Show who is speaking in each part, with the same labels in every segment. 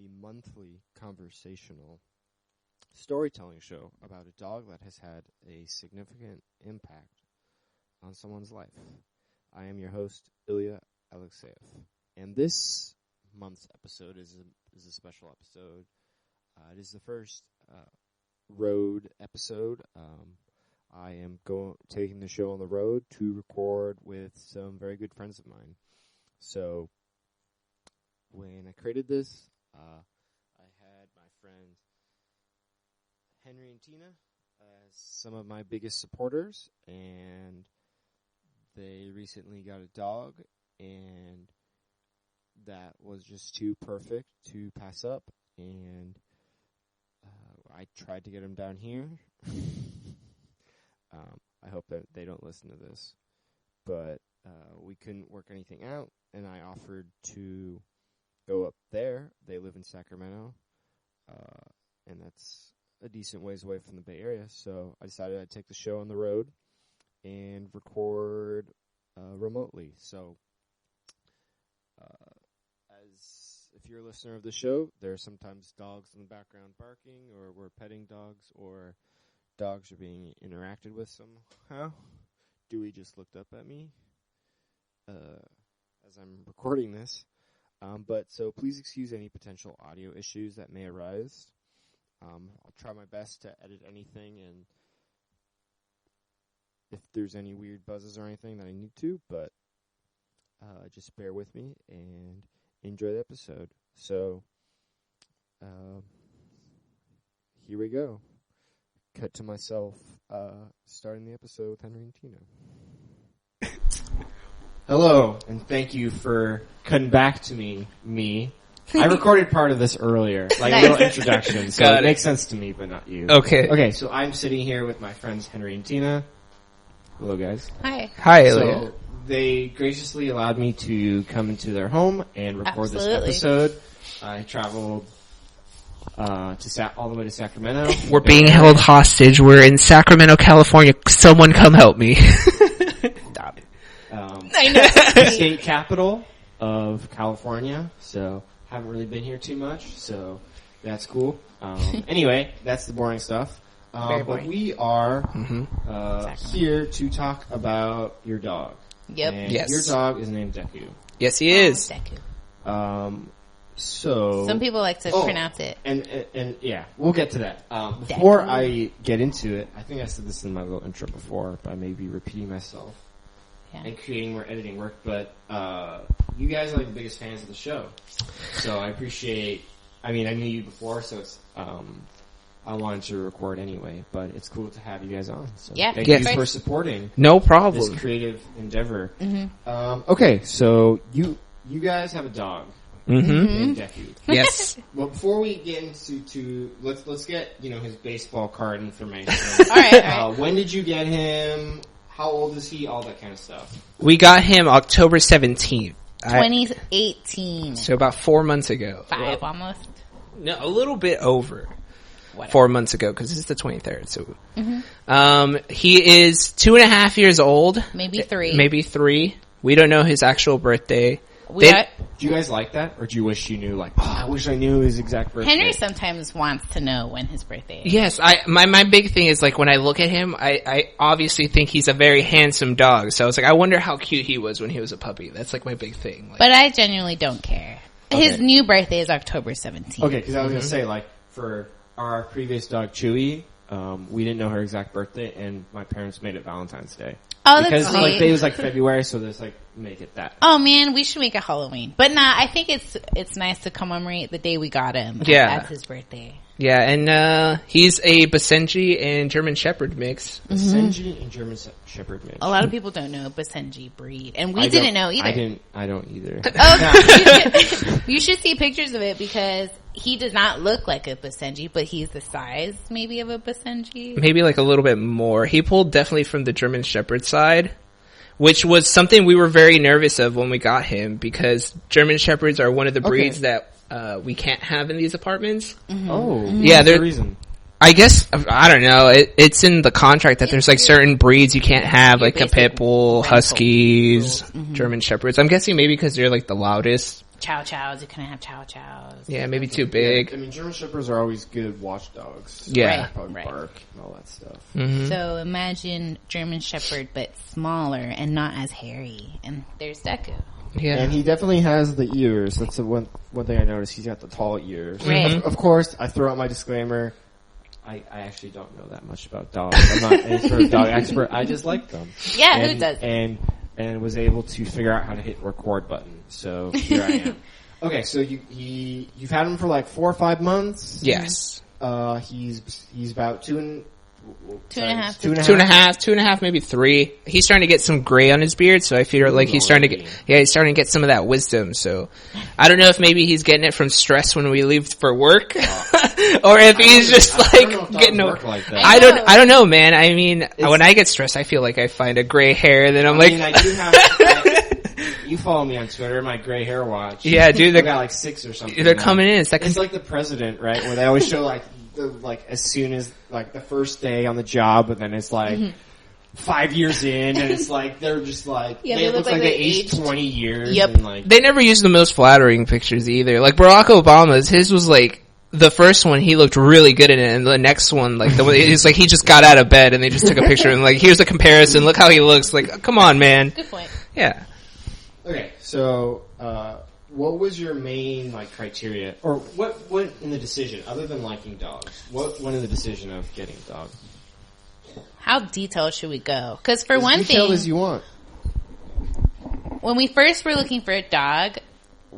Speaker 1: the monthly conversational storytelling show about a dog that has had a significant impact on someone's life. I am your host, Ilya Alexeyev, and this month's episode is a special episode. It is the first road episode. I am taking the show on the road to record with some very good friends of mine. So, when I created this, I had my friends Henry and Tina as some of my biggest supporters, and they recently got a dog, and that was just too perfect to pass up, and I tried to get him down here. I hope that they don't listen to this, but we couldn't work anything out, and I offered to go up there. They live in Sacramento, and that's a decent ways away from the Bay Area, so I decided I'd take the show on the road and record remotely. So, if you're a listener of the show, there are sometimes dogs in the background barking, or we're petting dogs, or dogs are being interacted with somehow. Dewey just looked up at me as I'm recording this. So please excuse any potential audio issues that may arise. I'll try my best to edit anything, and if there's any weird buzzes or anything that I need to, but just bear with me and enjoy the episode. So, here we go. Cut to myself starting the episode with Henry and Tina. Hello, and thank you for cutting back to me. I recorded part of this earlier, like a little introduction, so it makes sense to me, but not you. Okay, so I'm sitting here with my friends Henry and Tina. Hello, guys.
Speaker 2: Hi, Elliot.
Speaker 1: So they graciously allowed me to come into their home and record this episode. I traveled all the way to Sacramento.
Speaker 2: We're being held hostage. We're in Sacramento, California. Someone come help me.
Speaker 1: Stop. I know. The state capital of California, so haven't really been here too much, so that's cool. Anyway, that's the boring stuff. But we are here to talk about your dog.
Speaker 3: Yep.
Speaker 1: And
Speaker 2: yes.
Speaker 1: Your dog is named Deku.
Speaker 2: Yes, he is.
Speaker 3: Deku.
Speaker 1: So
Speaker 3: some people like to pronounce it.
Speaker 1: And yeah, we'll get to that. Before I get into it, I think I said this in my little intro before, but I may be repeating myself and creating more editing work. But you guys are like the biggest fans of the show, so I appreciate. I mean, I knew you before, so it's I wanted to record anyway, but it's cool to have you guys on. So thank you for supporting.
Speaker 2: No problem.
Speaker 1: This creative endeavor.
Speaker 3: Mm-hmm.
Speaker 1: Okay, so you guys have a dog.
Speaker 2: Mm-hmm.
Speaker 1: Deku.
Speaker 2: Yes.
Speaker 1: Well, before we get into let's get his baseball card information.
Speaker 3: All right.
Speaker 1: When did you get him? How old is he? All that kind of stuff.
Speaker 2: We got him October 17th.
Speaker 3: 2018.
Speaker 2: So about 4 months ago.
Speaker 3: 5 almost.
Speaker 2: No, a little bit over.
Speaker 3: Whatever.
Speaker 2: 4 months ago, because it's the 23rd. So, he is 2.5 years old.
Speaker 3: Maybe 3.
Speaker 2: Maybe 3. We don't know his actual birthday.
Speaker 1: Do you guys like that, or do you wish you knew? Like, I wish I knew his exact birthday.
Speaker 3: Henry sometimes wants to know when his birthday is.
Speaker 2: Yes, my big thing is, like, when I look at him, I obviously think he's a very handsome dog. So I was like, I wonder how cute he was when he was a puppy. That's like my big thing. Like,
Speaker 3: but I genuinely don't care.
Speaker 1: Okay.
Speaker 3: His new birthday is October 17th.
Speaker 1: Okay, because I was gonna say, like, for our previous dog Chewy, we didn't know her exact birthday, and my parents made it Valentine's Day.
Speaker 3: Oh,
Speaker 1: because
Speaker 3: that's sweet.
Speaker 1: it was like February, so there's like make it that.
Speaker 3: Oh man, we should make it Halloween. But nah, I think it's nice to commemorate the day we got him.
Speaker 2: Yeah,
Speaker 3: that's his birthday.
Speaker 2: Yeah, and he's a Basenji and German Shepherd mix.
Speaker 1: Basenji and German Shepherd mix.
Speaker 3: A lot of people don't know Basenji breed, and we didn't know either.
Speaker 1: I don't either.
Speaker 3: Oh, you should see pictures of it because he does not look like a Basenji, but he's the size maybe of a Basenji.
Speaker 2: Maybe like a little bit more. He pulled definitely from the German Shepherd side, which was something we were very nervous of when we got him because German Shepherds are one of the breeds that we can't have in these apartments.
Speaker 1: Oh,
Speaker 2: yeah.
Speaker 1: There's a reason.
Speaker 2: I guess, I don't know, it's in the contract that there's like certain breeds you can't have, like a pit bull, huskies, German shepherds. I'm guessing maybe because they're like the loudest.
Speaker 3: chow chows. You couldn't have chow chows.
Speaker 2: Yeah, maybe too big.
Speaker 1: Yeah, I mean, German Shepherds are always good watchdogs.
Speaker 2: Yeah.
Speaker 1: Probably
Speaker 3: Right.
Speaker 1: bark and all that stuff.
Speaker 2: Mm-hmm.
Speaker 3: So imagine German Shepherd, but smaller and not as hairy. And there's Deku.
Speaker 2: Yeah.
Speaker 1: And he definitely has the ears. That's the one thing I noticed. He's got the tall ears.
Speaker 3: Right.
Speaker 1: Of course, I throw out my disclaimer. I actually don't know that much about dogs. I'm not any sort of dog expert. I just like them.
Speaker 3: Yeah,
Speaker 1: and,
Speaker 3: who does?
Speaker 1: And was able to figure out how to hit record button. So here I am. Okay, so you've had him for like 4 or 5 months.
Speaker 2: Yes.
Speaker 1: He's about two and
Speaker 3: a half,
Speaker 2: maybe 3. He's starting to get some gray on his beard, so I feel like he's starting to get some of that wisdom. So I don't know if maybe he's getting it from stress when we leave for work, or if he's just getting
Speaker 1: work like that.
Speaker 2: I don't know, man. I mean, when I get stressed, I feel like I find a gray hair, and then I do
Speaker 1: have. You follow me on Twitter, my gray hair watch.
Speaker 2: Yeah, dude,
Speaker 1: I got like 6 or something.
Speaker 2: They're coming in.
Speaker 1: It's like the president, right? Where they always show as soon as like the first day on the job, and then it's like 5 years in, and it's like they're just like they look like they aged 20 years.
Speaker 3: Yep.
Speaker 1: And
Speaker 2: they never use the most flattering pictures either. Like Barack Obama's, his was like the first one. He looked really good in it, and the next one, like it's like he just got out of bed and they just took a picture and like here's a comparison. Look how he looks. Like, come on, man.
Speaker 3: Good point.
Speaker 2: Yeah.
Speaker 1: Okay, so what was your main criteria, or what in the decision, other than liking dogs? What went in the decision of getting a dog?
Speaker 3: How detailed should we go? Because for
Speaker 1: As
Speaker 3: one
Speaker 1: detailed
Speaker 3: thing,
Speaker 1: as you want.
Speaker 3: when we first were looking for a dog,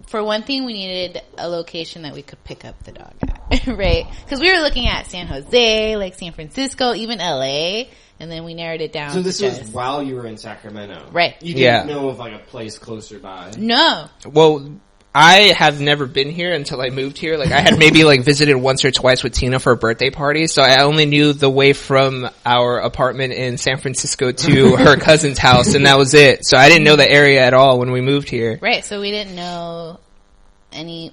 Speaker 3: for one thing, we needed a location that we could pick up the dog at, right? Because we were looking at San Jose, like San Francisco, even LA, and then we narrowed it down.
Speaker 1: So this was while you were in Sacramento,
Speaker 3: right?
Speaker 1: You didn't know of a place closer by.
Speaker 3: No.
Speaker 2: Well, I have never been here until I moved here. Like I had maybe visited once or twice with Tina for a birthday party, so I only knew the way from our apartment in San Francisco to her cousin's house, and that was it. So I didn't know the area at all when we moved here.
Speaker 3: Right, so we didn't know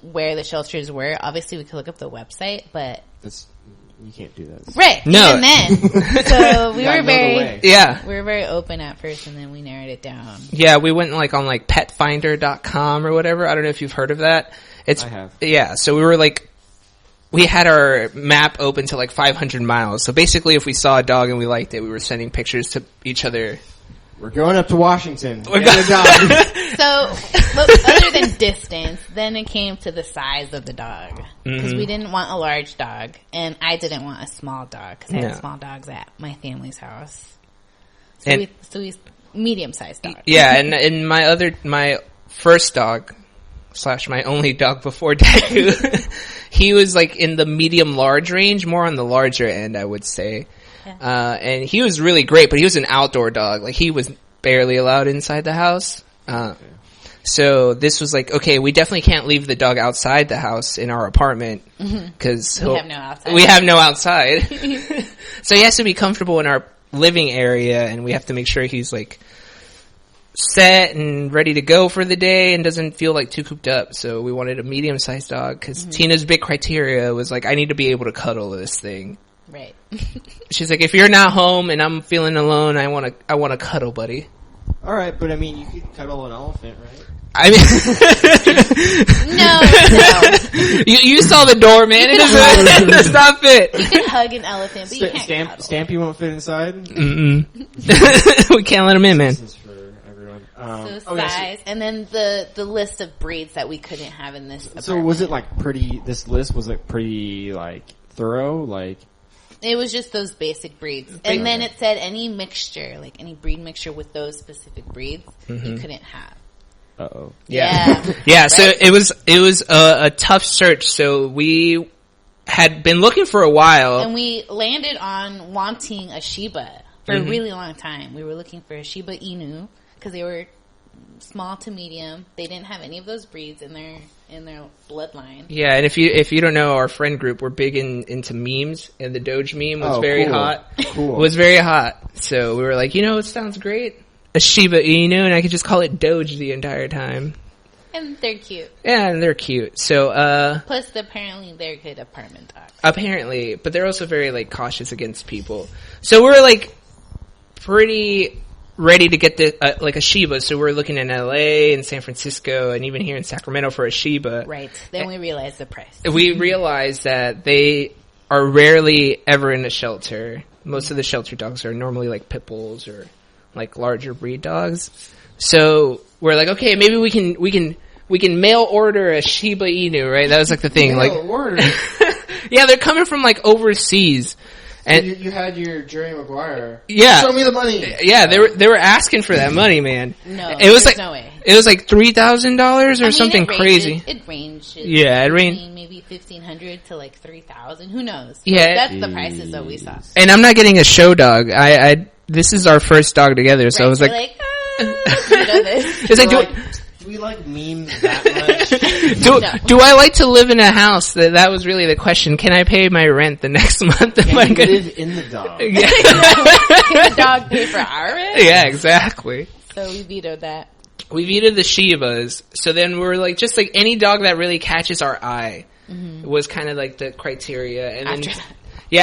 Speaker 3: where the shelters were. Obviously, we could look up the website, but
Speaker 1: you can't do that.
Speaker 3: Right,
Speaker 2: no.
Speaker 3: even then. So we were very open at first, and then we narrowed it down.
Speaker 2: Yeah, we went on petfinder.com or whatever. I don't know if you've heard of that.
Speaker 1: I have.
Speaker 2: Yeah, so we were we had our map open to 500 miles. So basically, if we saw a dog and we liked it, we were sending pictures to each other.
Speaker 1: We're going up to Washington.
Speaker 2: We're going.
Speaker 3: So, but other than distance, then it came to the size of the dog. Because we didn't want a large dog, and I didn't want a small dog, because I had small dogs at my family's house. So we medium-sized dog.
Speaker 2: Yeah, and my first dog / my only dog before Deku, he was in the medium-large range, more on the larger end, I would say. Yeah. And he was really great, but he was an outdoor dog. He was barely allowed inside the house. So this was okay, we definitely can't leave the dog outside the house in our apartment because
Speaker 3: we have no outside.
Speaker 2: We have no outside. So he has to be comfortable in our living area, and we have to make sure he's set and ready to go for the day and doesn't feel too cooped up. So we wanted a medium-sized dog because Tina's big criteria was I need to be able to cuddle this thing.
Speaker 3: Right.
Speaker 2: She's if you're not home and I'm feeling alone, I want to cuddle, buddy.
Speaker 1: All right, but I mean, you could cuddle an elephant, right?
Speaker 2: I mean,
Speaker 3: no.
Speaker 2: You saw the door, man. It's not fit.
Speaker 3: You can hug an elephant, but you can't cuddle.
Speaker 1: Stampy won't fit inside.
Speaker 2: We can't let him in, man.
Speaker 1: This is for everyone.
Speaker 3: Size, and then the list of breeds that we couldn't have in this apartment.
Speaker 1: So was it pretty? This list was pretty thorough,
Speaker 3: It was just those basic breeds. And then it said any mixture, any breed mixture with those specific breeds, you couldn't have.
Speaker 1: Uh-oh.
Speaker 2: Yeah.
Speaker 3: Yeah.
Speaker 2: So it was a tough search. So we had been looking for a while.
Speaker 3: And we landed on wanting a Shiba for a really long time. We were looking for a Shiba Inu because they were small to medium. They didn't have any of those breeds in their bloodline.
Speaker 2: Yeah, and if you don't know our friend group, we're big into memes, and the Doge meme was very hot.
Speaker 1: Cool.
Speaker 2: It was very hot. So we were it sounds great. A Shiba Inu, and I could just call it Doge the entire time.
Speaker 3: And they're cute.
Speaker 2: Yeah, and they're cute. So
Speaker 3: plus apparently they're good apartment dogs.
Speaker 2: Apparently, but they're also very cautious against people. So we're pretty ready to get the like a Shiba. So we're looking in LA and San Francisco and even here in Sacramento for a Shiba.
Speaker 3: Right. Then we realized the price.
Speaker 2: We realized that they are rarely ever in a shelter. Most of the shelter dogs are normally like pit bulls or like larger breed dogs. So we're like, okay, maybe we can mail order a Shiba Inu, right? That was like the thing.
Speaker 1: Mail order?
Speaker 2: Yeah, they're coming from like overseas. And
Speaker 1: so you had your Jerry Maguire.
Speaker 2: Yeah.
Speaker 1: Show me the money.
Speaker 2: Yeah, they were asking for that money, man.
Speaker 3: No,
Speaker 2: it was like
Speaker 3: no way.
Speaker 2: It was like $3,000 or something crazy.
Speaker 3: It ranged.
Speaker 2: Yeah, it ranged
Speaker 3: maybe $1,500 to like $3,000. Who knows?
Speaker 2: Yeah,
Speaker 3: that's the prices that we saw.
Speaker 2: And I'm not getting a show dog. This is our first dog together, so I was like,
Speaker 3: you know this.
Speaker 2: It's like,
Speaker 1: do we like memes that
Speaker 2: much? Do I like to live in a house? That was really the question. Can I pay my rent the next month?
Speaker 1: Can I live in the dog?
Speaker 2: Yeah.
Speaker 3: Can the dog pay for our rent?
Speaker 2: Yeah, exactly.
Speaker 3: So we vetoed that.
Speaker 2: We vetoed the Shibas. So then we're like, just like any dog that really catches our eye was kind of like the criteria. And then,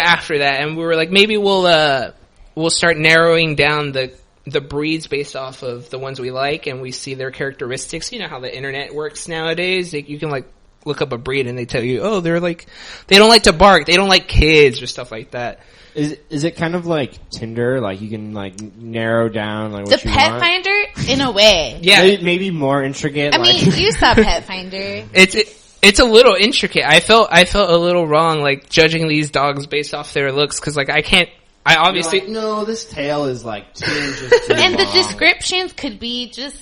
Speaker 2: after that. And we were like, maybe we'll start narrowing down the breeds based off of the ones we like, and we see their characteristics. You know how the internet works nowadays. You can like look up a breed and they tell you, oh, they don't like to bark, they don't like kids or stuff like that.
Speaker 1: Is it kind of like Tinder? Like you can like narrow down like
Speaker 3: what you want? The Pet Finder, in a way.
Speaker 2: Yeah,
Speaker 1: maybe more intricate.
Speaker 3: I mean, you saw Pet Finder.
Speaker 2: It's a little intricate. I felt a little wrong like judging these dogs based off their looks because like I obviously
Speaker 1: no, this tail is like 2 inches too
Speaker 3: and
Speaker 1: long.
Speaker 3: The descriptions could be just,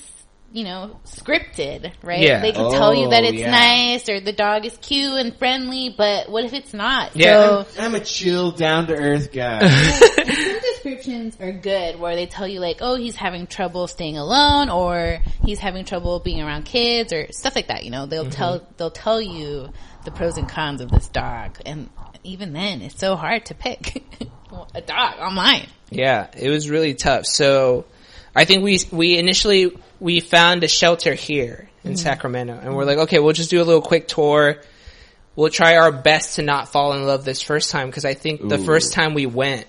Speaker 3: scripted, right?
Speaker 2: Yeah.
Speaker 3: They can tell you that it's nice or the dog is cute and friendly, but what if it's not?
Speaker 2: Yeah.
Speaker 3: So,
Speaker 1: I'm a chill, down to earth guy.
Speaker 3: Some descriptions are good where they tell you like, oh, he's having trouble staying alone or he's having trouble being around kids or stuff like that. They'll tell you the pros and cons of this dog, and even then, it's so hard to pick a dog online.
Speaker 2: Yeah, it was really tough. So I think we initially found a shelter here in Sacramento, and we're like, okay, we'll just do a little quick tour. We'll try our best to not fall in love this first time, because I think the first time we went,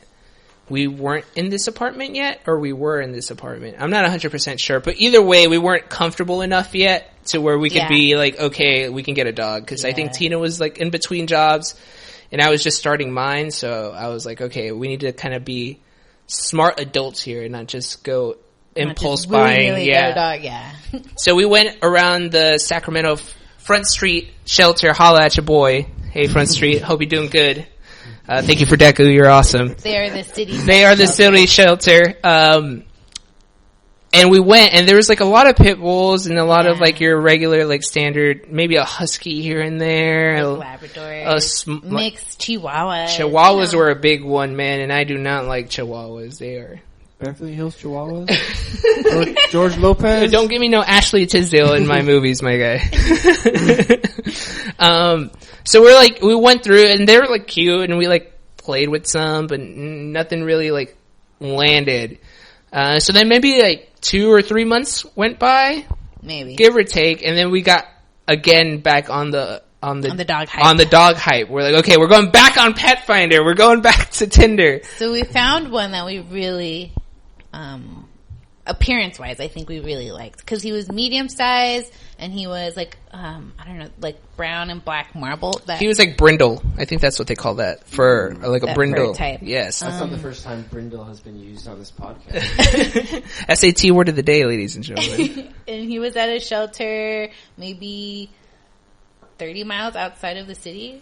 Speaker 2: we weren't in this apartment yet, or we were in this apartment. I'm not 100% sure, but either way, we weren't comfortable enough yet to where we could be like, okay, we can get a dog, because I think Tina was like in between jobs, and I was just starting mine, so I was like, okay, we need to kind of be smart adults here and not just go impulse buying.
Speaker 3: Get a dog,
Speaker 2: So we went around the Sacramento Front Street shelter. Holla at your boy. Hey, Front Street. Hope you're doing good. Thank you for Deku. You're awesome.
Speaker 3: They are the city.
Speaker 2: They are the city shelter. And we went, and there was like a lot of pit bulls and a lot of like your regular, like standard, maybe a husky here and there,
Speaker 3: like Labrador, mixed Chihuahuas.
Speaker 2: Chihuahuas were a big one, man, and I do not like Chihuahuas. They are
Speaker 1: Beverly Hills Chihuahuas. George Lopez.
Speaker 2: Don't give me no Ashley Tisdale in my movies, my guy. So we went through, and they were like cute, and we like played with some, but nothing really like landed. So then maybe like 2 or 3 months went by,
Speaker 3: maybe
Speaker 2: give or take, and then we got again back on the
Speaker 3: dog hype.
Speaker 2: On the dog hype. We're like, okay, we're going back on Pet Finder. We're going back to Tinder.
Speaker 3: So we found one that we really, appearance wise, I think we really liked, because he was medium size and he was like, I don't know, like brown and black marble.
Speaker 2: He was like brindle. I think that's what they call that for like a brindle
Speaker 3: type.
Speaker 2: Yes,
Speaker 1: that's not the first time brindle has been used on this podcast.
Speaker 2: SAT word of the day, ladies and gentlemen.
Speaker 3: And he was at a shelter, maybe 30 miles outside of the city.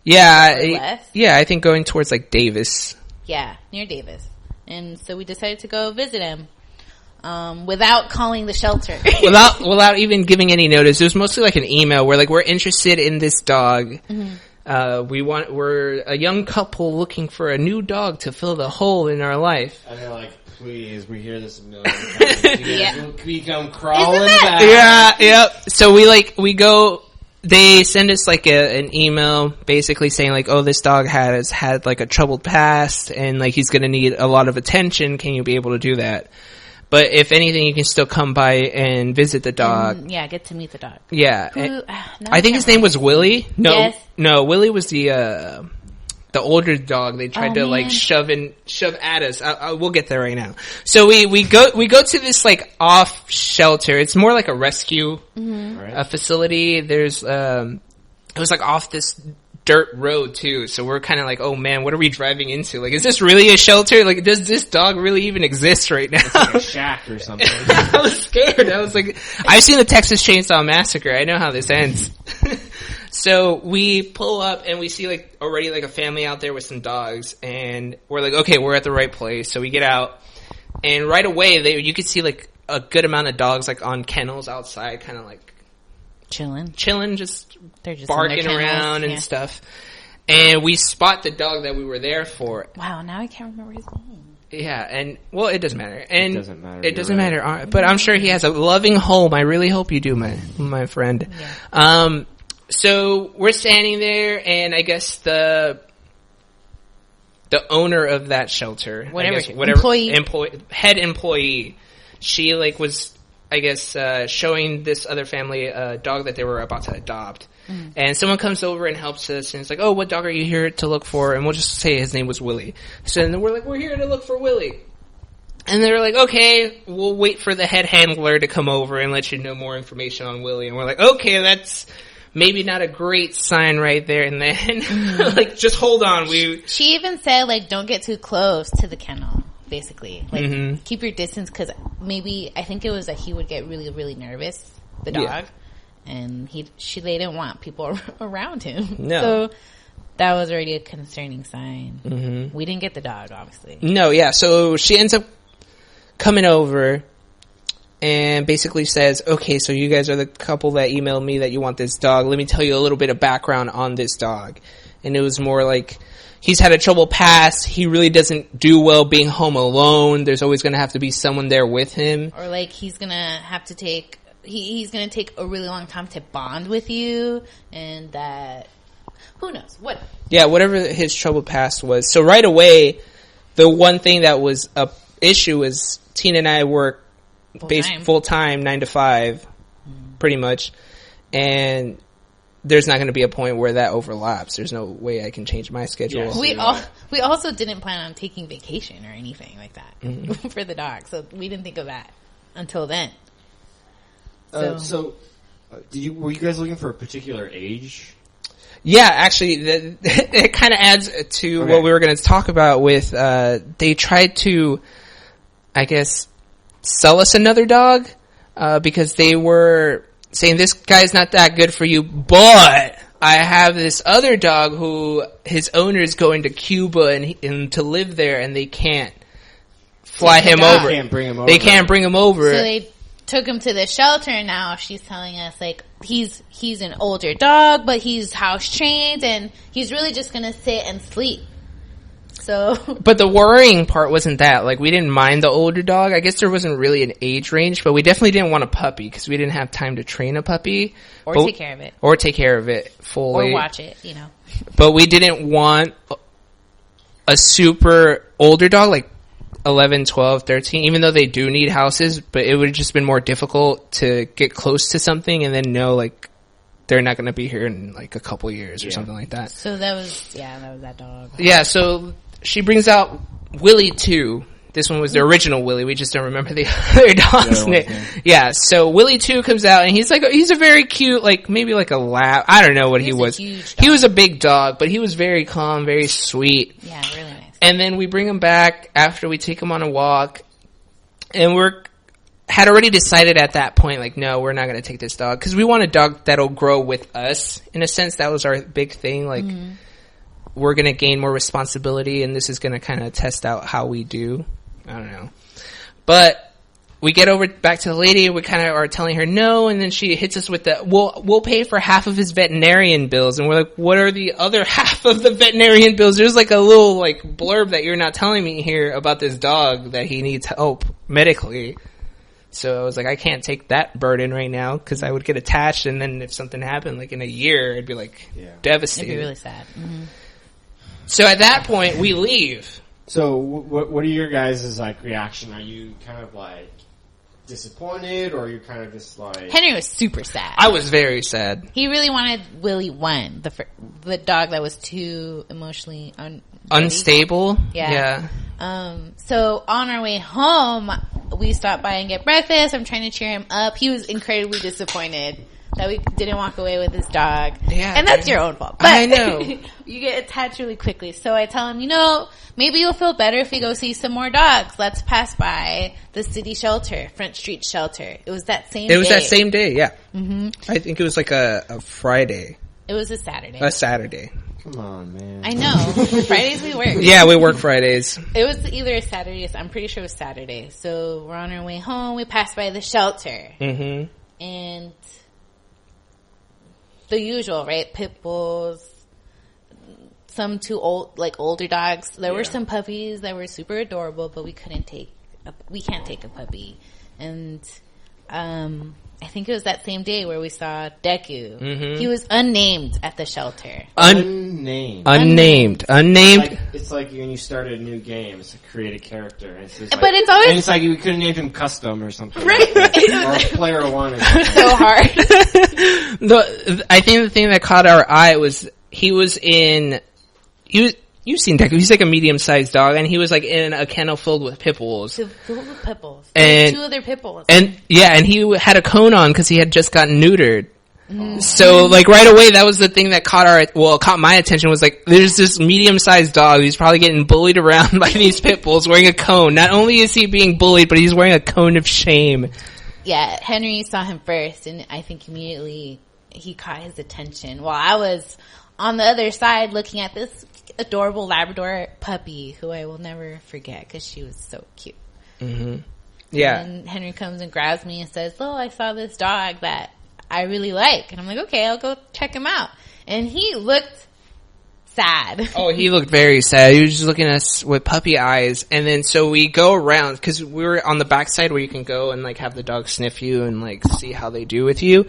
Speaker 2: Yeah, I think going towards like Davis.
Speaker 3: Yeah, near Davis. And so we decided to go visit him. Without calling the shelter.
Speaker 2: without even giving any notice. It was mostly like an email where like, we're interested in this dog. Mm-hmm. We're a young couple looking for a new dog to fill the hole in our life.
Speaker 1: And they're like, please, we hear this a million times. Can we come crawling back?
Speaker 2: Yeah, yep. So we go, they send us like an email basically saying like, oh, this dog has had like a troubled past and like he's gonna need a lot of attention. Can you be able to do that? But if anything, you can still come by and visit the dog.
Speaker 3: Get to meet the dog.
Speaker 2: Yeah. I think his name was Willie. No, Willie was the the older dog, they tried to like shove at us. We'll get there right now. So we go to this like off shelter. It's more like a rescue facility. There's it was like off this dirt road too. So we're kind of like, oh man, what are we driving into? Like, is this really a shelter? Like, does this dog really even exist right now?
Speaker 1: It's like a shack or something.
Speaker 2: I was scared. I was like, I've seen the Texas Chainsaw Massacre. I know how this ends. So we pull up and we see like already like a family out there with some dogs, and we're like, okay, we're at the right place. So we get out, and right away you could see like a good amount of dogs like on kennels outside, kind of like
Speaker 3: chilling,
Speaker 2: just
Speaker 3: they're just
Speaker 2: barking around and stuff. And we spot the dog that we were there for.
Speaker 3: Wow, now I can't remember his name.
Speaker 2: Yeah, and well, it doesn't matter. And
Speaker 1: it doesn't matter.
Speaker 2: But I'm sure he has a loving home. I really hope you do, my friend. Yeah. So we're standing there, and I guess the owner of that shelter, whatever head employee, she like was, I guess, showing this other family a dog that they were about to adopt. And someone comes over and helps us, and it's like, oh, what dog are you here to look for? And we'll just say his name was Willie. So then we're like, we're here to look for Willie. And they're like, okay, we'll wait for the head handler to come over and let you know more information on Willie. And we're like, okay, that's maybe not a great sign right there and then. Like, just hold on.
Speaker 3: She even said, like, don't get too close to the kennel, basically. Like, keep your distance, because maybe, I think it was that he would get really, really nervous, the dog. Yeah. And they didn't want people around him. No. So that was already a concerning sign. We didn't get the dog, obviously.
Speaker 2: No, yeah. So she ends up coming over and basically says, okay, so you guys are the couple that emailed me that you want this dog. Let me tell you a little bit of background on this dog. And it was more like, he's had a troubled past. He really doesn't do well being home alone. There's always going to have to be someone there with him.
Speaker 3: Or like he's going to have to take, he's going to take a really long time to bond with you. And that, who knows? What?
Speaker 2: Yeah, whatever his troubled past was. So right away, the one thing that was a issue was Tina and I work full time, 9 to 5, pretty much, and there's not going to be a point where that overlaps. There's no way I can change my schedule.
Speaker 3: Yes, we also didn't plan on taking vacation or anything like that for the dog, so we didn't think of that until then.
Speaker 1: Were you guys looking for a particular age?
Speaker 2: Yeah, actually, it kind of adds to what we were going to talk about with, they tried to, I guess, sell us another dog, because they were saying, this guy's not that good for you, but I have this other dog who his owner is going to Cuba and to live there, and they can't fly him over.
Speaker 1: They can't bring him over.
Speaker 2: They can't bring him over.
Speaker 3: So they took him to the shelter, and now she's telling us, like, he's an older dog, but he's house trained, and he's really just gonna sit and sleep. So,
Speaker 2: but the worrying part wasn't that. Like, we didn't mind the older dog. I guess there wasn't really an age range, but we definitely didn't want a puppy because we didn't have time to train a puppy.
Speaker 3: Or take care of it.
Speaker 2: Or take care of it fully.
Speaker 3: Or watch it, you know.
Speaker 2: But we didn't want a super older dog, like 11, 12, 13, even though they do need houses, but it would have just been more difficult to get close to something and then know, like, they're not going to be here in, like, a couple years or something like that.
Speaker 3: So that was that dog.
Speaker 2: Yeah, so she brings out Willie too. This one was the original Willie. We just don't remember the other dog's name. Yeah, so Willie 2 comes out, and he's a very cute, like, maybe like a lab. I don't know what he was. He was a big dog, but he was very calm, very sweet.
Speaker 3: Yeah, really nice.
Speaker 2: And then we bring him back after we take him on a walk, and had already decided at that point, like, no, we're not going to take this dog, because we want a dog that'll grow with us. In a sense, that was our big thing, like, we're going to gain more responsibility, and this is going to kind of test out how we do. I don't know. But we get back to the lady, we kind of are telling her no, and then she hits us with we'll pay for half of his veterinarian bills. And we're like, what are the other half of the veterinarian bills? There's like a little like blurb that you're not telling me here about this dog that he needs help medically. So I was like, I can't take that burden right now because I would get attached, and then if something happened like in a year, I'd be like devastated.
Speaker 3: It'd be really sad.
Speaker 2: So at that point, we leave.
Speaker 1: So what are your guys' like reaction? Are you kind of like disappointed, or you're kind of just like...
Speaker 3: Henry was super sad.
Speaker 2: I was very sad.
Speaker 3: He really wanted Willie 1, the dog that was too emotionally
Speaker 2: unstable.
Speaker 3: Yeah. So on our way home, we stopped by and get breakfast. I'm trying to cheer him up. He was incredibly disappointed that we didn't walk away with his dog. Yeah, and that's your own fault. But
Speaker 2: I know.
Speaker 3: You get attached really quickly. So I tell him, maybe you'll feel better if we go see some more dogs. Let's pass by the city shelter, Front Street Shelter. It was that same day.
Speaker 2: It was that same day, yeah. Mm-hmm. I think it was like a Friday.
Speaker 3: It was a Saturday.
Speaker 2: A Saturday.
Speaker 1: Come on, man.
Speaker 3: I know. Fridays we work.
Speaker 2: Yeah, we work Fridays.
Speaker 3: It was either a Saturday, I'm pretty sure it was Saturday. So we're on our way home. We passed by the shelter. Mm-hmm. And... the usual, right? Pit bulls, some older dogs. There were some puppies that were super adorable, but we can't take a puppy. And, I think it was that same day where we saw Deku. Mm-hmm. He was unnamed at the shelter.
Speaker 1: Unnamed. It's like when you start a new game, it's to create a character. And
Speaker 3: but it's always...
Speaker 1: And it's like you could have named him Custom or something.
Speaker 3: Right.
Speaker 1: Or Player 1 or something.
Speaker 3: So hard.
Speaker 2: I think the thing that caught our eye was you've seen Deku. He's like a medium-sized dog, and he was like in a kennel filled with pit bulls.
Speaker 3: Filled with pit bulls.
Speaker 2: And
Speaker 3: 2 other pit bulls.
Speaker 2: And he had a cone on because he had just gotten neutered. Mm. So like right away, that was the thing that caught my attention was like, there's this medium-sized dog. He's probably getting bullied around by these pit bulls wearing a cone. Not only is he being bullied, but he's wearing a cone of shame.
Speaker 3: Yeah, Henry saw him first, and I think immediately he caught his attention. While I was on the other side looking at this adorable Labrador puppy who I will never forget because she was so cute. Mm-hmm. Yeah. And Henry comes and grabs me and says, I saw this dog that I really like. And I'm like, okay, I'll go check him out. And he looked sad.
Speaker 2: Oh, he looked very sad. He was just looking at us with puppy eyes. And then so we go around because we were on the backside where you can go and like have the dog sniff you and like see how they do with you.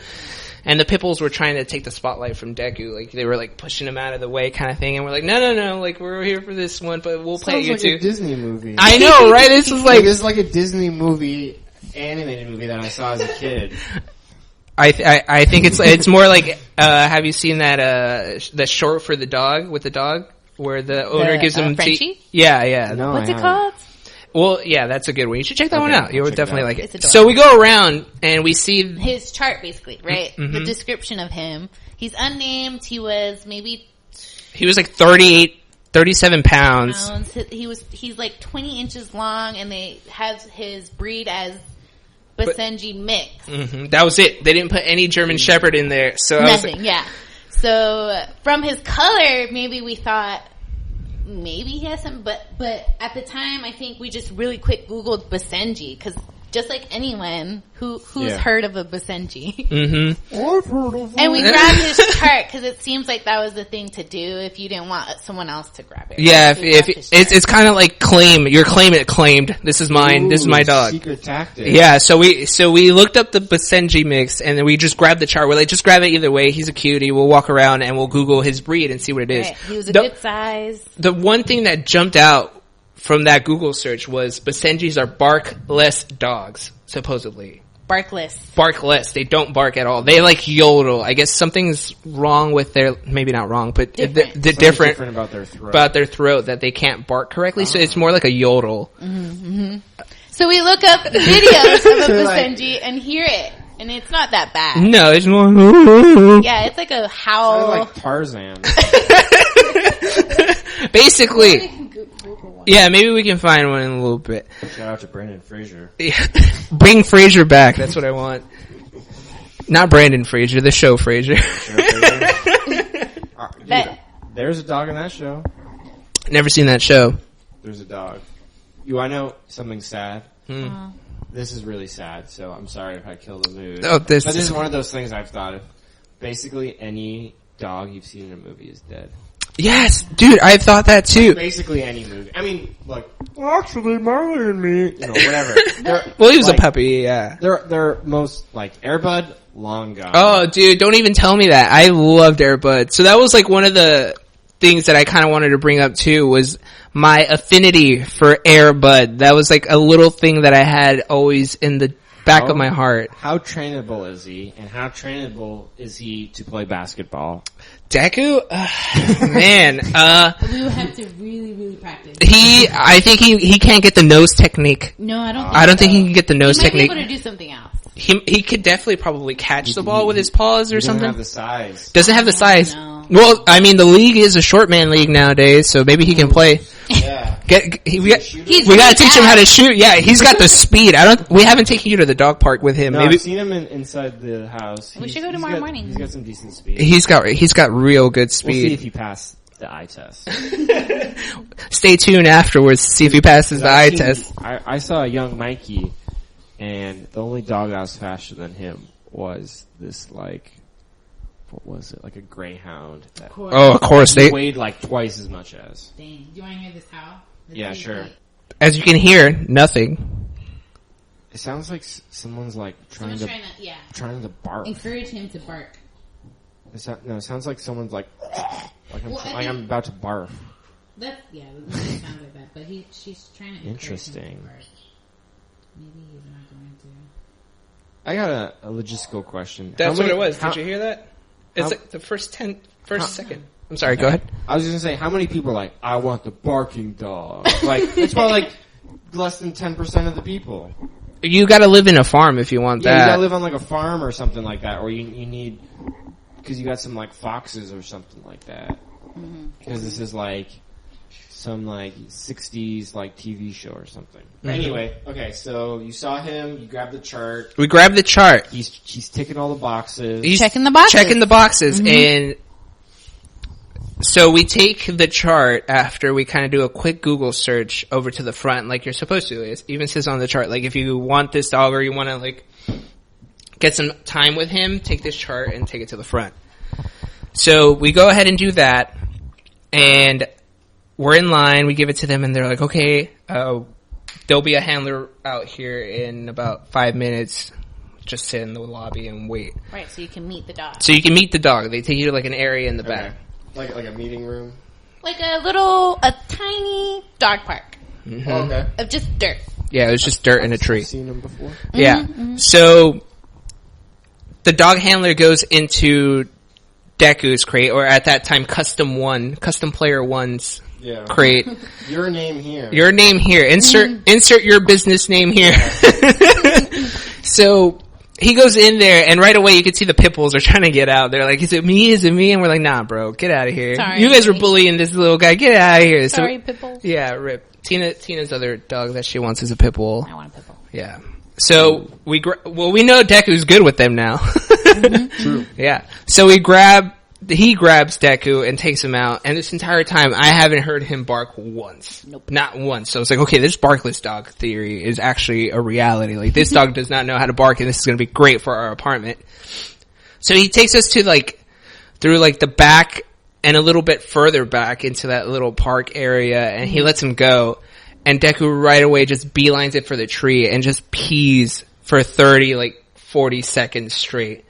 Speaker 2: And the pit bulls were trying to take the spotlight from Deku. Like, they were, like, pushing him out of the way kind of thing. And we're like, no. Like, we're here for this one, but we'll play you too.
Speaker 1: Sounds like a Disney movie.
Speaker 2: I know, right? This is like...
Speaker 1: This is like a Disney movie, animated movie that I saw as a kid.
Speaker 2: I think it's more like, have you seen that short for the dog, with the dog? Where the owner gives him
Speaker 3: Frenchie?
Speaker 2: Yeah.
Speaker 1: No,
Speaker 3: what's it called?
Speaker 2: Well, yeah, that's a good one. You should check that one out. You would definitely like it. So we go around and we see
Speaker 3: his chart, basically, right? Mm-hmm. The description of him. He's unnamed. He was like 37 pounds. He's like 20 inches long, and they have his breed as Basenji mix.
Speaker 2: Mm-hmm. That was it. They didn't put any German Shepherd in there. So
Speaker 3: nothing. Yeah. So from his color, maybe we thought. Maybe he has some, but at the time, I think we just really quick Googled Basenji, because just like anyone who's heard of a Basenji. Mm-hmm. I've heard of and we grabbed his chart, because it seems like that was the thing to do if you didn't want someone else to grab it. Right?
Speaker 2: Yeah, if it's kind of like you're claimed. This is mine. This is my dog.
Speaker 1: Secret tactic.
Speaker 2: Yeah, so we looked up the Basenji mix, and then we just grabbed the chart. We're like, just grab it either way. He's a cutie. We'll walk around and we'll Google his breed and see what it is.
Speaker 3: Right. He was a good size.
Speaker 2: The one thing that jumped out from that Google search was Basenjis are barkless dogs, supposedly. Barkless. They don't bark at all. They like yodel. I guess something's wrong with maybe not wrong, but they're different
Speaker 1: about their throat.
Speaker 2: That they can't bark correctly. So it's more like a yodel.
Speaker 3: Mm-hmm. So we look up videos of a Basenji and hear it. And it's not that bad.
Speaker 2: No, it's more...
Speaker 3: Yeah, it's like a howl.
Speaker 1: Sounds like Tarzan.
Speaker 2: Basically... Yeah, maybe we can find one in a little bit.
Speaker 1: Shout out to Brandon Fraser.
Speaker 2: Yeah. Bring Fraser back. That's what I want. Not Brandon Fraser, the show Fraser.
Speaker 1: There's a dog in that show.
Speaker 2: Never seen that show.
Speaker 1: There's a dog. You want to know something sad? This is really sad, so I'm sorry if I kill the mood. But this is one of those things I've thought of. Basically, any dog you've seen in a movie is dead.
Speaker 2: Yes, dude, I thought that too.
Speaker 1: Basically any movie. I mean, like, actually, Marley and me, whatever.
Speaker 2: Well, he was a puppy, yeah.
Speaker 1: They're most, like, Air Bud, long gone.
Speaker 2: Oh, dude, don't even tell me that. I loved Air Bud. So that was, like, one of the things that I kind of wanted to bring up too was my affinity for Air Bud. That was, like, a little thing that I had always in the back of my heart.
Speaker 1: How trainable is he, and how trainable is he to play basketball?
Speaker 2: Deku? Man,
Speaker 3: we would have to really, really practice.
Speaker 2: I think he can't get the nose technique.
Speaker 3: No, I don't think
Speaker 2: I don't think he can get the nose technique.
Speaker 3: He might be able to do something else.
Speaker 2: He could definitely probably catch the ball with his paws or something.
Speaker 1: Doesn't have the size.
Speaker 2: Doesn't have the size.
Speaker 3: No.
Speaker 2: Well, I mean, the league is a short man league nowadays, so maybe he can play.
Speaker 1: Yeah.
Speaker 2: We gotta teach him how to shoot. Yeah, he's got the speed. We haven't taken you to the dog park with him.
Speaker 1: No,
Speaker 2: Maybe
Speaker 1: I've seen him inside the house.
Speaker 3: We should go tomorrow morning.
Speaker 1: He's got some decent speed.
Speaker 2: he's got real good speed.
Speaker 1: We'll see if he passed the eye test.
Speaker 2: Stay tuned afterwards to see if he passes the eye test.
Speaker 1: I saw a young Mikey, and the only dog that was faster than him was this, like, what was it? Like a greyhound.
Speaker 2: Oh, of course.
Speaker 1: They weighed like twice as much as.
Speaker 3: Dang. Do you want to hear this howl?
Speaker 1: Yeah, sure.
Speaker 2: As you can hear, nothing.
Speaker 1: It sounds like someone's like trying to bark.
Speaker 3: Encourage him to bark.
Speaker 1: It sounds like someone's like I'm about to barf.
Speaker 3: It sounds like that. But she's trying to.
Speaker 1: Interesting.
Speaker 3: Bark. Maybe he's not going to.
Speaker 1: I got a logistical question.
Speaker 2: That's what it was. Did you hear that? It's like the first second. I'm sorry, go ahead.
Speaker 1: I was going to say, how many people are like, I want the barking dog? Like, it's probably like less than 10% of the people.
Speaker 2: You gotta live in a farm if you want that.
Speaker 1: Yeah, you gotta live on like a farm or something like that, or you need, because you got some like foxes or something like that. Because this is like some like 60s like TV show or something. Anyway, okay, so you saw him, you grabbed the chart.
Speaker 2: We grabbed the chart.
Speaker 1: He's ticking all the boxes.
Speaker 3: He's checking the boxes. And
Speaker 2: so we take the chart after we kind of do a quick Google search over to the front like you're supposed to. It even says on the chart, like if you want this dog or you want to like get some time with him, take this chart and take it to the front. So we go ahead and do that, and we're in line, we give it to them, and they're like, okay, there'll be a handler out here in about 5 minutes. Just sit in the lobby and wait.
Speaker 3: Right, so you can meet the dog.
Speaker 2: They take you to like an area in the back.
Speaker 1: Like a meeting room?
Speaker 3: Like a tiny dog park.
Speaker 1: Okay.
Speaker 3: Of just dirt.
Speaker 2: Yeah, it was just dirt and a tree.
Speaker 1: I've seen them before.
Speaker 2: Yeah. So the dog handler goes into Deku's crate, or at that time Custom Player 1's crate.
Speaker 1: Your name here.
Speaker 2: Insert your business name here. So he goes in there, and right away you can see the pit bulls are trying to get out. They're like, is it me? And we're like, nah, bro, get out of here.
Speaker 3: Sorry.
Speaker 2: You guys were bullying this little guy. Get out of here.
Speaker 3: Sorry, pit bulls.
Speaker 2: Yeah, rip. Tina's other dog that she wants is a pit bull.
Speaker 3: I want a pit bull.
Speaker 2: Yeah. So we know Deku's good with them now.
Speaker 1: True.
Speaker 2: Yeah. So he grabs Deku and takes him out, and this entire time I haven't heard him bark once.
Speaker 3: Nope.
Speaker 2: Not once. So it's like, okay, this barkless dog theory is actually a reality. Like, this dog does not know how to bark, and this is going to be great for our apartment. So he takes us to through the back and a little bit further back into that little park area, and he lets him go, and Deku right away just beelines it for the tree and just pees for 40 seconds straight.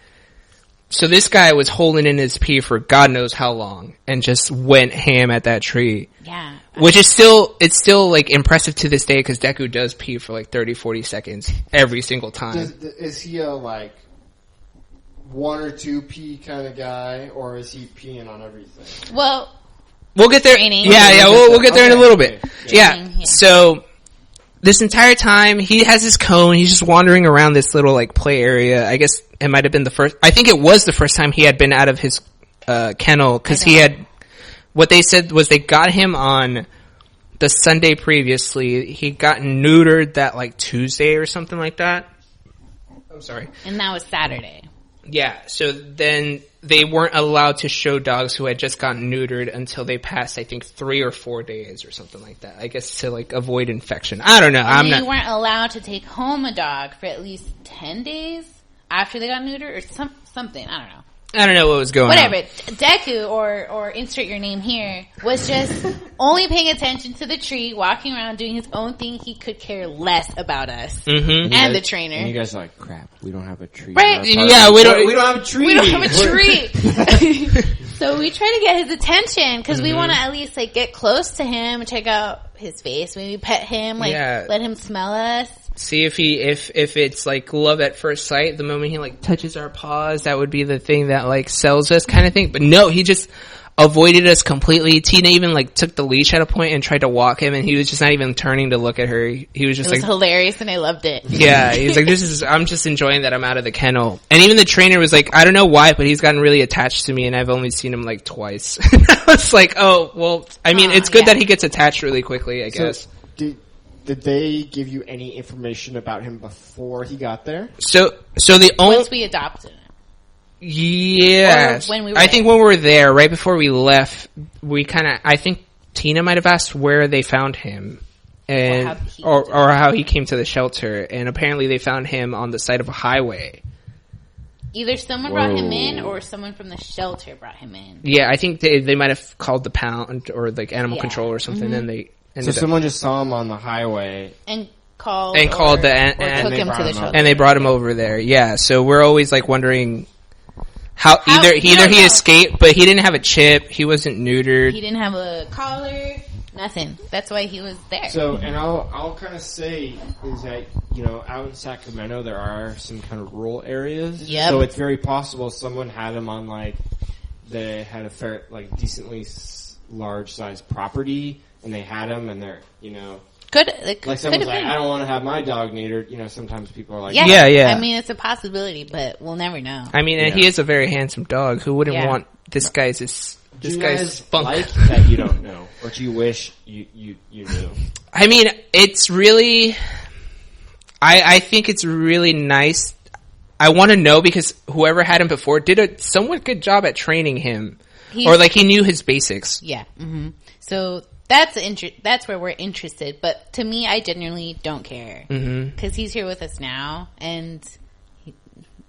Speaker 2: So this guy was holding in his pee for God knows how long and just went ham at that tree.
Speaker 3: Yeah.
Speaker 2: Which is still impressive to this day because Deku does pee for 30, 40 seconds every single time.
Speaker 1: Is he a 1 or 2 pee kind of guy, or is he peeing on everything?
Speaker 3: Well,
Speaker 2: we'll get there.
Speaker 3: Training.
Speaker 2: Yeah, we'll get there in a little bit.
Speaker 3: Yeah.
Speaker 2: So this entire time, he has his cone. He's just wandering around this little play area. I guess it might have been I think it was the first time he had been out of his kennel, because what they said was they got him on the Sunday previously. He got neutered that Tuesday or something like that. I'm sorry.
Speaker 3: And that was Saturday.
Speaker 2: Yeah, so then they weren't allowed to show dogs who had just gotten neutered until they passed, I think, 3 or 4 days or something like that. I guess to avoid infection. I don't know.
Speaker 3: They weren't allowed to take home a dog for at least 10 days after they got neutered or something. I don't know.
Speaker 2: I don't know what was going on.
Speaker 3: Whatever. Deku, or insert your name here, was just only paying attention to the tree, walking around, doing his own thing. He could care less about us and the trainer.
Speaker 1: And you guys are like, crap, we don't have a tree.
Speaker 2: Right? Yeah, we don't have a tree.
Speaker 3: We don't have a tree. So we try to get his attention because we want to at least get close to him, check out his face, maybe pet him, let him smell us.
Speaker 2: See if it's like love at first sight. The moment he like touches our paws, that would be the thing that like sells us, kind of thing. But no, he just avoided us completely. Tina even like took the leash at a point and tried to walk him, and he was just not even turning to look at her. He was just
Speaker 3: it was hilarious, and I loved it.
Speaker 2: Yeah, he's like, I'm just enjoying that I'm out of the kennel. And even the trainer was like, I don't know why, but he's gotten really attached to me, and I've only seen him like twice. I was like, oh, well, I mean, it's good that he gets attached really quickly, I guess.
Speaker 1: Did they give you any information about him before he got there?
Speaker 2: So the only...
Speaker 3: Once we adopted him.
Speaker 2: Yes.
Speaker 3: When we were
Speaker 2: I think when we were there, right before we left, I think Tina might have asked where they found him. And, or how he came to the shelter. And apparently they found him on the side of a highway.
Speaker 3: Either someone brought him in or someone from the shelter brought him in.
Speaker 2: Yeah, I think they might have called the pound or like animal control or something. And they...
Speaker 1: So someone just saw him on the highway
Speaker 3: and called
Speaker 2: the
Speaker 3: took him to the shelter,
Speaker 2: and they brought him over there. Yeah, so we're always like wondering how either he escaped, but he didn't have a chip, he wasn't neutered,
Speaker 3: he didn't have a collar, nothing. That's why he was there.
Speaker 1: So, and I'll kind of say is that out in Sacramento there are some kind of rural areas.
Speaker 3: Yep.
Speaker 1: So it's very possible someone had him on like they had a fair decently large sized property. And they had them, and they're,
Speaker 3: like
Speaker 1: someone's like, I don't want to have my dog neutered. Sometimes people are like,
Speaker 2: yeah.
Speaker 3: I mean, it's a possibility, but we'll never know.
Speaker 2: I mean, and he is a very handsome dog. Who wouldn't want this guy's spunk?
Speaker 1: Like that you don't know, or do you wish you knew?
Speaker 2: I mean, it's really, I think it's really nice. I want to know because whoever had him before did a somewhat good job at training him, or like he knew his basics.
Speaker 3: Yeah. Mm-hmm. So. That's where we're interested, but to me, I genuinely don't care because he's here with us now, and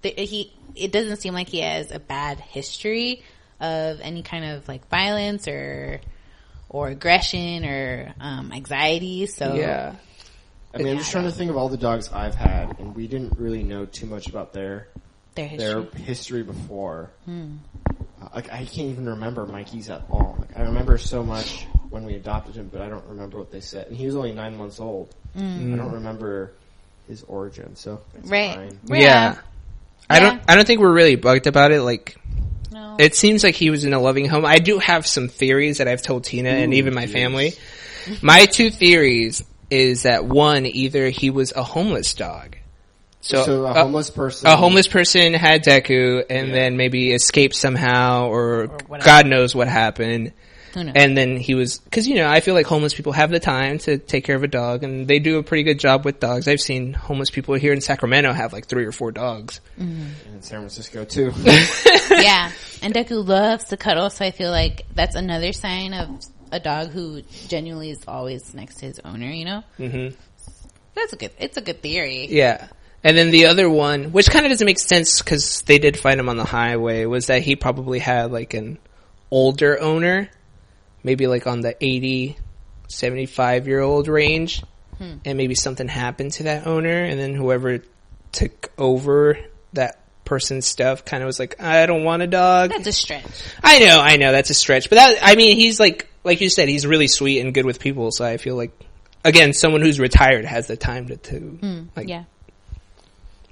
Speaker 3: it doesn't seem like he has a bad history of any kind of like violence or aggression or anxiety. So
Speaker 1: yeah, I mean, I'm just trying to think of all the dogs I've had, and we didn't really know too much about their history before. I can't even remember Mikey's at all. Like, I remember so much when we adopted him, but I don't remember what they said. And he was only 9 months old. I don't remember his origin, so it's fine.
Speaker 2: Yeah. I don't think we're really bugged about it. Like,
Speaker 3: no.
Speaker 2: It seems like he was in a loving home. I do have some theories that I've told Tina and even my family. My 2 theories is that one, either he was a homeless dog.
Speaker 1: So a homeless person.
Speaker 2: A homeless person had Deku and then maybe escaped somehow or God knows what happened. And then he was, cause I feel like homeless people have the time to take care of a dog and they do a pretty good job with dogs. I've seen homeless people here in Sacramento have like 3 or 4 dogs.
Speaker 1: And in San Francisco too.
Speaker 3: Yeah. And Deku loves to cuddle, so I feel like that's another sign of a dog who genuinely is always next to his owner, Mm-hmm. It's a good theory.
Speaker 2: Yeah. And then the other one, which kind of doesn't make sense because they did find him on the highway, was that he probably had like an older owner, maybe like on the 80, 75-year-old range, and maybe something happened to that owner, and then whoever took over that person's stuff kind of was like, I don't want a dog.
Speaker 3: That's a stretch.
Speaker 2: I know, that's a stretch. But he's like you said, he's really sweet and good with people, so I feel like, again, someone who's retired has the time to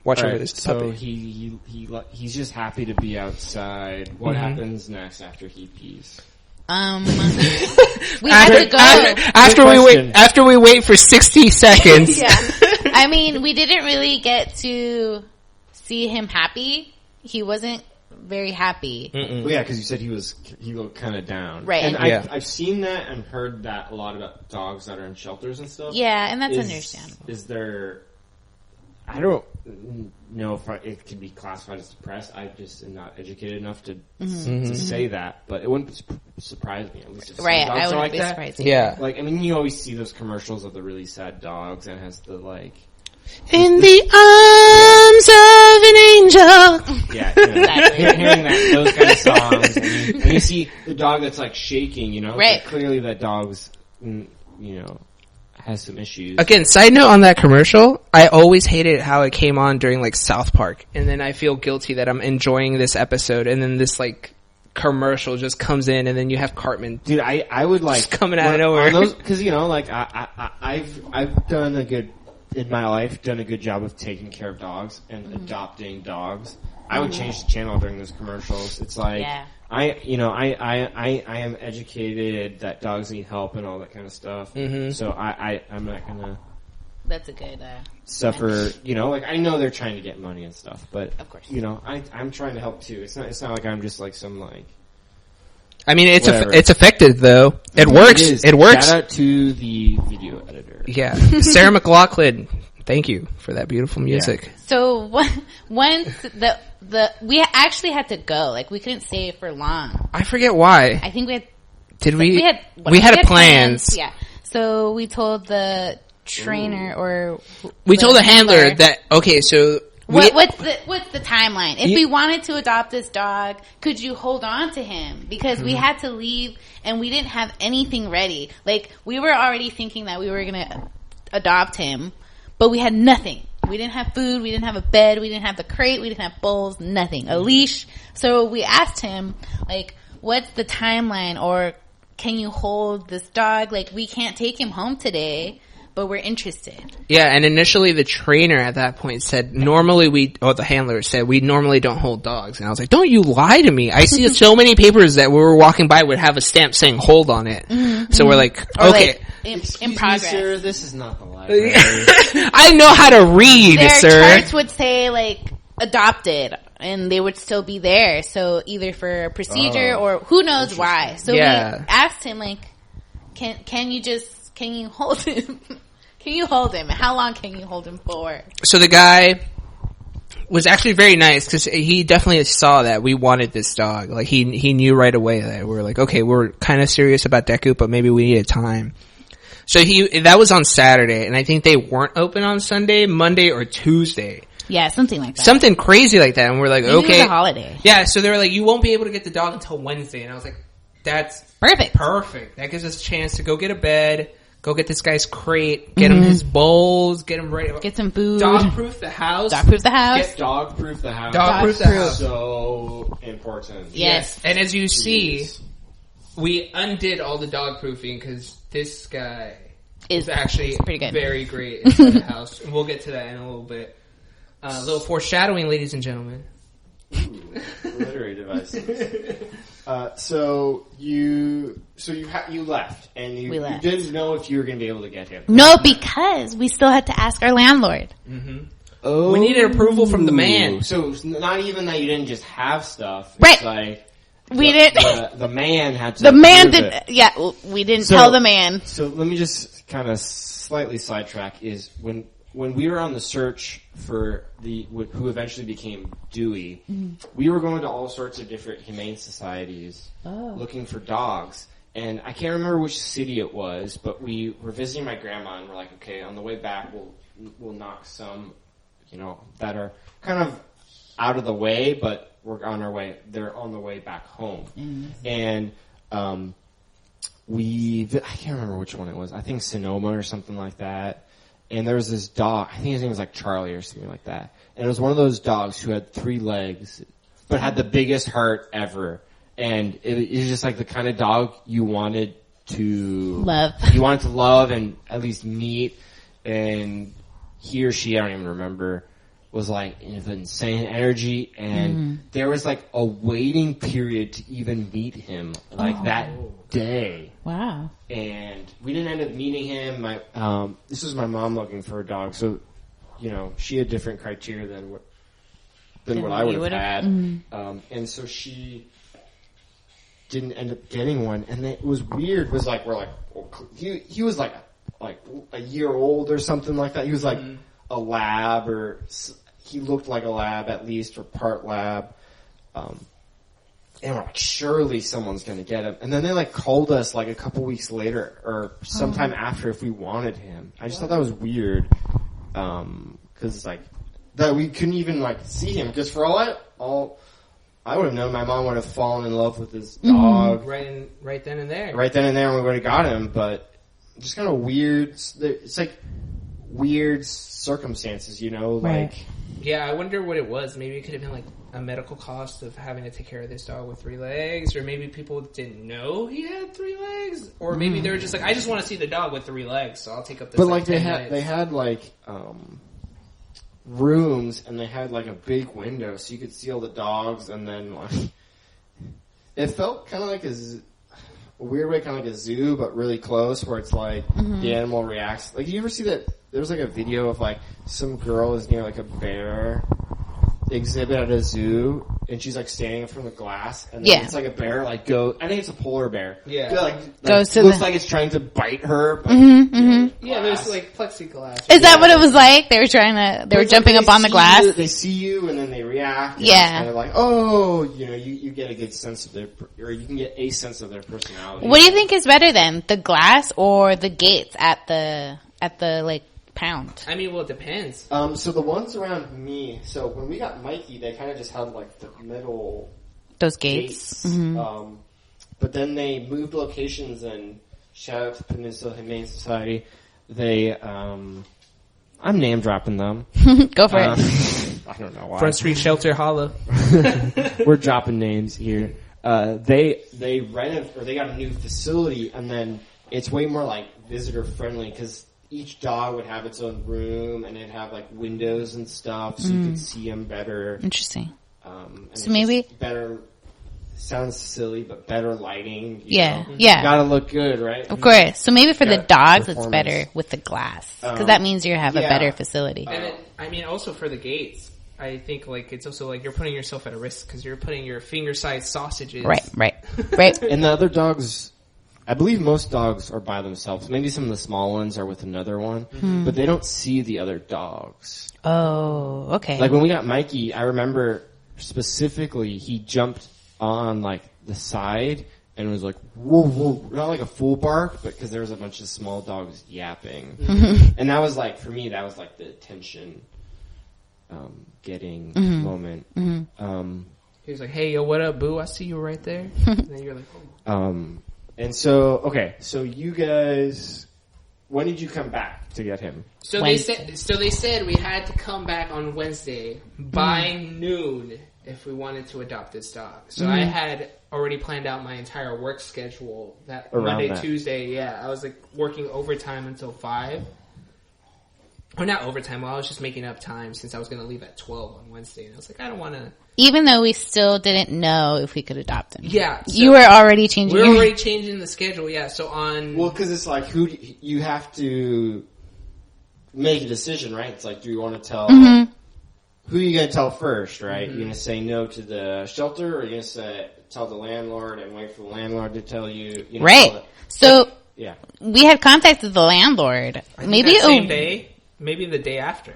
Speaker 2: watch over this puppy.
Speaker 1: So he's just happy to be outside. What happens next after he pees?
Speaker 3: We have to go
Speaker 2: after we wait for 60 seconds.
Speaker 3: Yeah. I mean, we didn't really get to see him happy. He wasn't very happy.
Speaker 1: Well, yeah, because you said he looked kind of down.
Speaker 3: Right.
Speaker 1: And I've seen that and heard that a lot about dogs that are in shelters and stuff.
Speaker 3: Yeah, and that's understandable.
Speaker 1: Is there... I don't know if it could be classified as depressed. I just am not educated enough to say that, but it wouldn't surprise me. At least if
Speaker 3: right,
Speaker 1: some dogs
Speaker 3: I wouldn't
Speaker 1: be
Speaker 3: surprised.
Speaker 2: Yeah,
Speaker 1: like I mean, you always see those commercials of the really sad dogs, and it has the like
Speaker 2: in the arms of an angel.
Speaker 1: Yeah, exactly. Hearing those kind of songs, and you see the dog that's like shaking.
Speaker 3: Right?
Speaker 1: Clearly, that dog's has some issues.
Speaker 2: Again, side note on that commercial, I always hated how it came on during like South Park, and then I feel guilty that I'm enjoying this episode, and then this like commercial just comes in, and then you have Cartman.
Speaker 1: Dude, I would like
Speaker 2: just coming out of nowhere
Speaker 1: because like I've done a good in my life done a good job of taking care of dogs and adopting dogs, I would change the channel during those commercials. It's like, I am educated that dogs need help and all that kind of stuff. So I'm not gonna.
Speaker 3: That's a good,
Speaker 1: suffer, like I know they're trying to get money and stuff, but
Speaker 3: of course,
Speaker 1: I'm trying to help too. It's not like I'm just like some like.
Speaker 2: I mean, it's effective though. It works. It works.
Speaker 1: Shout out to the video editor.
Speaker 2: Yeah, Sarah McLachlan. Thank you for that beautiful music.
Speaker 3: Yeah. So once we actually had to go. Like we couldn't stay for long.
Speaker 2: I forget why.
Speaker 3: I think we had.
Speaker 2: Did we?
Speaker 3: We had
Speaker 2: plans.
Speaker 3: Yeah. So we told the trainer
Speaker 2: we told the handler that so.
Speaker 3: What's the timeline? If we wanted to adopt this dog, could you hold on to him? Because we had to leave and we didn't have anything ready. Like, we were already thinking that we were going to adopt him, but we had nothing. We didn't have food, we didn't have a bed, we didn't have the crate, we didn't have bowls, nothing. A leash. So we asked him, like, what's the timeline? Or can you hold this dog? Like, we can't take him home today, but we're interested. Yeah,
Speaker 2: and initially the trainer at that point said, the handler said, we normally don't hold dogs. And I was like, don't you lie to me. I see so many papers that we were walking by would have a stamp saying hold on it. So we're like, okay.
Speaker 3: Like, in progress.
Speaker 1: Me, sir, this is not the library.
Speaker 2: I know how to read, sir.
Speaker 3: Their charts would say, like, adopted, and they would still be there. So either for a procedure or who knows why. So we asked him, like, can you hold him? Can you hold him? How long can you hold him for?
Speaker 2: So the guy was actually very nice because he definitely saw that we wanted this dog. Like he knew right away that we were like, okay, we're kind of serious about Deku, but maybe we needed time. So that was on Saturday, and I think they weren't open on Sunday, Monday, or Tuesday.
Speaker 3: Yeah, something like that.
Speaker 2: Something crazy like that. And we're like,
Speaker 3: maybe
Speaker 2: okay.
Speaker 3: It was a holiday.
Speaker 2: Yeah, so they were like, you won't be able to get the dog until Wednesday. And I was like, that's perfect. That gives us a chance to go get a bed, go get this guy's crate, get him his bowls, get him ready.
Speaker 3: Get some food.
Speaker 2: Dog-proof the house.
Speaker 1: Dog-proof the house.
Speaker 2: Dog-proof the house.
Speaker 1: So important.
Speaker 3: Yes.
Speaker 2: And as you see, we undid all the dog-proofing because this guy is actually
Speaker 3: pretty good.
Speaker 2: Very great inside the house. And we'll get to that in a little bit. A little foreshadowing, ladies and gentlemen.
Speaker 1: Ooh, literary devices. So you left, and you didn't know if you were going to be able to get him.
Speaker 3: No, because we still had to ask our landlord.
Speaker 2: Oh, we needed approval from the man.
Speaker 1: So it's not even that you didn't just have stuff.
Speaker 3: Right.
Speaker 1: It's like
Speaker 3: we didn't.
Speaker 1: The man had to.
Speaker 3: The man did. Yeah, we didn't tell the man.
Speaker 1: So let me just kind of slightly sidetrack. Is when we were on the search for who eventually became Dewey, we were going to all sorts of different humane societies looking for dogs. And I can't remember which city it was, but we were visiting my grandma, and we're like, okay, on the way back, we'll knock some, that are kind of out of the way, but we're on our way. They're on the way back home. And I can't remember which one it was. I think Sonoma or something like that. And there was this dog, I think his name was like Charlie or something like that. And it was one of those dogs who had 3 legs, but had the biggest heart ever. And it was just like the kind of dog you wanted to
Speaker 3: love.
Speaker 1: You wanted to love and at least meet. And he or she, I don't even remember, was like of insane energy. And there was like a waiting period to even meet him, like that day.
Speaker 3: Wow.
Speaker 1: And we didn't end up meeting him. This was my mom looking for a dog, so she had different criteria than what I would have had. And so she didn't end up getting one. And it was weird. It was like he was like a year old or something like that. He was like a lab, or he looked like a lab at least, or part lab. And we're like, surely someone's gonna get him. And then they called us a couple weeks later or sometime after if we wanted him. I just thought that was weird. 'Cause that we couldn't even see him. Because for all I would have known, my mom would have fallen in love with this dog.
Speaker 2: Right then and there.
Speaker 1: Right then and there, and we would have got him. But just kind of weird. It's weird circumstances,
Speaker 3: Right.
Speaker 2: Yeah, I wonder what it was. Maybe it could have been like a medical cost of having to take care of this dog with 3 legs, or maybe people didn't know he had 3 legs, or maybe they were just like, I just want to see the dog with 3 legs, so I'll take up this.
Speaker 1: But like they had like rooms, and they had like a big window, so you could see all the dogs, and then like it felt kind of like a weird way, kind of like a zoo, but really close, where it's like the animal reacts. Like, you ever see that? There's like a video of like some girl is near like a bear exhibit at a zoo, and she's like standing from the glass, and then it's like a bear like go. I think it's a polar bear. Yeah, goes to looks like it's trying to bite her. But,
Speaker 2: yeah, there's like plexiglass.
Speaker 3: Is that what it was like? They were they were jumping up on the glass.
Speaker 1: They see you, and then they react. And
Speaker 3: yeah,
Speaker 1: it's kind of like, oh, you get a good sense of or you can get a sense of their personality.
Speaker 3: What do you think is better then, the glass or the gates at the like pound?
Speaker 2: I mean, well, it depends.
Speaker 1: So the ones around me, so when we got Mikey, they kind of just had like the middle
Speaker 3: those gates.
Speaker 1: But then they moved locations, and shout out to Peninsula Humane Society. They, I'm name dropping them.
Speaker 3: Go for it.
Speaker 1: I don't know why.
Speaker 2: Front Street Shelter, holla.
Speaker 1: We're dropping names here. They rented, or they got a new facility, and then it's way more like visitor friendly, because each dog would have its own room, and it'd have like windows and stuff, so you could see them better.
Speaker 3: Interesting.
Speaker 1: So maybe better. Sounds silly, but better lighting.
Speaker 3: Yeah.
Speaker 1: You gotta look good, right?
Speaker 3: Of course. So maybe for the dogs, it's better with the glass, because that means you have a better facility.
Speaker 2: And I mean, also for the gates, I think like it's also like you're putting yourself at a risk, because you're putting your finger-sized sausages.
Speaker 3: Right.
Speaker 1: And the other dogs, I believe most dogs are by themselves. Maybe some of the small ones are with another one, but they don't see the other dogs.
Speaker 3: Oh, okay.
Speaker 1: Like when we got Mikey, I remember specifically he jumped on like the side and was like, whoa, whoa, not like a full bark, but because there was a bunch of small dogs yapping. And that was like, for me, that was like the attention getting moment.
Speaker 2: He was like, hey, yo, what up, boo? I see you right there. And then you're like, oh.
Speaker 1: And so, okay, so you guys, when did you come back to get him?
Speaker 2: So they said we had to come back on Wednesday by noon if we wanted to adopt this dog. So I had already planned out my entire work schedule
Speaker 1: around
Speaker 2: Monday, Tuesday. Yeah, I was like working overtime until 5. Or not overtime, well, I was just making up time since I was going to leave at 12 on Wednesday. And I was like, I don't want to...
Speaker 3: Even though we still didn't know if we could adopt him.
Speaker 2: Yeah. So
Speaker 3: you were already changing
Speaker 2: We were already changing the schedule, yeah. So on...
Speaker 1: Well, because it's like, you have to make a decision, right? It's like, do you want to tell... Who are you going to tell first, right? You're going to say no to the shelter, or you're going to tell the landlord and wait for the landlord to tell you...
Speaker 3: right. We had contacted the landlord. Maybe
Speaker 2: that same day. Maybe the day after.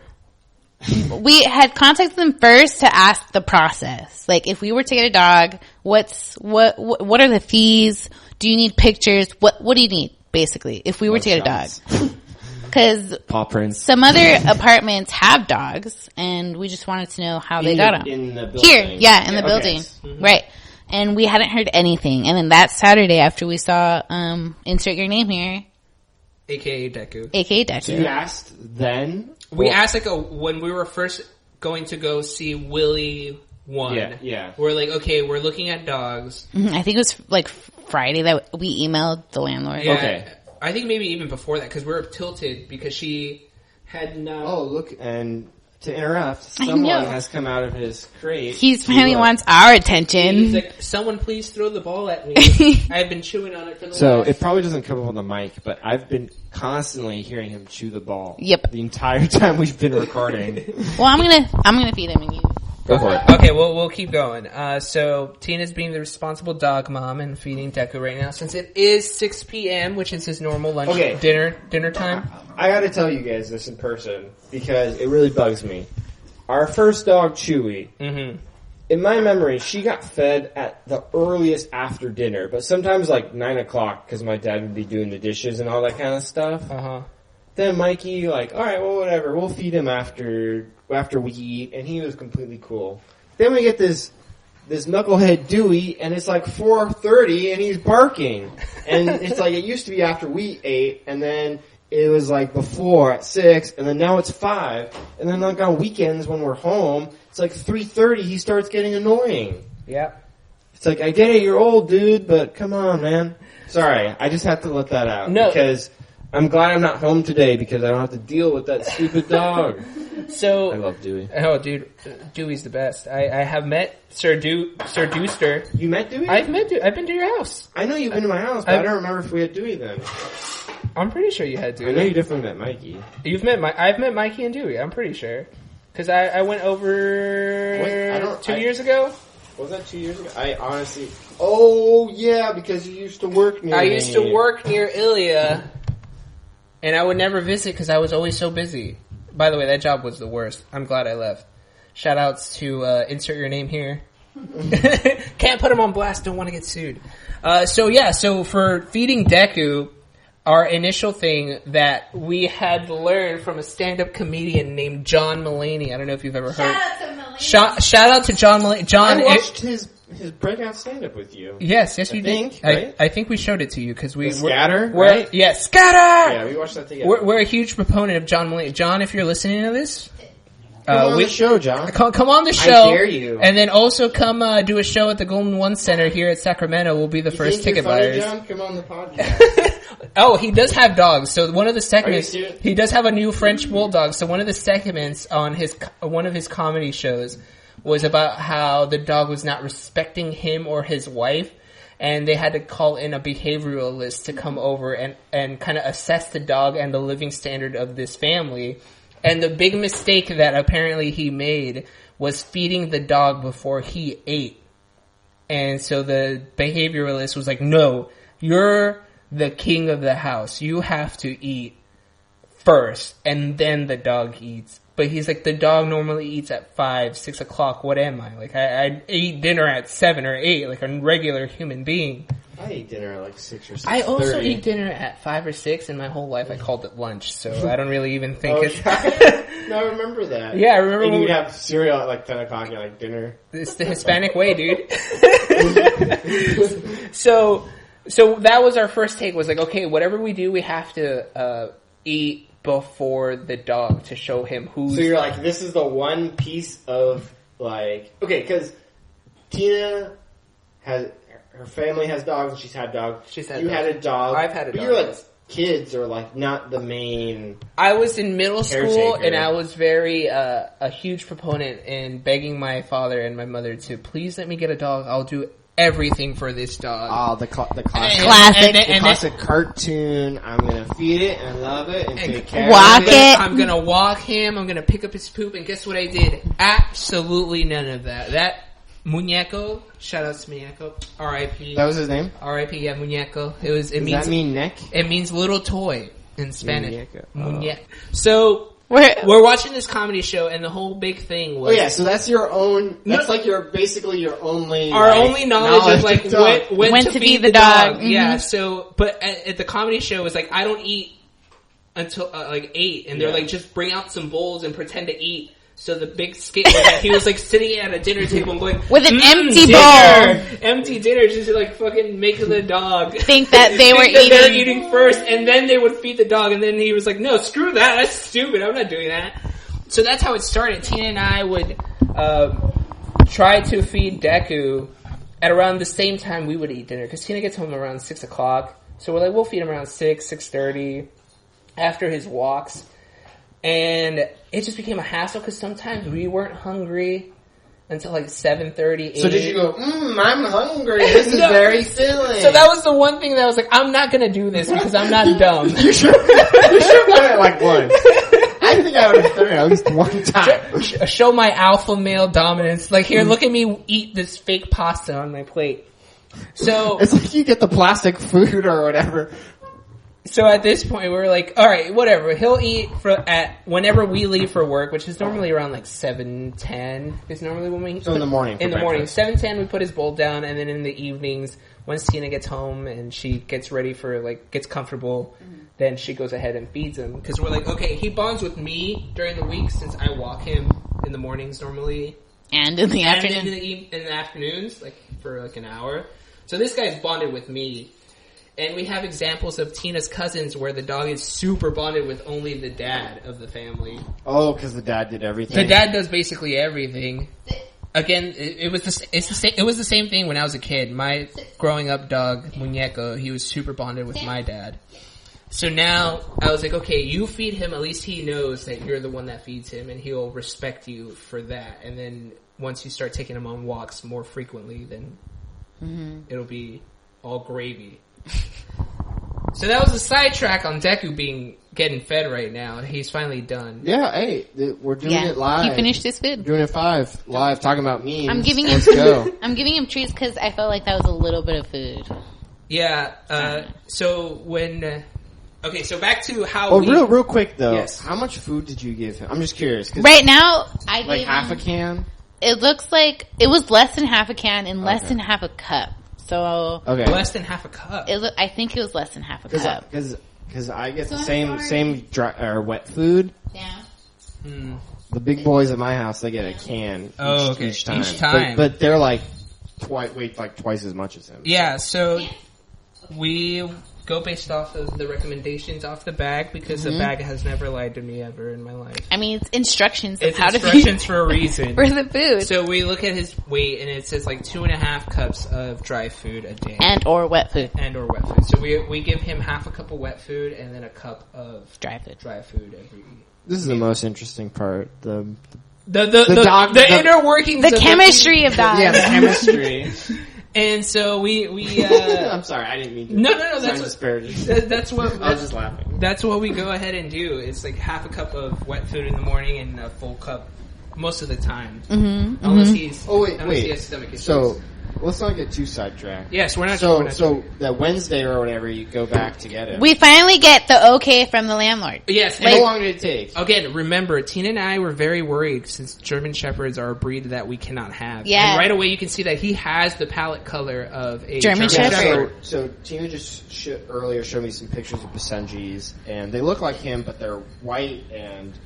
Speaker 3: We had contacted them first to ask the process. Like, if we were to get a dog, what are the fees? Do you need pictures? What do you need, basically, if we were to get a dog? Because
Speaker 1: paw prints.
Speaker 3: Some other apartments have dogs, and we just wanted to know how they got them.
Speaker 1: In the building.
Speaker 3: Here, in the building. Right. And we hadn't heard anything. And then that Saturday, after we saw, insert your name here.
Speaker 2: AKA Deku.
Speaker 1: So you asked then?
Speaker 2: We asked when we were first going to go see Willie 1.
Speaker 1: Yeah.
Speaker 2: We're like, okay, we're looking at dogs.
Speaker 3: I think it was like Friday that we emailed the landlord.
Speaker 2: Yeah,
Speaker 1: okay.
Speaker 2: I think maybe even before that, because we were tilted because she had not...
Speaker 1: Oh, look, and to interrupt, someone has come out of his crate.
Speaker 3: He finally wants our attention.
Speaker 2: He's like, someone please throw the ball at me. I've been chewing on it for the last...
Speaker 1: it probably doesn't come up on the mic, but I've been constantly hearing him chew the ball.
Speaker 3: Yep.
Speaker 1: The entire time we've been recording.
Speaker 3: Well, I'm gonna feed him and you...
Speaker 1: Go for it.
Speaker 2: Okay, we'll keep going. So Tina's being the responsible dog mom and feeding Deku right now, since it is 6 p.m., which is his normal lunch dinner time.
Speaker 1: I gotta tell you guys this in person, because it really bugs me. Our first dog, Chewy, in my memory, she got fed at the earliest after dinner, but sometimes like 9 o'clock, because my dad would be doing the dishes and all that kind of stuff. Then Mikey, like, alright, well, whatever, we'll feed him after we eat, and he was completely cool. Then we get this knucklehead Dewey, and it's like 4:30, and he's barking. And it's like, it used to be after we ate, and then it was like before at 6, and then now it's 5, and then like on weekends when we're home, it's like 3:30. He starts getting annoying.
Speaker 2: Yep.
Speaker 1: It's like, I get it, you're old, dude, but come on, man. Sorry, I just have to let that out.
Speaker 2: No.
Speaker 1: Because I'm glad I'm not home today because I don't have to deal with that stupid dog.
Speaker 2: So
Speaker 1: I love Dewey.
Speaker 2: Oh, dude, Dewey's the best. I have met Sir Dewster.
Speaker 1: You met Dewey?
Speaker 2: I've met Dewey. I've been to your house.
Speaker 1: I know you've been to my house, but I don't remember if we had Dewey then.
Speaker 2: I'm pretty sure you had Dewey.
Speaker 1: I know you definitely met Mikey.
Speaker 2: I've met Mikey and Dewey. I'm pretty sure. Because I went over 2 years ago.
Speaker 1: Was that 2 years ago? I honestly... Oh, yeah, because you used to work near me.
Speaker 2: I used to work near Ilya, and I would never visit because I was always so busy. By the way, that job was the worst. I'm glad I left. Shout outs to insert your name here. Can't put him on blast, don't want to get sued. So for feeding Deku, our initial thing that we had learned from a stand-up comedian named John Mulaney. I don't know if you've ever heard.
Speaker 3: Shout out to Mulaney.
Speaker 2: Shout out to John Mulaney. John,
Speaker 1: I watched his breakout stand-up with you.
Speaker 2: Yes, you did.
Speaker 1: Right?
Speaker 2: I think we showed it to you because we
Speaker 1: Scatter,
Speaker 2: we're
Speaker 1: right?
Speaker 2: Yes, Scatter.
Speaker 1: Yeah, we watched that together.
Speaker 2: We're a huge proponent of John Mulaney. John, if you're listening to this,
Speaker 1: come on the show, John.
Speaker 2: Come on the show.
Speaker 1: I dare you.
Speaker 2: And then also come do a show at the Golden One Center here at Sacramento. We'll be the first ticket buyers.
Speaker 1: John? Come on the podcast.
Speaker 2: Oh, he does have dogs. So one of the segments,
Speaker 1: Are you serious?
Speaker 2: he does have a new French bulldog. So one of the segments on one of his comedy shows was about how the dog was not respecting him or his wife, and they had to call in a behavioralist to come over and kind of assess the dog and the living standard of this family. And the big mistake that apparently he made was feeding the dog before he ate. And so the behavioralist was like, no, you're the king of the house. You have to eat first, and then the dog eats. But he's like, the dog normally eats at 5, 6 o'clock. What am I? Like, I eat dinner at 7 or 8, like a regular human being.
Speaker 1: I eat dinner at like 6 or 6:30.
Speaker 2: I also eat dinner at 5 or 6, and my whole life I called it lunch, so I don't really even think it's...
Speaker 1: No, I remember that.
Speaker 2: Yeah, I remember.
Speaker 1: And you would have cereal at like 10 o'clock and like dinner.
Speaker 2: It's the Hispanic way, dude. So that was our first take, was like, okay, whatever we do, we have to eat before the dog to show him who's...
Speaker 1: So you're like, this is the one piece of like... Okay, because Tina has... Her family has dogs and she's had dogs. You had a dog.
Speaker 2: I've had a dog.
Speaker 1: But you're like, kids are like not the main...
Speaker 2: I was in middle school
Speaker 1: caretaker.
Speaker 2: and I was very a huge proponent in begging my father and my mother to please let me get a dog. I'll do everything for this dog.
Speaker 1: Oh, the classic.
Speaker 3: Classic
Speaker 1: Cartoon. I'm gonna feed it and love it and take care
Speaker 3: walk
Speaker 1: of it.
Speaker 3: it.
Speaker 2: I'm gonna walk him. I'm gonna pick up his poop. And guess what I did? Absolutely none of that. That Muñeco, shout out to Muñeco, R.I.P.
Speaker 1: That was his name?
Speaker 2: R.I.P. Yeah, Muñeco.
Speaker 1: Does that mean neck?
Speaker 2: It means little toy in Spanish.
Speaker 1: Muñeco.
Speaker 2: Muñeco. So we're watching this comedy show, and the whole big thing was...
Speaker 1: Oh yeah, so that's your own... That's like basically your only...
Speaker 2: Our only knowledge of like when to feed the dog.
Speaker 3: Mm-hmm.
Speaker 2: Yeah, so... But at the comedy show, it was like, I don't eat until like 8, and they're like, just bring out some bowls and pretend to eat. So the big skit was that he was like sitting at a dinner table and going...
Speaker 3: With an empty
Speaker 2: dinner,
Speaker 3: bowl.
Speaker 2: Empty dinner, just to like fucking make the dog...
Speaker 3: Think that they were
Speaker 2: that they're
Speaker 3: eating.
Speaker 2: eating first, and then they would feed the dog, and then he was like, no, screw that, that's stupid, I'm not doing that. So that's how it started. Tina and I would try to feed Deku at around the same time we would eat dinner, because Tina gets home around 6 o'clock, so we're like, we'll feed him around 6, 6:30, after his walks. And it just became a hassle because sometimes we weren't hungry until like 7:30, 8.
Speaker 1: So did you go, I'm hungry, this is very filling.
Speaker 2: So that was the one thing that I was like, I'm not going to do this because I'm not dumb.
Speaker 1: You should have done it like once. I think I would have done it at least one time.
Speaker 2: Show my alpha male dominance. Like, here, look at me eat this fake pasta on my plate. So
Speaker 1: it's like you get the plastic food or whatever.
Speaker 2: So at this point, we're like, all right, whatever. He'll eat whenever we leave for work, which is normally around like 7:10. Is normally when we.
Speaker 1: So in the morning.
Speaker 2: In the morning, 7:10, we put his bowl down, and then in the evenings, once Tina gets home and she gets ready for gets comfortable, then she goes ahead and feeds him. Because we're like, okay, he bonds with me during the week since I walk him in the mornings normally,
Speaker 3: And in the afternoon.
Speaker 2: in the afternoons, like for like an hour. So this guy's bonded with me. And we have examples of Tina's cousins where the dog is super bonded with only the dad of the family.
Speaker 1: Oh, because the dad did everything.
Speaker 2: The dad does basically everything. Again, it was the same thing when I was a kid. My growing up dog, Muñeco, he was super bonded with my dad. So now I was like, okay, you feed him. At least he knows that you're the one that feeds him, and he'll respect you for that. And then once you start taking him on walks more frequently, then it'll be all gravy. So that was a sidetrack on Deku getting fed right now. He's finally done.
Speaker 1: Yeah, hey, we're doing it live.
Speaker 3: He finished his food.
Speaker 1: Doing it live, talking about memes.
Speaker 3: I'm giving him.
Speaker 1: Let's go.
Speaker 3: I'm giving him treats because I felt like that was a little bit of food.
Speaker 2: Yeah. So when. Okay, so back to how.
Speaker 1: Real quick though.
Speaker 2: Yes.
Speaker 1: How much food did you give him? I'm just curious.
Speaker 3: Right now, I
Speaker 1: like
Speaker 3: gave
Speaker 1: half
Speaker 3: him,
Speaker 1: a can.
Speaker 3: It looks like it was less than half a can and less than half a cup. So
Speaker 2: less than half a cup.
Speaker 3: I think it was less than half a cup.
Speaker 1: Because I get the same dry or wet food.
Speaker 3: Yeah.
Speaker 1: The big boys at my house, they get a can each time.
Speaker 2: Each time.
Speaker 1: But they're like weight like twice as much as him.
Speaker 2: Yeah. So we go based off of the recommendations off the bag because the bag has never lied to me ever in my life.
Speaker 3: I mean, it's instructions of
Speaker 2: it's
Speaker 3: how
Speaker 2: instructions
Speaker 3: to
Speaker 2: for a reason.
Speaker 3: for the food.
Speaker 2: So we look at his weight and it says like 2.5 cups of dry food a day.
Speaker 3: And or wet food.
Speaker 2: So we give him half a cup of wet food and then a cup of
Speaker 3: dry food
Speaker 1: This
Speaker 2: every
Speaker 1: is the most interesting part. The
Speaker 2: inner workings
Speaker 3: the chemistry of dogs.
Speaker 1: Yeah, the chemistry.
Speaker 2: And so we
Speaker 1: I'm sorry, I didn't mean to.
Speaker 2: No,
Speaker 1: that's what I was just laughing.
Speaker 2: That's what we go ahead and do. It's like half a cup of wet food in the morning and a full cup most of the time. Unless he's unless he has stomach issues.
Speaker 1: So let's not get too sidetracked.
Speaker 2: Yes, we're not.
Speaker 1: So that Wednesday or whatever, you go back to get it.
Speaker 3: We finally get the okay from the landlord.
Speaker 2: Yes.
Speaker 1: How long did it take?
Speaker 2: Again, remember, Tina and I were very worried since German Shepherds are a breed that we cannot have.
Speaker 3: Yeah.
Speaker 2: And right away you can see that he has the palate color of a
Speaker 3: German Shepherd.
Speaker 1: So Tina just earlier showed me some pictures of Basenjis, and they look like him, but they're white and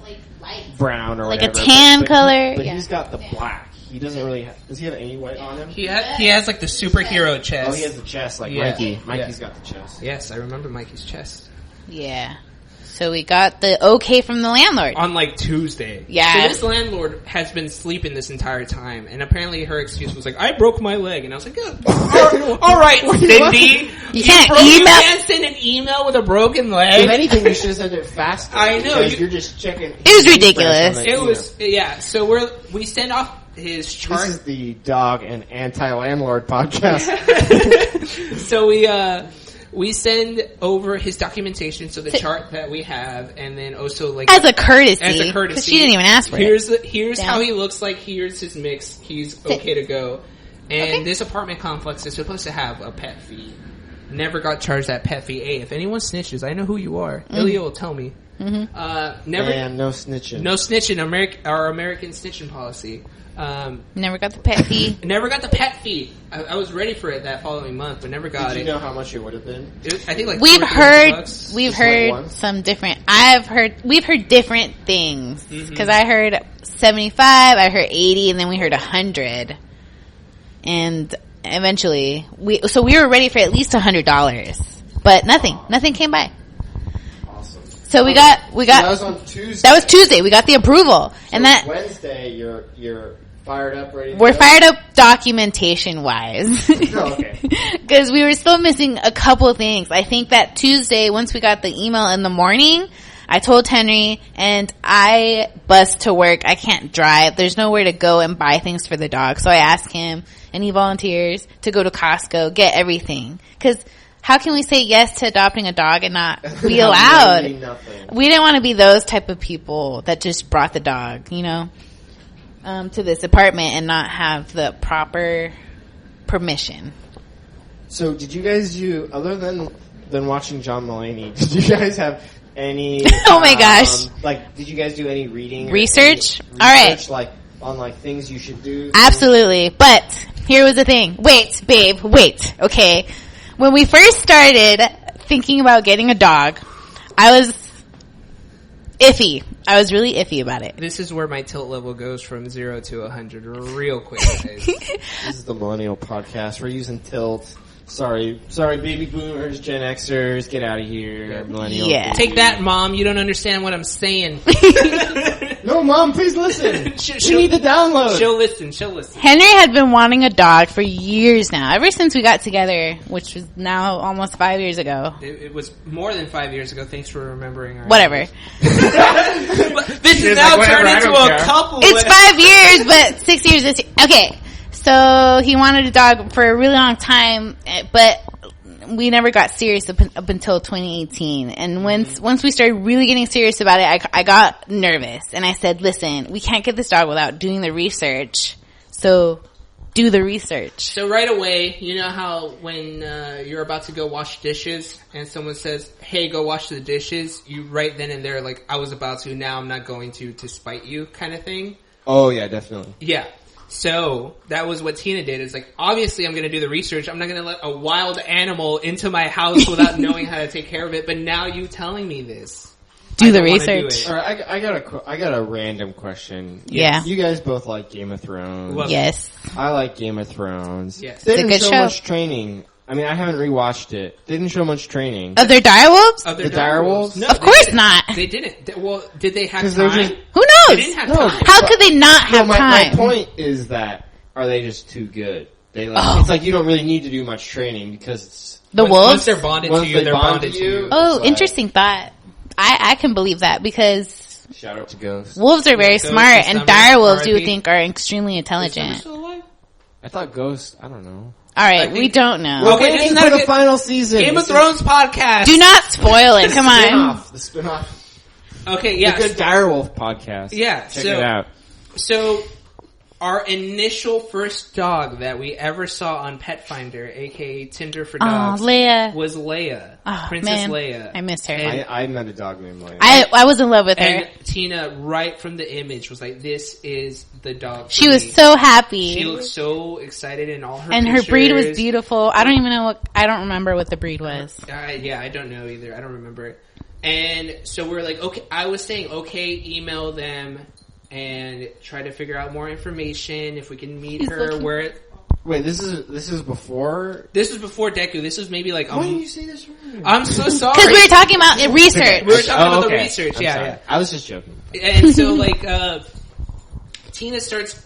Speaker 1: brown or
Speaker 3: like
Speaker 1: whatever.
Speaker 3: A tan color.
Speaker 1: But he's got the black. He doesn't really does he have any white on him?
Speaker 2: He has like the superhero chest.
Speaker 1: Oh, he has the chest like Mikey. Mikey's got the chest.
Speaker 2: Yes, I remember Mikey's chest.
Speaker 3: Yeah. So we got the okay from the landlord.
Speaker 2: On like Tuesday.
Speaker 3: Yeah.
Speaker 2: So this landlord has been sleeping this entire time, and apparently her excuse was like, I broke my leg. And I was like, alright, Cindy.
Speaker 3: You can't
Speaker 2: You can't send an email with a broken leg.
Speaker 1: If anything, you should have sent it faster.
Speaker 2: I know.
Speaker 1: You're just checking.
Speaker 3: It was ridiculous.
Speaker 2: It was, yeah. So we send off his chart.
Speaker 1: This is the dog and anti-landlord podcast.
Speaker 2: So we send over his documentation, so the chart that we have, and then also like
Speaker 3: as a courtesy, because she didn't even ask for it.
Speaker 2: Here's how he looks like. Here's his mix. He's okay to go. And this apartment complex is supposed to have a pet fee. Never got charged that pet fee. Hey, if anyone snitches, I know who you are. Ilya will tell me. Never.
Speaker 1: And no snitching.
Speaker 2: No snitching. Our American snitching policy.
Speaker 3: Never got the pet fee.
Speaker 2: Never got the pet fee. I was ready for it that following month, but never got it.
Speaker 1: Did you know how much it would have been?
Speaker 2: I think like
Speaker 3: we've heard
Speaker 1: like
Speaker 3: some different. We've heard different things because I heard 75, I heard 80, and then we heard 100, and eventually we were ready for at least $100, but nothing came by.
Speaker 1: Awesome.
Speaker 3: So we got.
Speaker 1: So that was on Tuesday.
Speaker 3: That was Tuesday. We got the approval, and that
Speaker 1: Wednesday you're fired up, ready.
Speaker 3: We're fired up documentation wise.
Speaker 1: Oh, okay.
Speaker 3: Because we were still missing a couple of things. I think that Tuesday, once we got the email in the morning, I told Henry, and I bus to work. I can't drive. There's nowhere to go and buy things for the dog. So I asked him, and he volunteers to go to Costco, get everything. Because how can we say yes to adopting a dog and not be allowed? We didn't want to be those type of people that just brought the dog, to this apartment and not have the proper permission.
Speaker 1: So did you guys do, other than watching John Mulaney, did you guys have any
Speaker 3: oh my gosh,
Speaker 1: did you guys do any reading
Speaker 3: research?
Speaker 1: All
Speaker 3: right,
Speaker 1: on things you should do?
Speaker 3: Absolutely. But here was the thing. Wait, babe, wait. Okay. When we first started thinking about getting a dog, I was iffy. I was really iffy about it.
Speaker 2: This is where my tilt level goes from 0 to 100 real quick, guys.
Speaker 1: This is the Millennial Podcast. We're using tilt. Sorry, baby boomers, Gen Xers, get out of here, millennials.
Speaker 3: Yeah.
Speaker 2: Take that, Mom. You don't understand what I'm saying.
Speaker 1: No, Mom, please listen. You need the download.
Speaker 2: She'll listen.
Speaker 3: Henry had been wanting a dog for years now, ever since we got together, which was now almost 5 years ago.
Speaker 2: It was more than 5 years ago. Thanks for remembering.
Speaker 3: Whatever.
Speaker 2: This is now turned into a couple.
Speaker 3: It's 5 years, but 6 years this year. Okay. So he wanted a dog for a really long time, but we never got serious up until 2018. And once we started really getting serious about it, I got nervous. And I said, listen, we can't get this dog without doing the research. So do the research.
Speaker 2: So right away, you know how when you're about to go wash dishes and someone says, hey, go wash the dishes, you right then and there like, I was about to, now I'm not going to spite you kind of thing?
Speaker 1: Oh, yeah, definitely.
Speaker 2: Yeah. So that was what Tina did. It's like, obviously I'm going to do the research. I'm not going to let a wild animal into my house without knowing how to take care of it. But now you telling me this.
Speaker 3: Do the research.
Speaker 1: All right, I got a random question.
Speaker 3: Yeah.
Speaker 1: You guys both like Game of Thrones.
Speaker 3: Yes.
Speaker 1: I like Game of Thrones.
Speaker 2: Yes.
Speaker 1: They
Speaker 3: It's a
Speaker 1: didn't
Speaker 3: good
Speaker 1: show
Speaker 3: show.
Speaker 1: much training. I mean, I haven't rewatched it. They didn't show much training.
Speaker 3: Of their direwolves?
Speaker 2: Of their
Speaker 1: The direwolves?
Speaker 2: No,
Speaker 3: Of
Speaker 2: they
Speaker 3: course
Speaker 2: didn't.
Speaker 3: not.
Speaker 2: They didn't. Well, did they have
Speaker 1: 'Cause they're
Speaker 2: time?
Speaker 1: just-
Speaker 3: Who
Speaker 2: They
Speaker 3: knows?
Speaker 2: didn't have
Speaker 1: No.
Speaker 2: time.
Speaker 3: How could they not have
Speaker 1: my
Speaker 3: time?
Speaker 1: point is that, are they just too good? They like,
Speaker 3: Oh.
Speaker 1: It's like you don't really need to do much training because it's,
Speaker 3: The
Speaker 2: Once
Speaker 3: wolves?
Speaker 2: they're bonded
Speaker 1: Once
Speaker 2: to you,
Speaker 1: they
Speaker 2: they're
Speaker 1: bond
Speaker 2: bonded
Speaker 1: to
Speaker 2: to
Speaker 1: you.
Speaker 2: you.
Speaker 3: Oh,
Speaker 1: That's why.
Speaker 3: interesting thought. I can believe that because
Speaker 1: shout out to Ghost.
Speaker 3: wolves are very
Speaker 2: Ghost
Speaker 3: smart
Speaker 2: is
Speaker 3: and
Speaker 2: summoned,
Speaker 3: direwolves you would
Speaker 2: RIP.
Speaker 3: think are extremely
Speaker 2: Is
Speaker 3: intelligent.
Speaker 2: still alive?
Speaker 1: I thought Ghost, I don't know.
Speaker 3: Alright,
Speaker 2: I
Speaker 3: we
Speaker 2: think-
Speaker 3: don't know.
Speaker 2: Well,
Speaker 1: Okay,
Speaker 2: this
Speaker 1: waiting
Speaker 2: is not
Speaker 1: for
Speaker 2: a
Speaker 1: the
Speaker 2: good-
Speaker 1: final season.
Speaker 2: Game of
Speaker 1: This is
Speaker 2: Thrones podcast.
Speaker 3: Do not spoil it. Come on.
Speaker 1: The spinoff.
Speaker 2: Okay,
Speaker 1: The
Speaker 2: yeah.
Speaker 1: Good Direwolf podcast.
Speaker 2: Yeah,
Speaker 1: Check
Speaker 2: so-
Speaker 1: it out.
Speaker 2: So, our initial first dog that we ever saw on Pet Finder, aka Tinder for
Speaker 3: Oh,
Speaker 2: Dogs,
Speaker 3: Leia.
Speaker 2: was Leia.
Speaker 3: Oh,
Speaker 2: Princess
Speaker 3: man.
Speaker 2: Leia.
Speaker 3: I missed her.
Speaker 2: And-
Speaker 1: I met a dog named Leia.
Speaker 3: I was in love with her.
Speaker 2: And Tina, right from the image, was like, "This is the dog." for
Speaker 3: She was
Speaker 2: me.
Speaker 3: so happy.
Speaker 2: She looked so excited in all her
Speaker 3: And her
Speaker 2: pictures.
Speaker 3: breed was beautiful. I don't remember what the breed was.
Speaker 2: Yeah, I don't know either. I don't remember. And so we're like, okay. I was saying, okay, email them and try to figure out more information if we can meet
Speaker 3: He's
Speaker 2: her.
Speaker 3: looking-
Speaker 2: Where
Speaker 1: Wait, this is before?
Speaker 2: this was before Deku. This was maybe like.
Speaker 1: Why didn't you say this earlier?
Speaker 2: I'm so sorry.
Speaker 3: Because we were talking about research.
Speaker 2: We were talking about the
Speaker 1: okay.
Speaker 2: research.
Speaker 1: I'm
Speaker 2: Yeah,
Speaker 1: sorry.
Speaker 2: yeah.
Speaker 1: I was just joking.
Speaker 2: And so like Tina starts,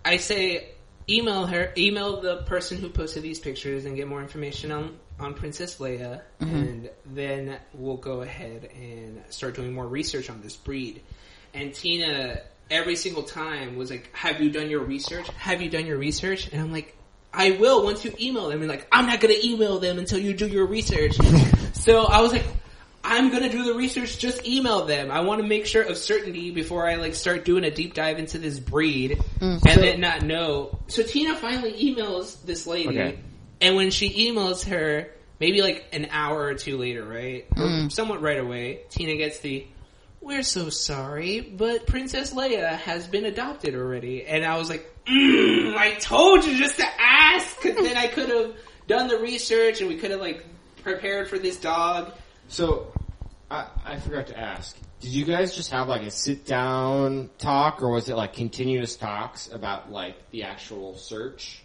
Speaker 2: I say email the person who posted these pictures and get more information on Princess Leia, and then we'll go ahead and start doing more research on this breed. And Tina every single time was like, have you done your research? Have you done your research? And I'm like, I will once you email them. And like, I'm not going to email them until you do your research. So I was like, I'm gonna do the research, just email them. I want to make sure of certainty before I like start doing a deep dive into this breed and then not know. So Tina finally emails this lady,
Speaker 1: Okay.
Speaker 2: and when she emails her, maybe like an hour or two later, right? Or somewhat right away, Tina gets the, we're so sorry, but Princess Leia has been adopted already. And I was like, I told you just to ask, because then I could have done the research and we could have like prepared for this dog.
Speaker 1: So, I forgot to ask. Did you guys just have like a sit down talk, or was it like continuous talks about like the actual search?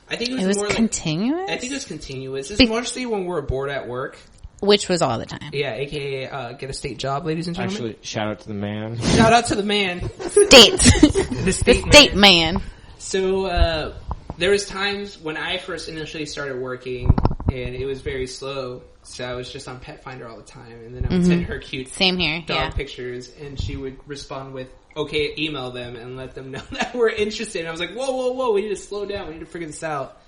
Speaker 2: I think
Speaker 3: It was
Speaker 2: more
Speaker 3: continuous?
Speaker 2: I think it was continuous. It's mostly when we're bored at work.
Speaker 3: Which was all the time.
Speaker 2: Yeah, aka get a state job, ladies and gentlemen.
Speaker 1: Actually, shout out to the man.
Speaker 2: Shout out to the man,
Speaker 3: State.
Speaker 2: the
Speaker 3: The
Speaker 2: state
Speaker 3: state
Speaker 2: man.
Speaker 3: man.
Speaker 2: So there was times when I first initially started working, and it was very slow. So I was just on Pet Finder all the time, and then I would send her cute
Speaker 3: Same here,
Speaker 2: dog
Speaker 3: yeah.
Speaker 2: pictures, and she would respond with, okay, email them and let them know that we're interested. And I was like, whoa, we need to slow down, we need to figure this out.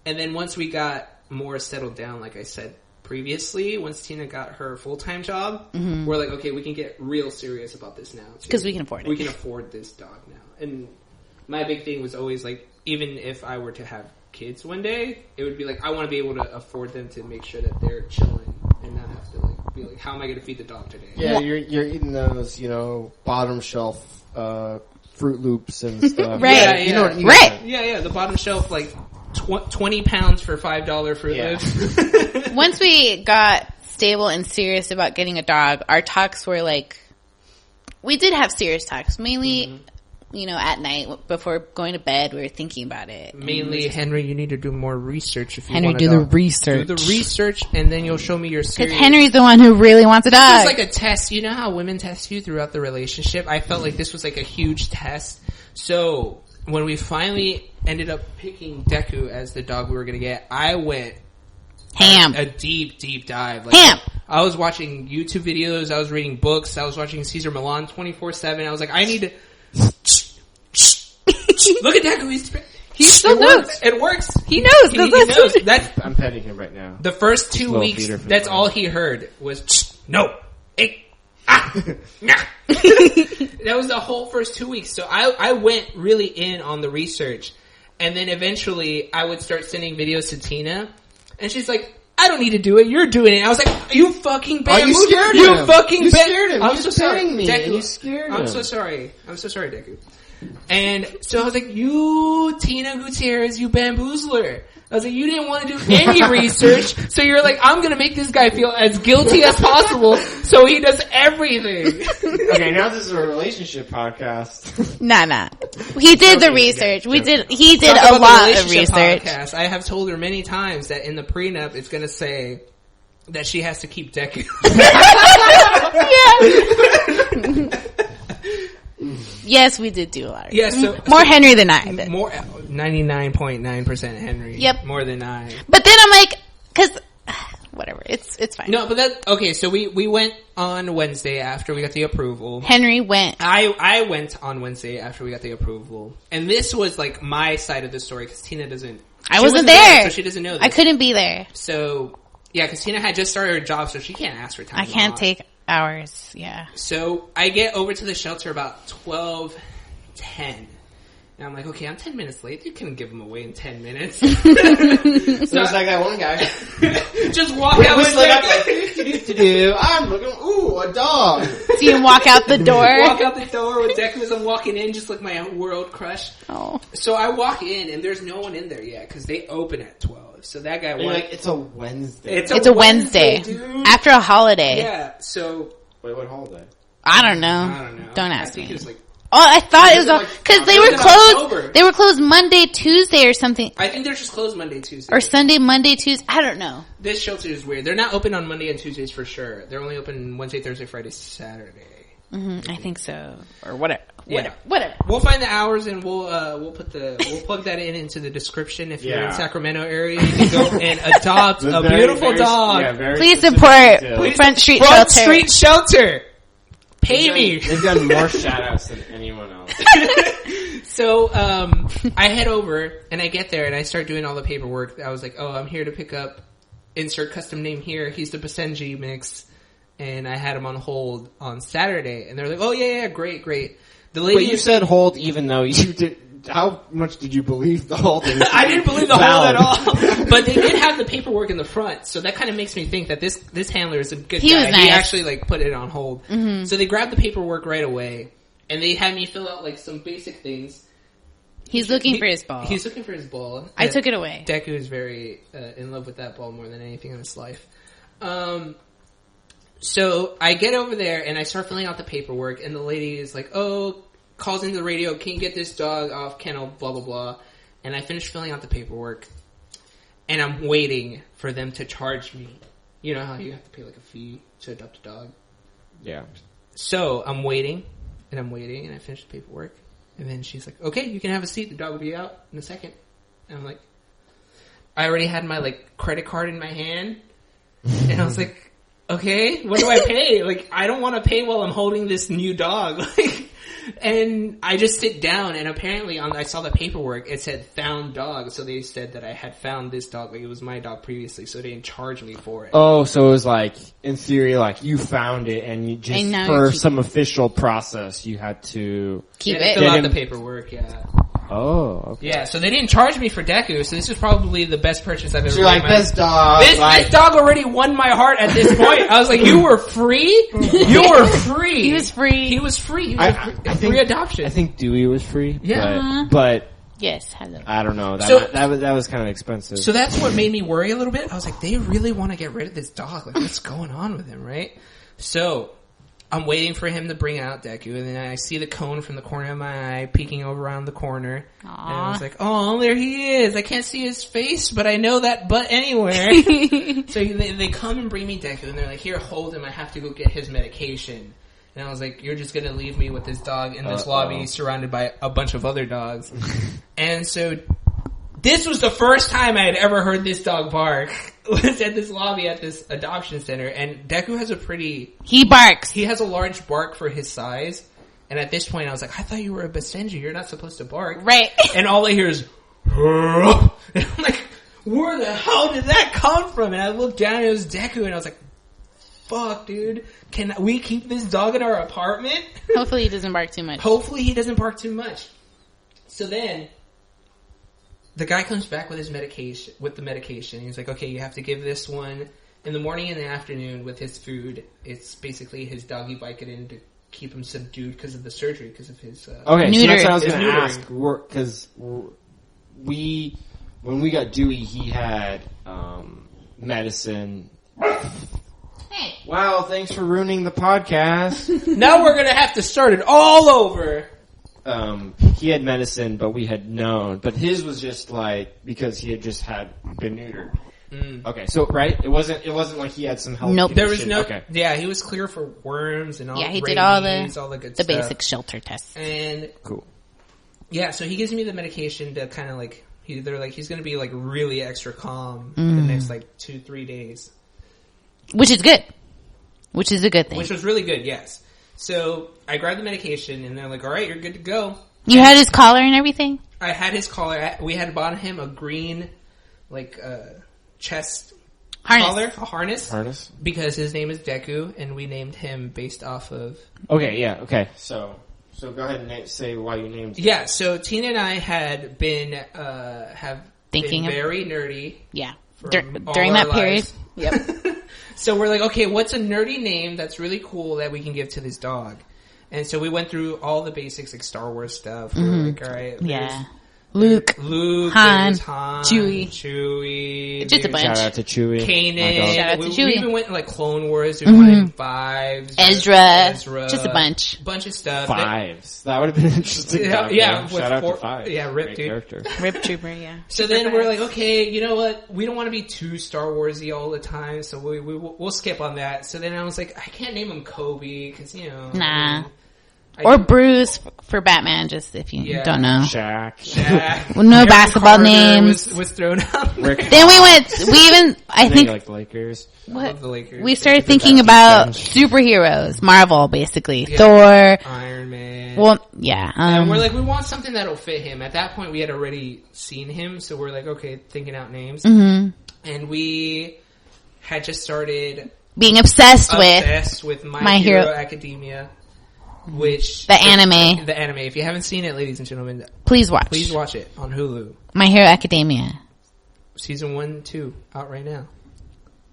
Speaker 2: And then once we got more settled down, like I said previously, once Tina got her full-time job, we're like, okay, we can get real serious about this now.
Speaker 3: Because we can afford it.
Speaker 2: We can afford this dog now. And my big thing was always like, even if I were to have kids one day, it would be like, I want to be able to afford them to make sure that they're chilling and not have to like be like, how am I going to feed the dog today?
Speaker 1: Yeah, you're eating those, bottom shelf Fruit Loops and stuff.
Speaker 3: Right.
Speaker 2: Yeah,
Speaker 1: You know what- you know
Speaker 3: Right.
Speaker 1: what-
Speaker 2: Yeah, the bottom shelf, like 20 pounds for $5 Fruit
Speaker 1: Yeah.
Speaker 2: Loops.
Speaker 3: Once we got stable and serious about getting a dog, our talks were like, we did have serious talks. Mainly, at night before going to bed, we were thinking about it.
Speaker 2: Mainly, Henry, you need to do more research if you
Speaker 3: Henry,
Speaker 2: want
Speaker 3: do the research.
Speaker 2: Do the research, and then you'll show me your serious.
Speaker 3: Because Henry's the one who really wants a dog.
Speaker 2: It's like a test. You know how women test you throughout the relationship? I felt like this was like a huge test. So, when we finally ended up picking Deku as the dog we were going to get, I went
Speaker 3: ham.
Speaker 2: A deep, deep dive.
Speaker 3: Ham.
Speaker 2: I was watching YouTube videos. I was reading books. I was watching Cesar Millan 24/7. I was like, I need to... Look at Deku. He still knows. It works.
Speaker 3: He knows.
Speaker 2: He knows.
Speaker 1: I'm petting him right now.
Speaker 2: The first 2 weeks, that's all he heard was, no, hey, ah, nah. That was the whole first 2 weeks. So I went really in on the research. And then eventually I would start sending videos to Tina. And she's like, I don't need to do it. You're doing it. I was like, you fucking bad.
Speaker 1: You scared him.
Speaker 2: You fucking bad.
Speaker 1: Scared him.
Speaker 2: I'm so sorry.
Speaker 1: Me.
Speaker 2: Deku.
Speaker 1: You scared him.
Speaker 2: I'm so sorry. I'm so sorry, Deku. And so I was like, you, Tina Gutierrez, you bamboozler. I was like, you didn't want to do any research, so you're like, I'm gonna make this guy feel as guilty as possible, so he does everything.
Speaker 1: Okay, now this is a relationship podcast.
Speaker 3: Nah. He did the research. He did a lot of research.
Speaker 2: Podcast. I have told her many times that in the prenup, it's gonna say that she has to keep Deku.
Speaker 3: Yeah. Yes, we did do a lot.
Speaker 2: Yeah, so
Speaker 3: more Henry than I did.
Speaker 2: More 99.9% Henry.
Speaker 3: Yep.
Speaker 2: More than I.
Speaker 3: But then I'm like, cause whatever, it's fine.
Speaker 2: No, but that okay. So we went on Wednesday after we got the approval.
Speaker 3: Henry went.
Speaker 2: I went on Wednesday after we got the approval, and this was like my side of the story because Tina doesn't.
Speaker 3: I wasn't there,
Speaker 2: so she doesn't know this.
Speaker 3: I couldn't be there.
Speaker 2: So yeah, because Tina had just started her job, so she can't ask for time.
Speaker 3: I can't take hours. Yeah.
Speaker 2: So I get over to the shelter about 12:10. And I'm like, okay, I'm 10 minutes late. You couldn't give them away in 10 minutes. So
Speaker 1: it's like that one guy.
Speaker 2: Just walk out with
Speaker 1: Deku. I'm looking, ooh, a dog.
Speaker 3: So you walk out the door?
Speaker 2: Walk out the door with Deku as I'm walking in, just like my world crush.
Speaker 3: Oh.
Speaker 2: So I walk in, and there's no one in there yet, because they open at 12. So that guy went.
Speaker 1: Like, it's a Wednesday.
Speaker 2: It's a Wednesday,
Speaker 3: dude. After a holiday.
Speaker 2: Yeah, so.
Speaker 1: Wait, what holiday?
Speaker 3: I don't know. Don't ask me.
Speaker 2: It was like.
Speaker 3: Oh, I thought it was because they were closed. October. They were closed Monday, Tuesday, or something.
Speaker 2: I think they're just closed Monday, Tuesday,
Speaker 3: or Sunday, Monday, Tuesday. I don't know.
Speaker 2: This shelter is weird. They're not open on Monday and Tuesdays for sure. They're only open Wednesday, Thursday, Friday, Saturday.
Speaker 3: Mm-hmm, I think so, or whatever.
Speaker 2: Yeah.
Speaker 3: Whatever.
Speaker 2: We'll find the hours and we'll plug that into the description. If you're in Sacramento area, you can go and adopt a beautiful dog.
Speaker 1: Yeah,
Speaker 3: please support Front Street Shelter.
Speaker 2: Front Street Shelter. Pay me.
Speaker 1: They've done more shout-outs than anyone else.
Speaker 2: So, I head over, and I get there, and I start doing all the paperwork. I was like, oh, I'm here to pick up, insert custom name here. He's the Basenji mix. And I had him on hold on Saturday. And they're like, oh, yeah, great. The lady.
Speaker 1: But you said hold even though you did. How much did you believe the holding?
Speaker 2: I didn't believe the hold at all. But they did have the paperwork in the front, so that kind of makes me think that this handler is a good guy.
Speaker 3: Was nice.
Speaker 2: He actually put it on hold.
Speaker 3: Mm-hmm.
Speaker 2: So they grabbed the paperwork right away, and they had me fill out some basic things.
Speaker 3: He's looking for his ball.
Speaker 2: He's looking for his ball.
Speaker 3: I took it away.
Speaker 2: Deku is very in love with that ball more than anything in his life. So I get over there and I start filling out the paperwork, and the lady is like, oh, calls into the radio, can you get this dog off kennel, blah, blah, blah. And I finish filling out the paperwork, and I'm waiting for them to charge me. You know how you have to pay a fee to adopt a dog?
Speaker 1: Yeah.
Speaker 2: So I'm waiting, and I finish the paperwork. And then she's like, okay, you can have a seat. The dog will be out in a second. And I'm like, I already had my credit card in my hand. And I was like, okay, what do I pay? I don't want to pay while I'm holding this new dog. And I just sit down, and apparently I saw the paperwork, it said found dog, so they said that I had found this dog, it was my dog previously, so they didn't charge me for it.
Speaker 1: Oh, so it was in theory, you found it, and you just, for some official process, you had to
Speaker 3: keep it.
Speaker 2: Fill out the paperwork, yeah.
Speaker 1: Oh, okay.
Speaker 2: Yeah, so they didn't charge me for Deku, so this is probably the best purchase I've ever made.
Speaker 1: This dog.
Speaker 2: This dog already won my heart at this point. I was like, you were free? You were free.
Speaker 3: He was free.
Speaker 2: He was free. He was free adoption.
Speaker 1: I think Dewey was free.
Speaker 2: Yeah.
Speaker 1: But
Speaker 3: yes, hello.
Speaker 1: I don't know. That was kind of expensive.
Speaker 2: So that's what made me worry a little bit. I was like, they really want to get rid of this dog. What's going on with him, right? So I'm waiting for him to bring out Deku, and then I see the cone from the corner of my eye peeking over around the corner. Aww. And I was like, oh, there he is. I can't see his face, but I know that butt anywhere. So they come and bring me Deku, and they're like, here, hold him. I have to go get his medication. And I was like, you're just going to leave me with this dog in this lobby surrounded by a bunch of other dogs. And so this was the first time I had ever heard this dog bark. Was at this lobby at this adoption center, and Deku has
Speaker 3: He barks.
Speaker 2: He has a large bark for his size, and at this point I was like, I thought you were a Basenji. You're not supposed to bark.
Speaker 3: Right.
Speaker 2: And all I hear is, and I'm like, where the hell did that come from? And I looked down and it was Deku, and I was like, fuck, dude. Can we keep this dog in our apartment?
Speaker 3: Hopefully he doesn't bark too much.
Speaker 2: Hopefully he doesn't bark too much. So then the guy comes back with the medication. He's like, okay, you have to give this one in the morning and the afternoon with his food. It's basically his doggy Vicodin to keep him subdued because of the surgery, because of his
Speaker 1: okay, so that's what I was
Speaker 2: going
Speaker 1: to ask. Because when we got Dewey, he had medicine.
Speaker 3: Hey.
Speaker 1: Wow, thanks for ruining the podcast.
Speaker 2: Now we're going to have to start it all over.
Speaker 1: He had medicine, but we had known. But his was just like, because he had just been neutered. Okay, so, right? It wasn't like he had some health condition.
Speaker 2: There was no,
Speaker 1: okay.
Speaker 2: Yeah, he was clear for worms and all
Speaker 3: he
Speaker 2: rabies,
Speaker 3: did all
Speaker 2: the good
Speaker 3: the
Speaker 2: stuff.
Speaker 3: basic shelter tests.
Speaker 2: And,
Speaker 1: cool.
Speaker 2: Yeah, so he gives me the medication to kind of like, they're like, he's gonna be like really extra calm for the next like 2-3 days.
Speaker 3: Which is good. Which is a good thing.
Speaker 2: Which was really good, yes. So I grabbed the medication, and they're like, all right, you're good to go.
Speaker 3: You had his collar and everything?
Speaker 2: I had his collar. We had bought him a green, like, chest collar, a harness. Because his name is Deku, and we named him based off of...
Speaker 1: Okay, yeah, okay. So go ahead and say why you named him.
Speaker 2: Yeah, so Tina and I had been, been very nerdy.
Speaker 3: Yeah. During that period. Yep.
Speaker 2: So we're like, okay, what's a nerdy name that's really cool that we can give to this dog? And so we went through all the basics, like Star Wars stuff. We were like, all right.
Speaker 3: Yeah. Luke, Han, Chewie. Just a bunch.
Speaker 1: Shout out to Chewie.
Speaker 2: Kanan.
Speaker 3: Shout out to Chewie.
Speaker 2: We even went like Clone Wars. We went 5s.
Speaker 3: Ezra. Just a bunch.
Speaker 2: Bunch of stuff.
Speaker 1: 5s. That would have been interesting.
Speaker 2: Yeah.
Speaker 1: Shout out to 5.
Speaker 2: Yeah, Rip,
Speaker 1: Great
Speaker 2: dude.
Speaker 1: Character.
Speaker 3: Rip Trooper, yeah.
Speaker 2: So then we're like, okay, you know what? We don't want to be too Star Warsy all the time, so we'll skip on that. So then I was like, I can't name him Kobe, because, you know.
Speaker 3: Nah. Or Bruce for Batman, just if you don't know.
Speaker 1: Shaq.
Speaker 3: No Aaron basketball Carter names.
Speaker 2: Was thrown out.
Speaker 3: Then I think
Speaker 1: like the Lakers.
Speaker 2: What? I love the Lakers.
Speaker 3: We started thinking about superheroes, Marvel, basically. Yeah. Thor.
Speaker 2: Iron Man.
Speaker 3: Well, yeah.
Speaker 2: And we're like, we want something that'll fit him. At that point, we had already seen him, so we're like, okay, thinking out names.
Speaker 3: Mm-hmm.
Speaker 2: And we had just started
Speaker 3: being obsessed
Speaker 2: with My Hero Academia. Which
Speaker 3: the anime.
Speaker 2: If you haven't seen it, ladies and gentlemen,
Speaker 3: please watch
Speaker 2: it on Hulu.
Speaker 3: My Hero Academia,
Speaker 2: season 1, 2 out right now.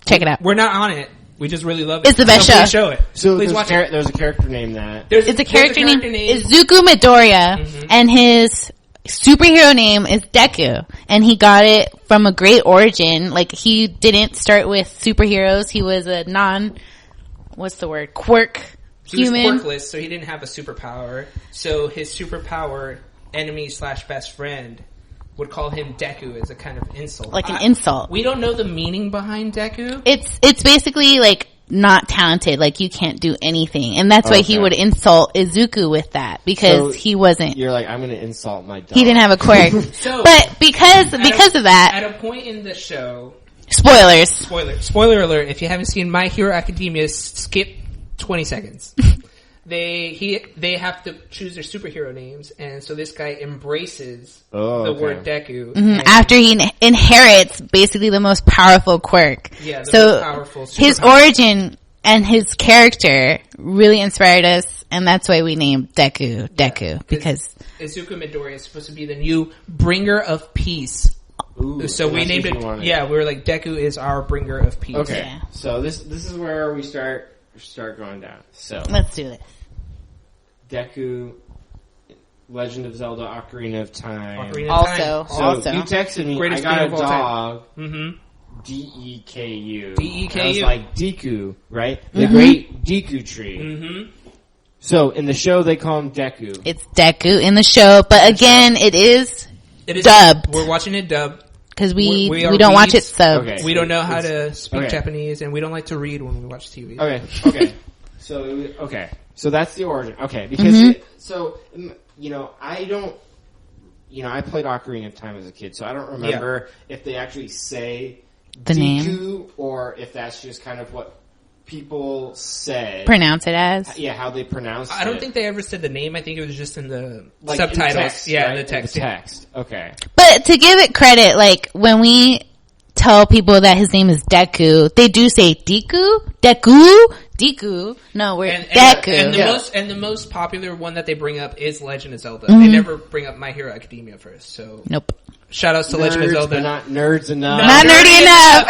Speaker 3: Check it out.
Speaker 2: We're not on it. We just really love it.
Speaker 3: It's the best show.
Speaker 2: Please show it.
Speaker 1: So
Speaker 2: please watch it.
Speaker 1: There's a character named that.
Speaker 3: It's a character named Izuku Midoriya, and his superhero name is Deku, and he got it from a great origin. Like, he didn't start with superheroes. He was a quirk.
Speaker 2: He was quirkless, so he didn't have a superpower. So his superpower enemy / best friend would call him Deku as a kind of insult.
Speaker 3: Like an insult.
Speaker 2: We don't know the meaning behind Deku.
Speaker 3: It's basically like not talented, like you can't do anything. And that's why he would insult Izuku with that, because he wasn't.
Speaker 1: You're like, I'm gonna insult my dog.
Speaker 3: He didn't have a quirk. But because of that.
Speaker 2: At a point in the show.
Speaker 3: Spoiler
Speaker 2: alert, if you haven't seen My Hero Academia, skip 20 seconds. They have to choose their superhero names, and so this guy embraces the word Deku.
Speaker 3: Mm-hmm. After he inherits basically the most powerful quirk.
Speaker 2: Yeah, most powerful superpower.
Speaker 3: His origin and his character really inspired us, and that's why we named Deku because
Speaker 2: Izuku Midoriya is supposed to be the new bringer of peace.
Speaker 1: Ooh,
Speaker 2: so we named it. Yeah, we were like, Deku is our bringer of peace.
Speaker 1: Okay,
Speaker 3: yeah. So
Speaker 1: this is where we start going down. So
Speaker 3: let's do this.
Speaker 1: Deku, Legend of Zelda, Ocarina of Time.
Speaker 3: Also,
Speaker 1: you texted me.
Speaker 2: Greatest
Speaker 1: I got a dog.
Speaker 2: Mm-hmm.
Speaker 1: Deku.
Speaker 2: Deku.
Speaker 1: I was like Deku, right? The great Deku tree.
Speaker 2: Mm-hmm.
Speaker 1: So in the show they call him Deku.
Speaker 3: It's Deku in the show, but again, it is dubbed.
Speaker 2: We're watching it dubbed.
Speaker 3: Because we don't watch it subbed.
Speaker 1: Okay.
Speaker 2: We don't know how to speak Japanese, and we don't like to read when we watch TV.
Speaker 1: Okay. So that's the origin. Okay, because I don't. I played Ocarina of Time as a kid, so I don't remember if they actually say
Speaker 3: the
Speaker 1: Deku
Speaker 3: name,
Speaker 1: or if that's just kind of what people say.
Speaker 3: Pronounce it as.
Speaker 1: Yeah, how they pronounce it.
Speaker 2: I don't think they ever said the name. I think it was just in the
Speaker 1: In
Speaker 2: subtitles.
Speaker 1: the text,
Speaker 2: yeah,
Speaker 1: right?
Speaker 2: in the text.
Speaker 1: In the text. Okay.
Speaker 3: But to give it credit, like when we tell people that his name is Deku, they do say Deku. No, we're Deku.
Speaker 2: And the most popular one that they bring up is Legend of Zelda. They never bring up My Hero Academia first. So
Speaker 3: nope.
Speaker 2: Shout outs to Legend of Zelda.
Speaker 1: But not nerds enough.
Speaker 3: Not nerdy enough.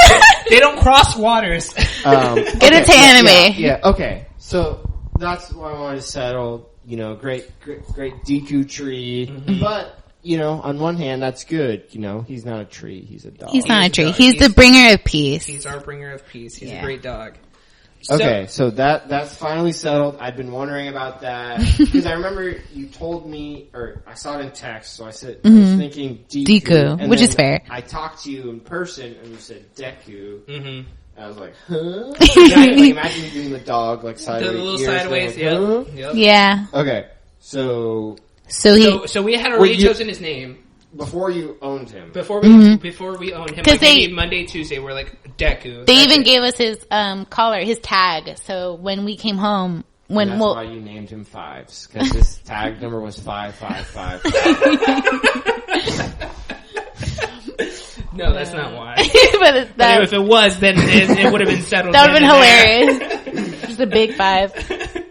Speaker 2: They don't cross waters.
Speaker 3: Get into anime.
Speaker 1: Yeah. Okay. So that's why I wanted to settle. Great Deku tree, but. On one hand, that's good. He's not a tree. He's a dog.
Speaker 3: He's not a tree. He's the bringer of peace.
Speaker 2: He's our bringer of peace. He's a great dog.
Speaker 1: Okay, so that's finally settled. I've been wondering about that because I remember you told me, or I saw it in text, so I said I was thinking Deku,
Speaker 3: which is fair.
Speaker 1: I talked to you in person, and you said Deku. Mm-hmm. I was like, huh? Imagine you doing the dog sideways,
Speaker 2: the little sideways. Yep.
Speaker 3: Yeah.
Speaker 1: Okay, so
Speaker 2: we had already chosen his name.
Speaker 1: Before you owned him.
Speaker 2: Before we owned him. Maybe Monday, Tuesday, we're like, Deku.
Speaker 3: They even gave us his collar, his tag. So when we came home,
Speaker 1: that's why you named him Fives. Because his tag number was 555.
Speaker 2: No, that's not why.
Speaker 3: but
Speaker 2: if it was, then it would have been settled.
Speaker 3: That would have been hilarious. Just a big 5.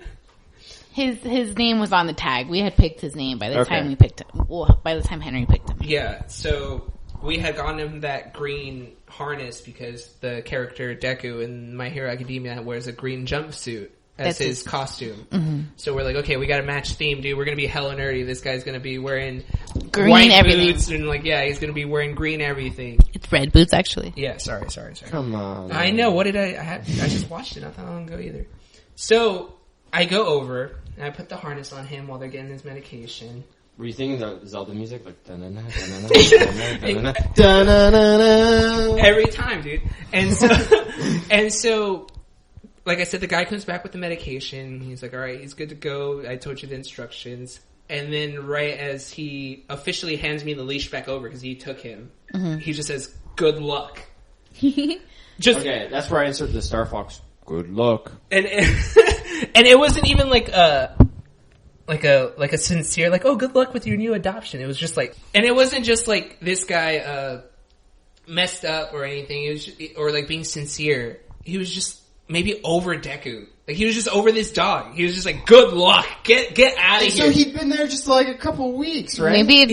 Speaker 3: His name was on the tag. We had picked his name by the time we picked him. Well, by the time Henry picked him.
Speaker 2: Yeah, so we had gotten him that green harness because the character Deku in My Hero Academia wears a green jumpsuit as his costume. Mm-hmm. So we're like, okay, we got to match theme, dude. We're going to be hella nerdy. This guy's going to be wearing
Speaker 3: green
Speaker 2: white
Speaker 3: everything.
Speaker 2: boots and he's going to be wearing green everything.
Speaker 3: It's red boots, actually.
Speaker 2: Yeah, sorry.
Speaker 1: Come on.
Speaker 2: I know. What did I just watched it not that long ago either. So I go over and I put the harness on him while they're getting his medication.
Speaker 1: Were you thinking the Zelda music? Like, da-na-na, da-na-na, da-na-na, da-na-na,
Speaker 2: every time, dude. And so, like I said, the guy comes back with the medication. He's like, alright, he's good to go. I told you the instructions. And then right as he officially hands me the leash back over, because he took him, he just says, good luck.
Speaker 1: Okay, that's where I insert the Star Fox. Good luck.
Speaker 2: And it wasn't even like a sincere, like, oh, good luck with your new adoption. It was just like, and it wasn't just like this guy messed up or anything. It was just, or like being sincere. He was just maybe over Deku. Like he was just over this dog. He was just like, good luck, get out of here.
Speaker 1: So he'd been there just like a couple weeks, right?
Speaker 3: Maybe
Speaker 2: like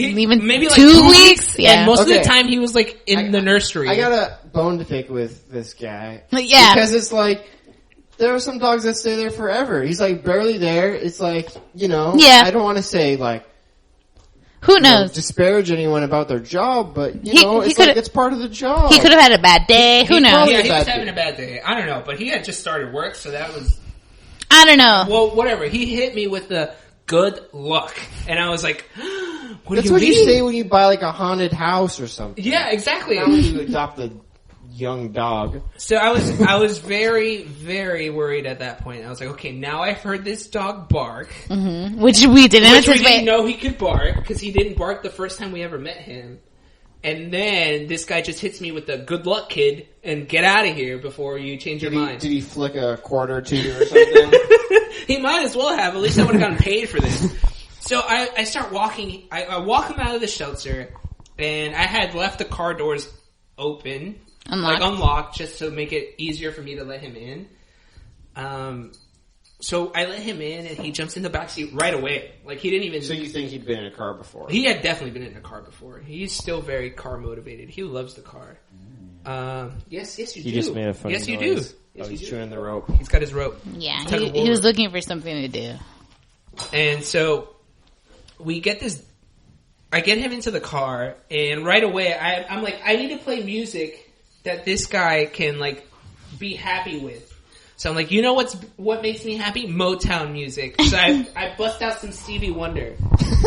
Speaker 3: 2 weeks. Yeah,
Speaker 2: and most of the time he was like in the nursery.
Speaker 1: I got a bone to pick with this guy.
Speaker 3: Yeah,
Speaker 1: because it's like. There are some dogs that stay there forever. He's like barely there. It's like, I don't want to say like,
Speaker 3: who knows?
Speaker 1: Disparage anyone about their job, but it's part of the job.
Speaker 3: He could have had a bad day. Who knows?
Speaker 2: Yeah, he was having a bad day. I don't know, but he had just started work, so that was.
Speaker 3: I don't know.
Speaker 2: Well, whatever. He hit me with the good luck, and I was like,
Speaker 1: That's what you say when you buy like a haunted house or something.
Speaker 2: Yeah, exactly.
Speaker 1: Not when you adopt a young dog.
Speaker 2: So I was very, very worried at that point. I was like, okay, now I've heard this dog bark.
Speaker 3: Mm-hmm. Which we didn't
Speaker 2: know he could bark, because he didn't bark the first time we ever met him. And then this guy just hits me with the good luck, kid, and get out of here before you change your mind.
Speaker 1: Did he flick a quarter to you or something?
Speaker 2: He might as well have. At least I would have gotten paid for this. So I start walking. I walk him out of the shelter, and I had left the car doors open. Unlocked, just to make it easier for me to let him in. So I let him in, and he jumps in the backseat right away. Like, he didn't even...
Speaker 1: So you think he'd been in a car before?
Speaker 2: He had definitely been in a car before. He's still very car motivated. He loves the car. Yes, you do.
Speaker 1: He just made a funny noise.
Speaker 2: Yes, you do.
Speaker 1: Yes, he's chewing the rope.
Speaker 2: He's got his rope.
Speaker 3: Yeah, he was looking for something to do.
Speaker 2: And so we get this... I get him into the car, and right away, I'm like, I need to play music that this guy can, like, be happy with. So I'm like, you know what makes me happy? Motown music. So I bust out some Stevie Wonder,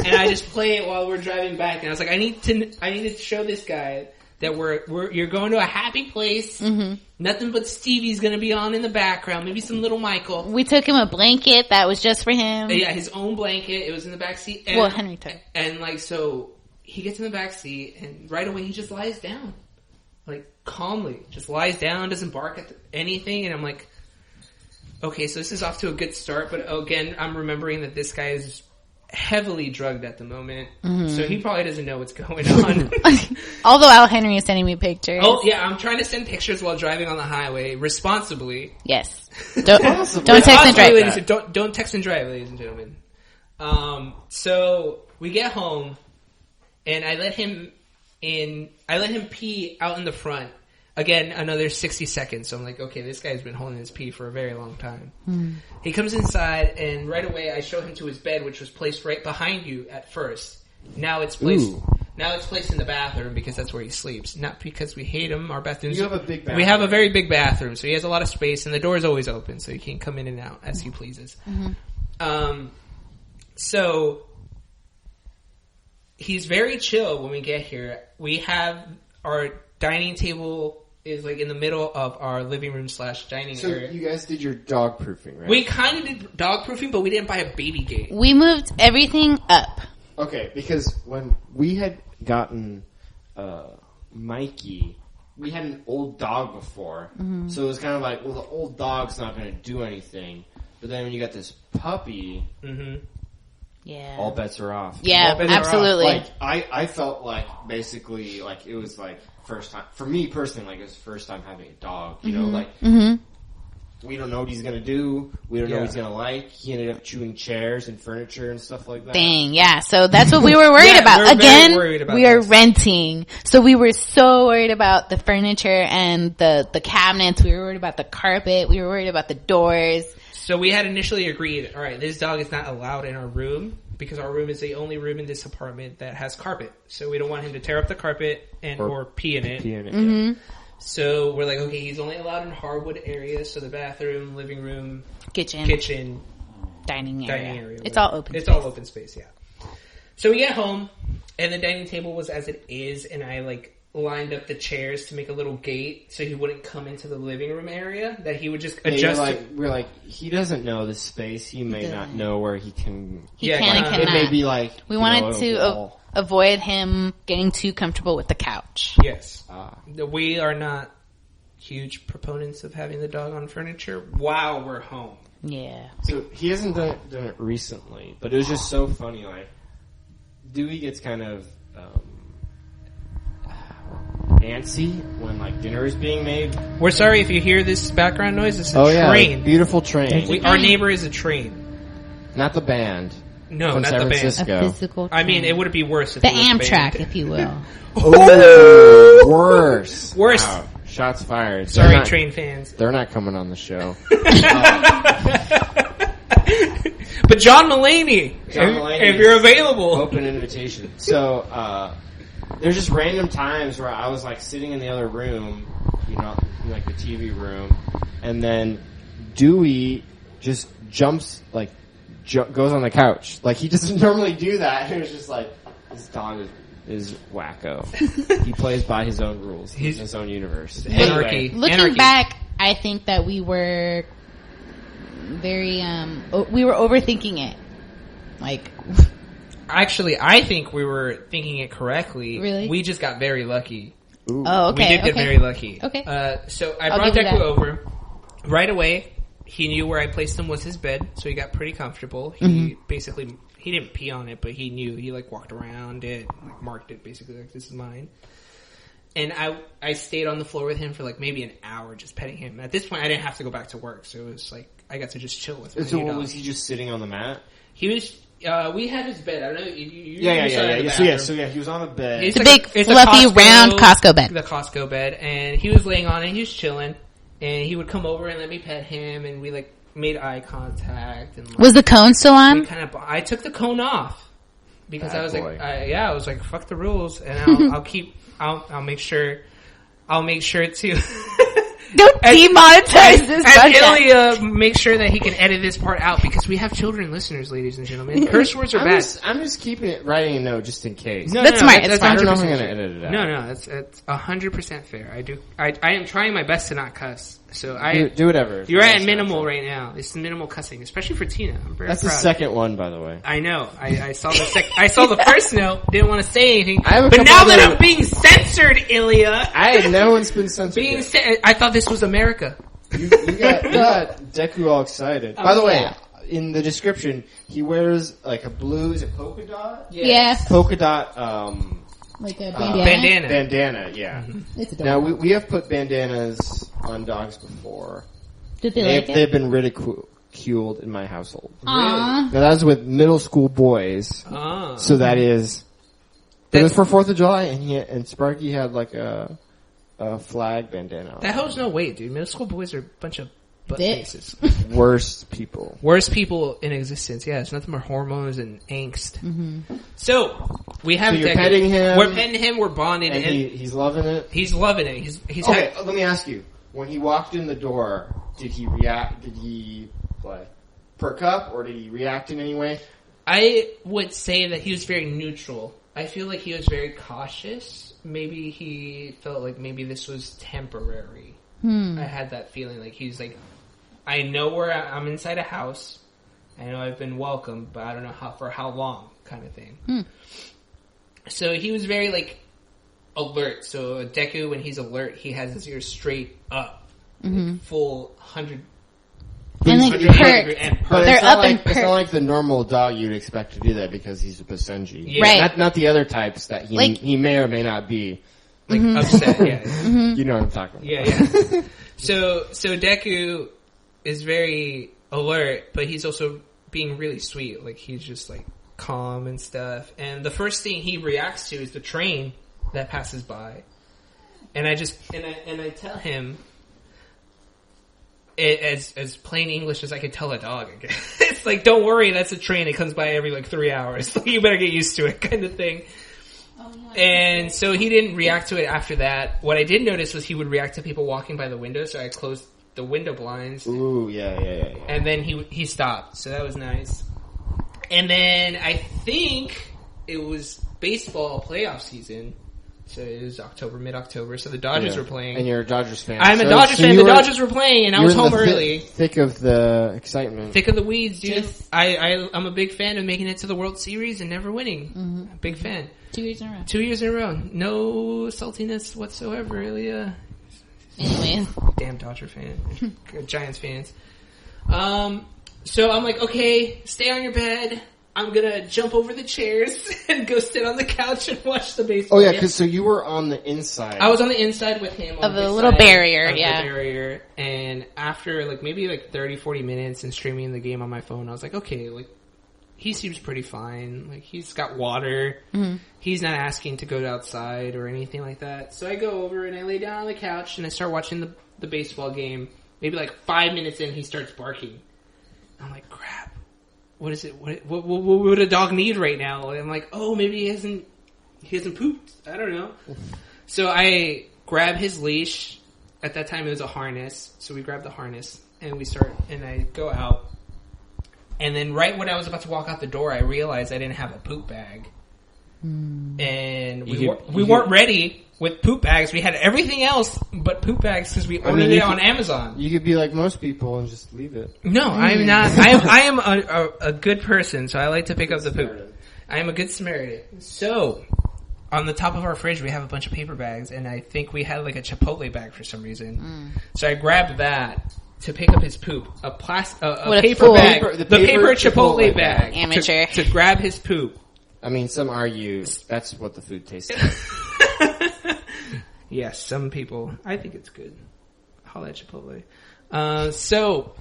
Speaker 2: and I just play it while we're driving back. And I was like, I need to show this guy that you're going to a happy place. Mm-hmm. Nothing but Stevie's gonna be on in the background. Maybe some little Michael.
Speaker 3: We took him a blanket that was just for him.
Speaker 2: Yeah, his own blanket. It was in the back seat. And,
Speaker 3: well, Henry took.
Speaker 2: And like, so he gets in the back seat, and right away he just lies down, like calmly, just lies down, doesn't bark at anything. And I'm like, okay, so this is off to a good start. But again, I'm remembering that this guy is heavily drugged at the moment, so he probably doesn't know what's going on.
Speaker 3: Although Al Henry is sending me pictures.
Speaker 2: Oh yeah, I'm trying to send pictures while driving on the highway responsibly.
Speaker 3: Yes, don't text and drive.
Speaker 2: Don't text and drive, ladies and gentlemen. So we get home, and I let him pee out in the front. Again, another 60 seconds. So I'm like, okay, this guy's been holding his pee for a very long time. He comes inside, and right away I show him to his bed, which was placed right behind you at first. Now it's placed in the bathroom because that's where he sleeps. Not because we hate him. Our bathrooms.
Speaker 1: You have a big bathroom.
Speaker 2: We have a very big bathroom, so he has a lot of space, and the door is always open, so he can come in and out as he pleases. So he's very chill when we get here. We have our dining table is like in the middle of our living room / dining area.
Speaker 1: So you guys did your dog proofing, right?
Speaker 2: We kind of did dog proofing, but we didn't buy a baby gate.
Speaker 3: We moved everything up.
Speaker 1: Okay, because when we had gotten Mikey, we had an old dog before, so it was kind of like, well, the old dog's not going to do anything. But then when you got this puppy,
Speaker 3: yeah,
Speaker 1: all bets are off.
Speaker 3: Yeah, absolutely.
Speaker 1: Like I felt like basically like it was like first time for me personally, like it was first time having a dog. You know, like we don't know what he's gonna do. We don't know what he's gonna like. He ended up chewing chairs and furniture and stuff like that.
Speaker 3: Dang, yeah. So that's what we were worried about. Again, we are renting, so we were so worried about the furniture and the cabinets. We were worried about the carpet. We were worried about the doors.
Speaker 2: So we had initially agreed, all right, this dog is not allowed in our room because our room is the only room in this apartment that has carpet. So we don't want him to tear up the carpet or pee in it.
Speaker 1: Yeah.
Speaker 2: So we're like, okay, he's only allowed in hardwood areas, so the bathroom, living room,
Speaker 3: kitchen, dining area. It's all open.
Speaker 2: It's all open space, yeah. So we get home, and the dining table was as it is, and I like lined up the chairs to make a little gate so he wouldn't come into the living room area, that he would just adjust.
Speaker 1: We're like, he doesn't know this space. He may not know where he can.
Speaker 3: He can and cannot.
Speaker 1: It may be like
Speaker 3: we wanted to avoid him getting too comfortable with the couch.
Speaker 2: Yes, we are not huge proponents of having the dog on furniture while we're home.
Speaker 3: Yeah.
Speaker 1: So he hasn't done it recently, but it was just so funny. Like Dewey gets kind of antsy when like dinner is being made.
Speaker 2: We're sorry if you hear this background noise. This is a train.
Speaker 1: Beautiful train.
Speaker 2: Our neighbor is a train.
Speaker 1: Not the band.
Speaker 2: No,
Speaker 1: from
Speaker 2: not
Speaker 1: San
Speaker 2: the
Speaker 1: Francisco.
Speaker 2: band.
Speaker 3: A physical train.
Speaker 2: I mean, it would be worse if
Speaker 3: the
Speaker 2: it was
Speaker 3: Amtrak,
Speaker 2: band.
Speaker 3: if you will.
Speaker 1: Oh, worse. Wow. Shots fired.
Speaker 2: Sorry, train fans.
Speaker 1: They're not coming on the show.
Speaker 2: But John Mulaney, if you're available,
Speaker 1: open invitation. So there's just random times where I was like sitting in the other room, you know, like the TV room, and then Dewey just jumps, like goes on the couch. Like he doesn't normally do that. It was just like, this dog is wacko. He plays by his own rules. He's in his own universe.
Speaker 2: Anarchy.
Speaker 3: Looking back, I think that we were very we were overthinking it. Like,
Speaker 2: actually, I think we were thinking it correctly.
Speaker 3: Really?
Speaker 2: We just got very lucky.
Speaker 1: Ooh.
Speaker 3: Oh, okay.
Speaker 2: We did get very lucky.
Speaker 3: Okay.
Speaker 2: So I brought Deku over right away. He knew where I placed him was his bed, so he got pretty comfortable. He basically, he didn't pee on it, but he knew. He like walked around it, like marked it basically like, this is mine. And I stayed on the floor with him for like maybe an hour just petting him. At this point, I didn't have to go back to work, so it was like I got to just chill with him.
Speaker 1: So was he just sitting on the mat?
Speaker 2: He was. We had his bed. I don't know.
Speaker 1: Yeah. So he was on a bed.
Speaker 3: It's a big, fluffy, round Costco bed.
Speaker 2: The Costco bed, and he was laying on it. He was chilling, and he would come over and let me pet him, and we like made eye contact. And like,
Speaker 3: was the cone still on?
Speaker 2: I took the cone off because
Speaker 1: Bad
Speaker 2: I was
Speaker 1: boy.
Speaker 2: I was like, fuck the rules, and I'll make sure to
Speaker 3: Don't demonetize this
Speaker 2: and
Speaker 3: podcast.
Speaker 2: Ilya make sure that he can edit this part out because we have children listeners, ladies and gentlemen. Curse words are bad.
Speaker 1: I'm just keeping it, writing a note just in case.
Speaker 3: That's smart. That's
Speaker 1: I don't know
Speaker 2: 100%
Speaker 1: if I'm going to edit it out.
Speaker 2: No, that's 100% fair. I am trying my best to not cuss. So
Speaker 1: do whatever.
Speaker 2: You're at minimal right now. It's minimal cussing, especially for Tina. I'm very
Speaker 1: That's
Speaker 2: proud.
Speaker 1: the second one, by the way.
Speaker 2: I know. I saw the I saw the first note. Didn't want to say anything.
Speaker 1: But
Speaker 2: now that I'm being censored, Ilya.
Speaker 1: No one's been censored.
Speaker 2: I thought this was America.
Speaker 1: You got Deku all excited. By the way, in the description, he wears like a blue, is it polka dot?
Speaker 3: Yes.
Speaker 1: Polka dot,
Speaker 3: Like a
Speaker 2: bandana.
Speaker 1: Bandana, yeah.
Speaker 3: Mm-hmm. It's
Speaker 1: Now, we have put bandanas on dogs before.
Speaker 3: Did they like it?
Speaker 1: They've been ridiculed in my household.
Speaker 3: Aww.
Speaker 1: Now, that was with middle school boys.
Speaker 2: Oh.
Speaker 1: So that is... It was for 4th of July, and Sparky had like a flag bandana on.
Speaker 2: That holds no weight, dude. Middle school boys are a bunch of butt faces.
Speaker 1: Worst people.
Speaker 2: Worst people in existence. Yeah, it's nothing but hormones and angst. Mm-hmm. So we have.
Speaker 1: So you're petting him.
Speaker 2: We're petting him. We're bonding,
Speaker 1: and he's loving it.
Speaker 2: He's loving it. He's
Speaker 1: okay. Let me ask you: when he walked in the door, did he react? Did he like perk up, or did he react in any way?
Speaker 2: I would say that he was very neutral. I feel like he was very cautious. Maybe he felt like maybe this was temporary. I had that feeling like he's like, I know where I'm inside a house. I know I've been welcomed, but I don't know for how long, kind of thing. So he was very like alert. So Deku, when he's alert, he has his ears straight up, like, full 100.
Speaker 3: And like perk.
Speaker 1: But
Speaker 3: They're up and
Speaker 1: It's
Speaker 3: perk.
Speaker 1: not like the normal dog you'd expect to do that because he's a Basenji.
Speaker 2: Yeah.
Speaker 3: Right.
Speaker 1: Not the other types that he may or may not be.
Speaker 2: Like upset, yeah.
Speaker 1: You know what I'm talking about.
Speaker 2: Yeah. So Deku is very alert, but he's also being really sweet. Like he's just like calm and stuff. And the first thing he reacts to is the train that passes by. And I tell him as plain English as I could tell a dog. I guess. It's like, don't worry, that's a train. It comes by every like 3 hours. You better get used to it, kind of thing. And so he didn't react to it after that. What I did notice was he would react to people walking by the window, so I closed the window blinds.
Speaker 1: Ooh, yeah.
Speaker 2: And then he stopped, so that was nice. And then I think it was baseball playoff season. So it was mid-October, so the Dodgers were playing.
Speaker 1: And you're a Dodgers fan.
Speaker 2: I'm a Dodgers fan. The Dodgers were playing, and I was home early.
Speaker 1: Thick of the excitement.
Speaker 2: Thick of the weeds, dude. I'm a big fan of making it to the World Series and never winning. Big fan.
Speaker 3: 2 years in a row.
Speaker 2: 2 years in a row. No saltiness whatsoever, Ilya.
Speaker 3: Anyway.
Speaker 2: Damn Dodger fan. Giants fans. So I'm like, okay, stay on your bed. I'm gonna jump over the chairs and go sit on the couch and watch the baseball.
Speaker 1: Oh yeah,
Speaker 2: game.
Speaker 1: so you were on the inside.
Speaker 2: I was on the inside with him.
Speaker 3: Of the little barrier, yeah.
Speaker 2: The barrier. And after like maybe like 30, 40 minutes and streaming the game on my phone, I was like, okay, like he seems pretty fine. Like he's got water. He's not asking to go outside or anything like that. So I go over and I lay down on the couch and I start watching the baseball game. Maybe like 5 minutes in, he starts barking. I'm like, crap. What is it? What would a dog need right now? And I'm like, oh, maybe he hasn't pooped. I don't know. So I grab his leash. At that time, it was a harness. So we grab the harness and I go out. And then right when I was about to walk out the door, I realized I didn't have a poop bag. And we weren't ready with poop bags. We had everything else but poop bags because we ordered it on Amazon.
Speaker 1: You could be like most people and just leave it.
Speaker 2: No, I'm not. I am a good person, so I like to pick up the poop. I am a good Samaritan. So, on the top of our fridge, we have a bunch of paper bags, and I think we had like a Chipotle bag for some reason. So I grabbed that to pick up his poop. A paper bag. The paper Chipotle bag.
Speaker 3: Amateur.
Speaker 2: To grab his poop.
Speaker 1: I mean, some argue that's what the food tastes like.
Speaker 2: Yes, some people. I think it's good. Holla at Chipotle. So,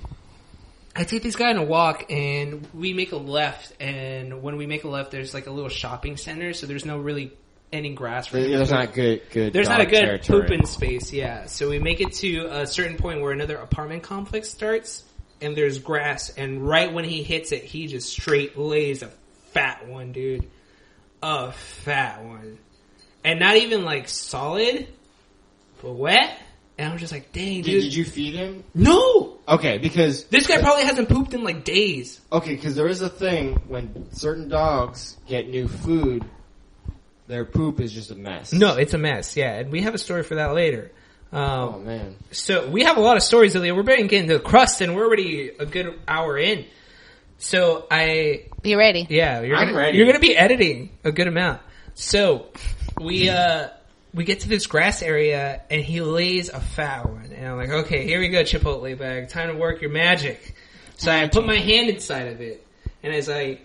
Speaker 2: I take this guy on a walk, and we make a left, and when we make a left, there's like a little shopping center, so there's no really any grass for him.
Speaker 1: There's not good
Speaker 2: There's not a good
Speaker 1: territory.
Speaker 2: pooping space, yeah. So we make it to a certain point where another apartment complex starts, and there's grass, and right when he hits it, he just straight lays a fat one, dude. A fat one. And not even like solid, but wet. And I was just like, dang, dude.
Speaker 1: Did you feed him?
Speaker 2: No!
Speaker 1: Okay, because...
Speaker 2: This guy probably hasn't pooped in like days.
Speaker 1: Okay, because there is a thing when certain dogs get new food, their poop is just a mess.
Speaker 2: No, it's a mess, yeah. And we have a story for that later.
Speaker 1: Oh, man.
Speaker 2: So we have a lot of stories, Ilya. We're beginning to get into the crust, and we're already a good hour in. So
Speaker 3: Be ready.
Speaker 2: Yeah,
Speaker 1: I'm ready.
Speaker 2: You're gonna be editing a good amount. So we get to this grass area, and he lays a fat one. And I'm like, okay, here we go, Chipotle bag. Time to work your magic. So I put my hand inside of it. And as I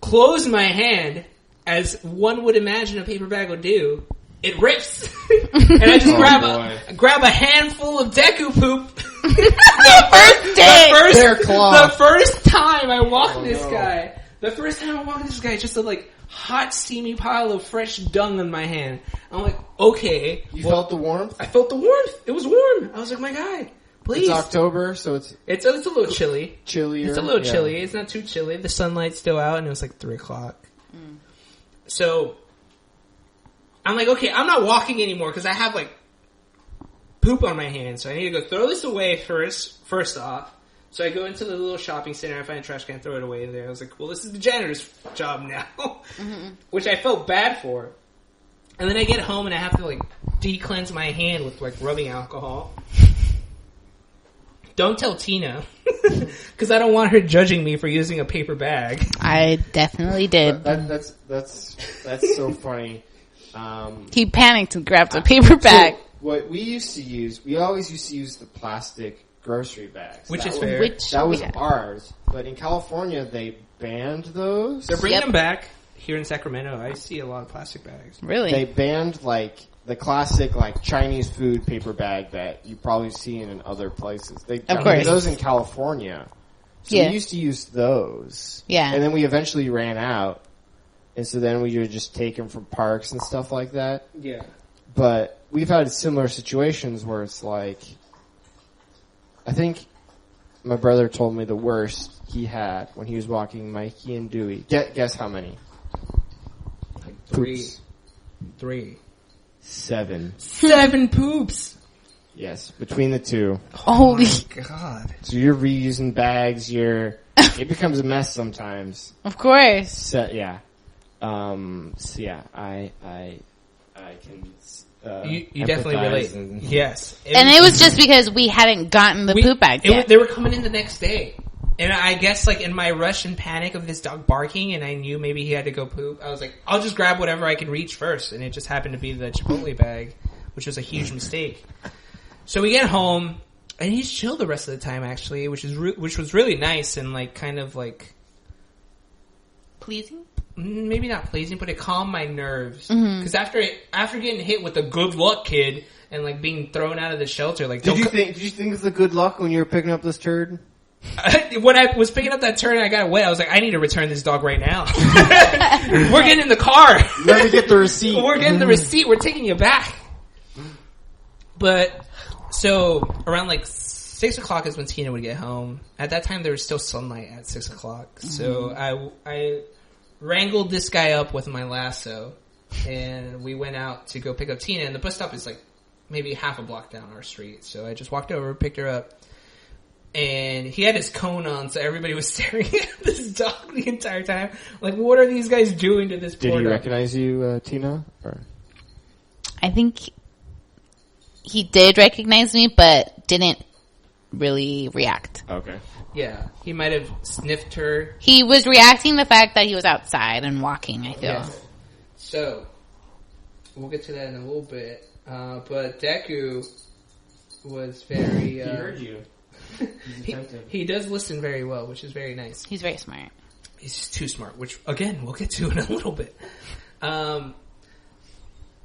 Speaker 2: close my hand, as one would imagine a paper bag would do, it rips. And I just grab a handful of Deku poop. The first time I walked this guy. The first time I walked this guy, just a like hot steamy pile of fresh dung in my hand. I'm like, okay.
Speaker 1: You felt the warmth?
Speaker 2: I felt the warmth. It was warm. I was like, my guy, please.
Speaker 1: It's October, so it's
Speaker 2: a little chilly.
Speaker 1: Chillier.
Speaker 2: It's a little chilly. It's not too chilly. The sunlight's still out, and it was like 3:00. So I'm like, okay, I'm not walking anymore because I have like poop on my hands, so I need to go throw this away first off. So I go into the little shopping center, I find a trash can, throw it away in there. I was like, well, this is the janitor's job now. Which I felt bad for. And then I get home and I have to like de-cleanse my hand with like rubbing alcohol. Don't tell Tina. Because I don't want her judging me for using a paper bag.
Speaker 3: I definitely did.
Speaker 1: That's so funny.
Speaker 3: He panicked and grabbed a paper bag.
Speaker 1: So what we used to use, we always used to use the plastic grocery bags.
Speaker 2: Which is fair.
Speaker 1: That was ours. But in California, they banned those.
Speaker 2: They're bringing them back here in Sacramento. I see a lot of plastic bags.
Speaker 3: Really?
Speaker 1: They banned, like, the classic, like, Chinese food paper bag that you probably see in other places. They banned those in California. So we used to use those.
Speaker 3: Yeah.
Speaker 1: And then we eventually ran out. And so then we would just take them from parks and stuff like that.
Speaker 2: Yeah.
Speaker 1: But we've had similar situations where it's like, I think my brother told me the worst he had when he was walking Mikey and Dewey. Guess how many?
Speaker 2: Like
Speaker 1: Poops.
Speaker 2: 3.
Speaker 1: 7.
Speaker 2: 7 poops!
Speaker 1: Yes, between the two.
Speaker 3: Holy
Speaker 2: God.
Speaker 1: So you're reusing bags, it becomes a mess sometimes.
Speaker 3: Of course.
Speaker 1: So yeah. I can,
Speaker 2: you definitely relate. Yes.
Speaker 3: And it was just because we hadn't gotten the poop bags yet.
Speaker 2: They were coming in the next day. And I guess like in my rush and panic of this dog barking and I knew maybe he had to go poop, I was like, I'll just grab whatever I can reach first. And it just happened to be the Chipotle bag, which was a huge mistake. So we get home and he's chill the rest of the time actually, which was really nice and like kind of like
Speaker 3: pleasing?
Speaker 2: Maybe not pleasing, but it calmed my nerves. Because after getting hit with the good luck kid and like being thrown out of the shelter, like
Speaker 1: did you think of the good luck when you were picking up this turd?
Speaker 2: When I was picking up that turd and I got away, I was like, I need to return this dog right now. We're getting in the car.
Speaker 1: Let me get the receipt.
Speaker 2: We're getting the receipt. We're taking you back. But so around like 6 o'clock is when Tina would get home. At that time, there was still sunlight at 6 o'clock. So I wrangled this guy up with my lasso, and we went out to go pick up Tina. And the bus stop is like maybe half a block down our street. So I just walked over, picked her up. And he had his cone on, so everybody was staring at this dog the entire time. Like, what are these guys doing to this poor dog?
Speaker 1: Did he recognize you, Tina? Or?
Speaker 3: I think he did recognize me, but didn't really react.
Speaker 1: Okay.
Speaker 2: Yeah, he might have sniffed her.
Speaker 3: He was reacting the fact that he was outside and walking, I feel.
Speaker 2: Yeah. So, we'll get to that in a little bit. But Deku was very...
Speaker 1: he heard you.
Speaker 2: He does listen very well, which is very nice.
Speaker 3: He's very smart.
Speaker 2: He's too smart, which, again, we'll get to in a little bit.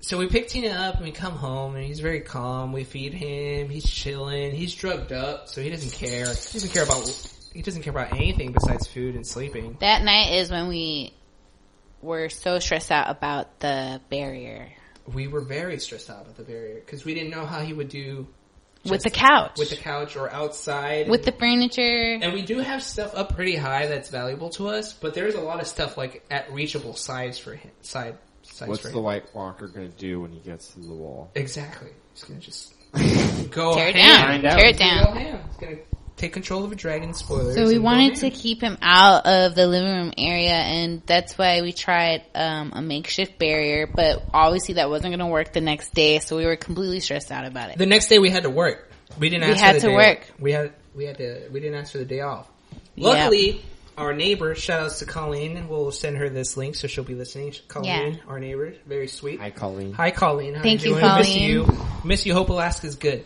Speaker 2: So we pick Tina up and we come home and he's very calm. We feed him. He's chilling. He's drugged up, so he doesn't care. He doesn't care about anything besides food and sleeping.
Speaker 3: That night is when we were so stressed out about the barrier.
Speaker 2: We were very stressed out about the barrier because we didn't know how he would do
Speaker 3: with the couch.
Speaker 2: With the couch or outside.
Speaker 3: With the furniture.
Speaker 2: And we do have stuff up pretty high that's valuable to us, but there's a lot of stuff like at reachable size for him. What's
Speaker 1: the White Walker going to do when he gets to the wall?
Speaker 2: Exactly. He's going to just go
Speaker 3: tear it
Speaker 2: ham.
Speaker 3: down. Tear it
Speaker 2: Go
Speaker 3: down.
Speaker 2: ham. It's gonna take control of a dragon. Spoilers.
Speaker 3: So we wanted to keep him out of the living room area, and that's why we tried a makeshift barrier. But obviously, that wasn't going to work the next day, so we were completely stressed out about it.
Speaker 2: The next day, we had to work. We didn't ask for the day
Speaker 3: work.
Speaker 2: off. We didn't ask for the day off. Luckily, our neighbor, shout outs to Colleen, and we'll send her this link so she'll be listening. Colleen, our neighbor, very sweet.
Speaker 1: Hi, Colleen.
Speaker 2: Hi, Colleen. How
Speaker 3: Thank you,
Speaker 2: doing?
Speaker 3: Colleen.
Speaker 2: Miss you. Hope Alaska's good.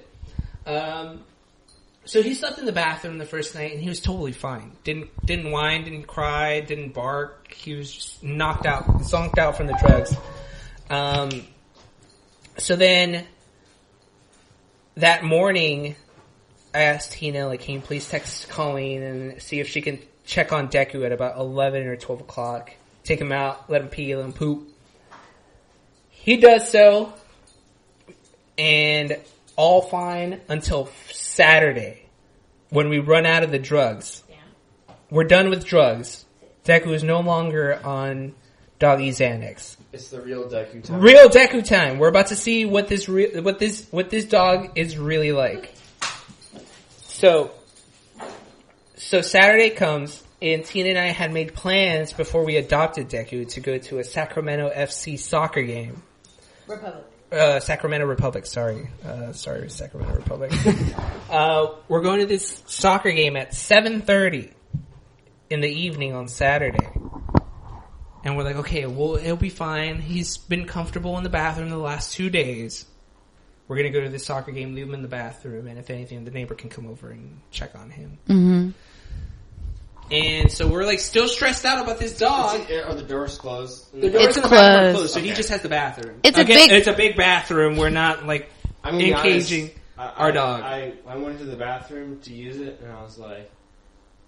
Speaker 2: So he slept in the bathroom the first night, and he was totally fine. Didn't whine, didn't cry, didn't bark. He was just knocked out, zonked out from the drugs. So then that morning, I asked Tina, like, can you please text Colleen and see if she can check on Deku at about 11 or 12 o'clock. Take him out, let him pee, let him poop. He does so, and all fine until Saturday, when we run out of the drugs. We're done with drugs. Deku is no longer on Doggy Xanax.
Speaker 1: It's the real Deku time.
Speaker 2: Real Deku time. We're about to see what this dog is really like. So Saturday comes, and Tina and I had made plans before we adopted Deku to go to a Sacramento FC soccer game. Sacramento Republic, sorry, Sacramento Republic. We're going to this soccer game at 7:30 in the evening on Saturday. And we're like, okay, well, it'll be fine. He's been comfortable in the bathroom the last 2 days. We're going to go to this soccer game, leave him in the bathroom, and if anything, the neighbor can come over and check on him.
Speaker 3: Mm-hmm.
Speaker 2: And so we're like still stressed out about this dog.
Speaker 1: Are the doors closed?
Speaker 2: The doors in the bathroom are closed, so he just has the bathroom.
Speaker 3: It's a
Speaker 2: big bathroom. We're not like encaging our dog.
Speaker 1: I went into the bathroom to use it, and I was like,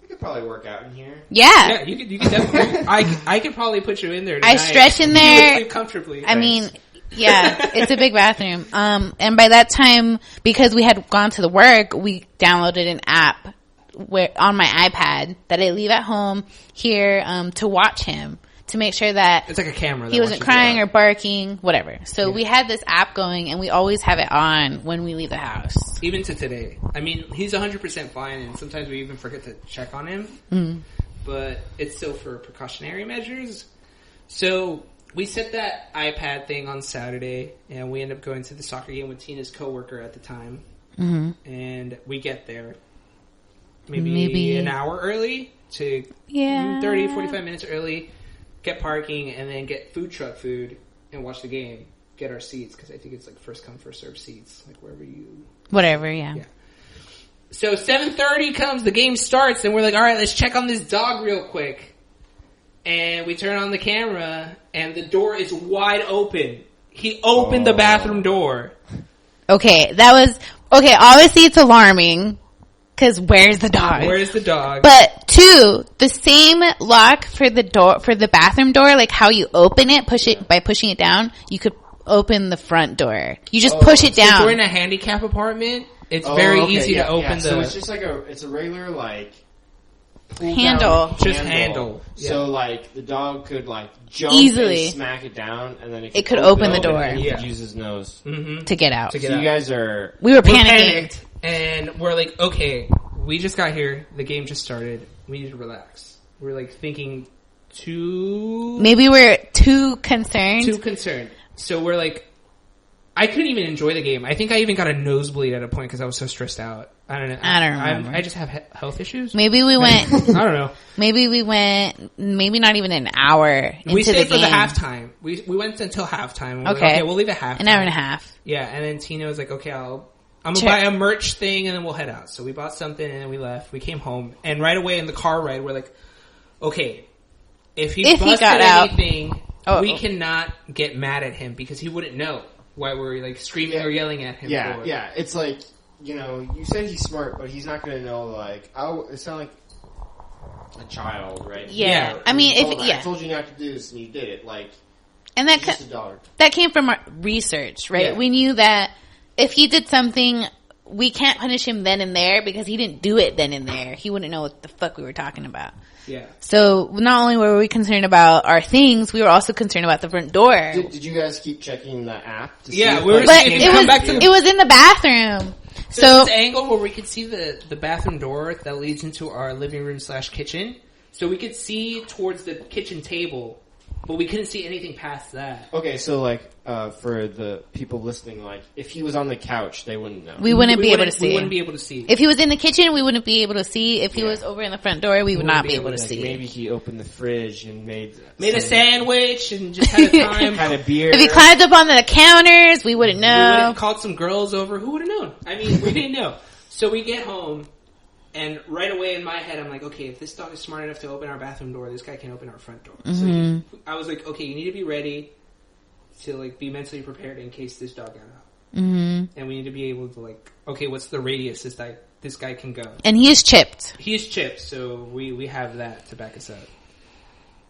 Speaker 1: I could probably work out in here.
Speaker 3: Yeah,
Speaker 2: you could definitely. I could probably put you in there tonight.
Speaker 3: I stretch in there.
Speaker 2: You would sleep comfortably.
Speaker 3: I mean, yeah, it's a big bathroom. And by that time, because we had gone to the work, we downloaded an app on my iPad that I leave at home here to watch him, to make sure that
Speaker 2: it's like a camera.
Speaker 3: He wasn't crying or barking, whatever. So we had this app going, and we always have it on when we leave the house.
Speaker 2: Even to today. I mean, he's 100% fine, and sometimes we even forget to check on him.
Speaker 3: Mm.
Speaker 2: But it's still for precautionary measures. So we set that iPad thing on Saturday, and we end up going to the soccer game with Tina's coworker at the time.
Speaker 3: Mm-hmm.
Speaker 2: And we get there maybe an hour early to 30, 45 minutes early, get parking, and then get food truck food and watch the game. Get our seats, because I think it's like first come, first serve seats, like wherever you...
Speaker 3: Whatever, yeah.
Speaker 2: So 7:30 comes, the game starts, and we're like, alright, let's check on this dog real quick. And we turn on the camera, and the door is wide open. He opened the bathroom door.
Speaker 3: Okay, obviously it's alarming. Because where's the dog?
Speaker 2: Where's the dog?
Speaker 3: But two, the same lock for the door, for the bathroom door, like how you open it, by pushing it down, you could open the front door. You just push it down.
Speaker 2: If we're in a handicap apartment, it's very easy to open the...
Speaker 1: So it's just like it's a regular, like,
Speaker 3: handle.
Speaker 2: Just handle.
Speaker 1: Yeah. So, like, the dog could, like, jump
Speaker 3: easily
Speaker 1: and smack it down, and then
Speaker 3: it could open the door.
Speaker 1: And he could use his nose
Speaker 3: to get out.
Speaker 1: You guys are...
Speaker 3: We were panicking.
Speaker 2: And we're like, okay, we just got here. The game just started. We need to relax. We're like thinking
Speaker 3: maybe we're too concerned.
Speaker 2: So we're like, I couldn't even enjoy the game. I think I even got a nosebleed at a point because I was so stressed out. I don't know.
Speaker 3: I don't remember.
Speaker 2: I just have health issues.
Speaker 3: Maybe we went...
Speaker 2: I don't know.
Speaker 3: Maybe we went, maybe not even an hour into the game.
Speaker 2: We stayed for the halftime. We went until halftime.
Speaker 3: Okay.
Speaker 2: Like, okay, we'll leave at halftime.
Speaker 3: An hour and a half.
Speaker 2: Yeah, and then Tina was like, okay, I'm going to buy a merch thing and then we'll head out. So we bought something and then we left. We came home. And right away in the car ride, we're like, okay, if he busted anything, we cannot get mad at him because he wouldn't know why we're like screaming or yelling at him.
Speaker 1: Yeah. It's like, you know, you said he's smart, but he's not going to know, like, it's not like a child, right?
Speaker 3: Yeah. I mean,
Speaker 1: I told you not to do this and you did it. Like,
Speaker 3: and
Speaker 1: he's just a dog. That
Speaker 3: came from our research, right? Yeah. We knew that if he did something, we can't punish him then and there because he didn't do it then and there. He wouldn't know what the fuck we were talking about.
Speaker 2: Yeah.
Speaker 3: So not only were we concerned about our things, we were also concerned about the front door.
Speaker 1: Did you guys keep checking the app?
Speaker 2: Yeah,
Speaker 3: it was in the bathroom.
Speaker 2: So this angle where we could see the bathroom door that leads into our living room / kitchen. So we could see towards the kitchen table, but we couldn't see anything past that.
Speaker 1: Okay, so like for the people listening, like if he was on the couch, they wouldn't know.
Speaker 3: We wouldn't be able to see.
Speaker 2: We wouldn't be able to see.
Speaker 3: If he was in the kitchen, we wouldn't be able to see. If he was over in the front door, we would not be able to see.
Speaker 1: Maybe he opened the fridge and made
Speaker 2: a sandwich and just had a time.
Speaker 1: Had a beer.
Speaker 3: If he climbed up on the counters, we wouldn't know.
Speaker 2: We would have called some girls over. Who would have known? I mean, we didn't know. So we get home. And right away in my head, I'm like, okay, if this dog is smart enough to open our bathroom door, this guy can open our front door. So I was like, okay, you need to be ready to like be mentally prepared in case this dog got out. And we need to be able to like, okay, what's the radius this guy can go?
Speaker 3: And he is chipped.
Speaker 2: He is chipped, so we have that to back us up.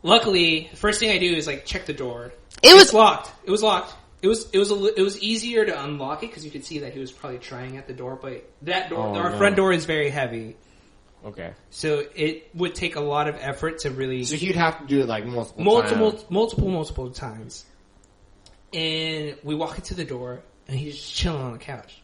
Speaker 2: Luckily, the first thing I do is like check the door. It was locked. It was locked. It was easier to unlock it because you could see that he was probably trying at the door, but that door, our front door is very heavy.
Speaker 1: Okay.
Speaker 2: So it would take a lot of effort to really.
Speaker 1: So you'd have to do it like multiple
Speaker 2: times. And we walk into the door, and he's just chilling on the couch.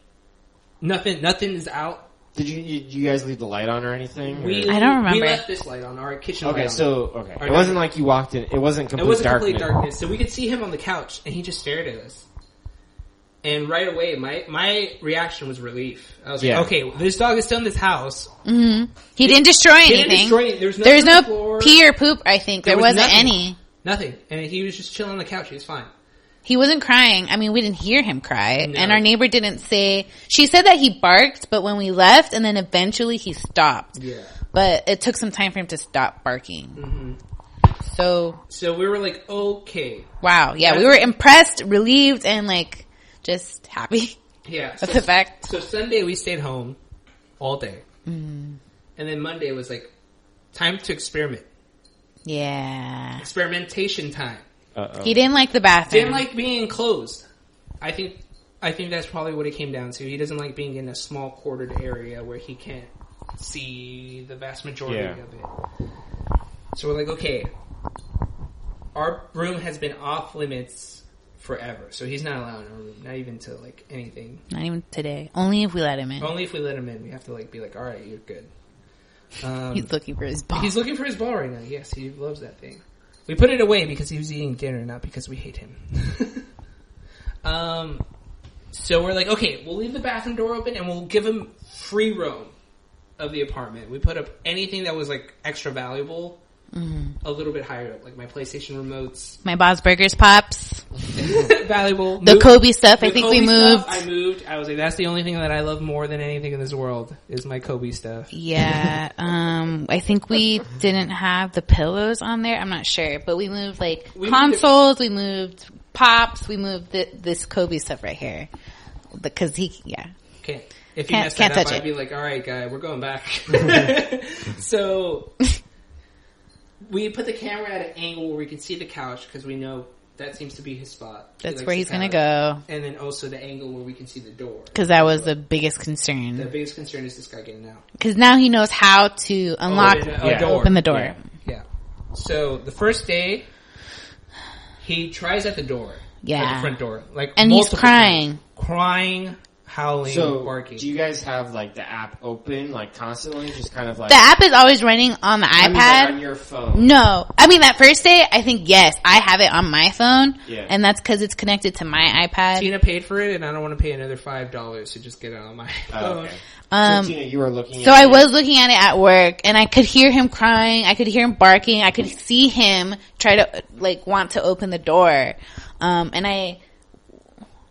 Speaker 2: Nothing is out.
Speaker 1: Did you guys leave the light on or anything?
Speaker 3: I don't remember.
Speaker 2: We left this light on, our kitchen light on.
Speaker 1: It wasn't like you walked in. It wasn't complete darkness.
Speaker 2: So we could see him on the couch, and he just stared at us. And right away, my reaction was relief. I was like, okay, this dog is still in this house.
Speaker 3: Mm-hmm. He didn't destroy anything. There's no pee or poop, I think. There wasn't any.
Speaker 2: Nothing. And he was just chilling on the couch. He was fine.
Speaker 3: He wasn't crying. I mean, we didn't hear him cry. No. And our neighbor didn't say... She said that he barked, but when we left, and then eventually he stopped. Yeah. But it took some time for him to stop barking. Mm-hmm. So
Speaker 2: we were like, okay.
Speaker 3: Wow. Yeah, we were impressed, relieved, and like, just happy.
Speaker 2: Yeah.
Speaker 3: With the fact.
Speaker 2: So Sunday we stayed home all day. Mm. And then Monday was like, time to experiment.
Speaker 3: Yeah.
Speaker 2: Experimentation time.
Speaker 3: Uh-oh. He didn't like the bathroom.
Speaker 2: Didn't like being enclosed. I think that's probably what it came down to. He doesn't like being in a small quartered area where he can't see the vast majority of it. So we're like, okay, our room has been off limits forever. So he's not allowed in our room, not even to like anything.
Speaker 3: Not even today. Only if we let him in.
Speaker 2: Only if we let him in. We have to like be like, all right, you're good.
Speaker 3: He's looking for his ball.
Speaker 2: He's looking for his ball right now. Yes, he loves that thing. We put it away because he was eating dinner, not because we hate him. So we're like, okay, we'll leave the bathroom door open and we'll give him free roam of the apartment. We put up anything that was like extra valuable a little bit higher up, like my PlayStation remotes.
Speaker 3: My Bob's Burgers Pops.
Speaker 2: Valuable.
Speaker 3: The Kobe stuff, I think we moved.
Speaker 2: I moved. I was like, that's the only thing that I love more than anything in this world is my Kobe stuff.
Speaker 3: Yeah. I think we didn't have the pillows on there. I'm not sure. But we moved like consoles, we moved Pops, we moved this Kobe stuff right here. Because
Speaker 2: Okay. If you messed that up, I'd be like, alright guy, we're going back. So... We put the camera at an angle where we can see the couch because we know that seems to be his spot.
Speaker 3: That's where he's going to go.
Speaker 2: And then also the angle where we can see the door.
Speaker 3: Because that was the biggest concern.
Speaker 2: The biggest concern is this guy getting out.
Speaker 3: Because now he knows how to unlock open the door.
Speaker 2: Yeah. So the first day, he tries at the door.
Speaker 3: Yeah.
Speaker 2: At the front door.
Speaker 3: And he's crying.
Speaker 2: Crying. Howling, barking.
Speaker 1: Do you guys have like the app open like constantly? Just kind of like
Speaker 3: the app is always running on the iPad.
Speaker 1: Like on your phone.
Speaker 3: No, I mean that first day, I think yes, I have it on my phone, and that's because it's connected to my iPad.
Speaker 2: Tina paid for it, and I don't want to pay another $5 to just get it on my phone.
Speaker 1: Okay. So Tina, you were looking.
Speaker 3: So I was looking at it at work, and I could hear him crying. I could hear him barking. I could see him try to like want to open the door, and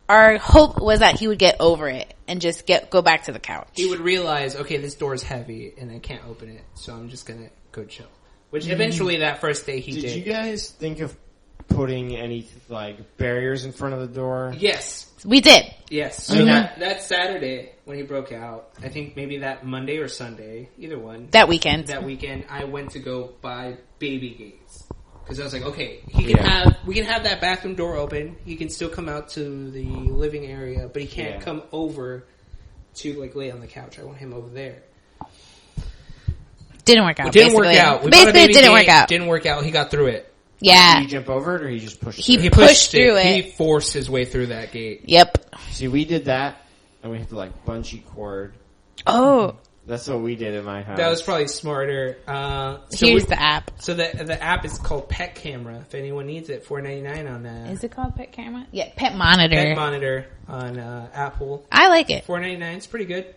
Speaker 3: our hope was that he would get over it and just go back to the couch.
Speaker 2: He would realize, okay, this door is heavy and I can't open it, so I'm just gonna go chill. Which eventually that first day he did.
Speaker 1: Did you guys think of putting any like barriers in front of the door?
Speaker 2: Yes.
Speaker 3: We did.
Speaker 2: Yes. So that Saturday when he broke out, I think maybe that Monday or Sunday, either one.
Speaker 3: That weekend,
Speaker 2: I went to go buy baby gates. Because I was like, okay, we can have that bathroom door open. He can still come out to the living area, but he can't come over to like lay on the couch. I want him over there.
Speaker 3: Didn't work out.
Speaker 2: Didn't work out.
Speaker 3: Basically, it didn't work out.
Speaker 2: Didn't work out. He got through it.
Speaker 3: Yeah.
Speaker 1: Did he jump over it or he just pushed?
Speaker 3: He pushed through it.
Speaker 2: He forced his way through that gate.
Speaker 3: Yep.
Speaker 1: See, we did that, and we have to like bungee cord.
Speaker 3: Oh.
Speaker 1: That's what we did in my house.
Speaker 2: That was probably smarter.
Speaker 3: Here's the app.
Speaker 2: So the app is called Pet Camera. If anyone needs it, $4.99 on that.
Speaker 3: Is it called Pet Camera? Yeah, Pet Monitor.
Speaker 2: Pet Monitor on Apple.
Speaker 3: I like it.
Speaker 2: $4.99. It's pretty good.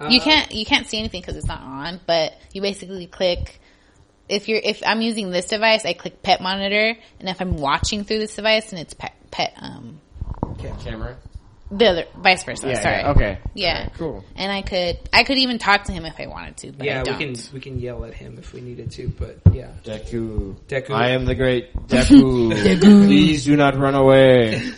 Speaker 3: You can't see anything because it's not on, but you basically click. If I'm using this device, I click Pet Monitor, and if I'm watching through this device, then it's pet
Speaker 1: camera.
Speaker 3: The other, vice versa.
Speaker 1: Yeah,
Speaker 3: sorry.
Speaker 1: yeah, okay.
Speaker 3: Yeah.
Speaker 1: Right, cool.
Speaker 3: And I could even talk to him if I wanted to, but I don't.
Speaker 2: we can yell at him if we needed to, but yeah.
Speaker 1: Deku. I am the great Deku. Deku. Please do not run away.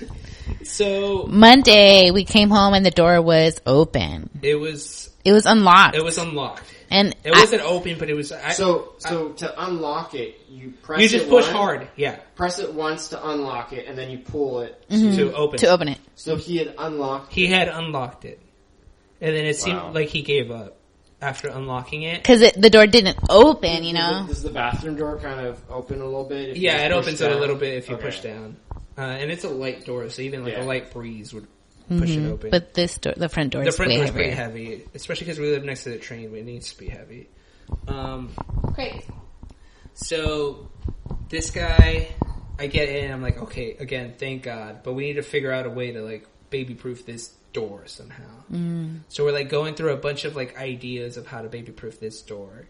Speaker 2: So
Speaker 3: Monday we came home and the door was open.
Speaker 2: It was
Speaker 3: unlocked.
Speaker 2: It was unlocked.
Speaker 3: And
Speaker 2: it wasn't open, but it was.
Speaker 1: So to unlock it, you press.
Speaker 2: You just push hard. Yeah.
Speaker 1: Press it once to unlock it, and then you pull it
Speaker 2: to open
Speaker 3: it.
Speaker 1: So he had unlocked.
Speaker 2: He had unlocked it, and then it seemed like he gave up after unlocking it
Speaker 3: because the door didn't open. You know.
Speaker 1: Does the bathroom door kind of open a little bit?
Speaker 2: Yeah, it opens it a little bit if you push down, and it's a light door, so even like a light breeze would push it open.
Speaker 3: But this door, the front door, is
Speaker 2: pretty heavy, especially because we live next to the train. It needs to be heavy.
Speaker 3: Great.
Speaker 2: So this guy, I get in. I'm like, okay, again, thank God. But we need to figure out a way to like baby-proof this door somehow. So we're like going through a bunch of like ideas of how to baby-proof this door,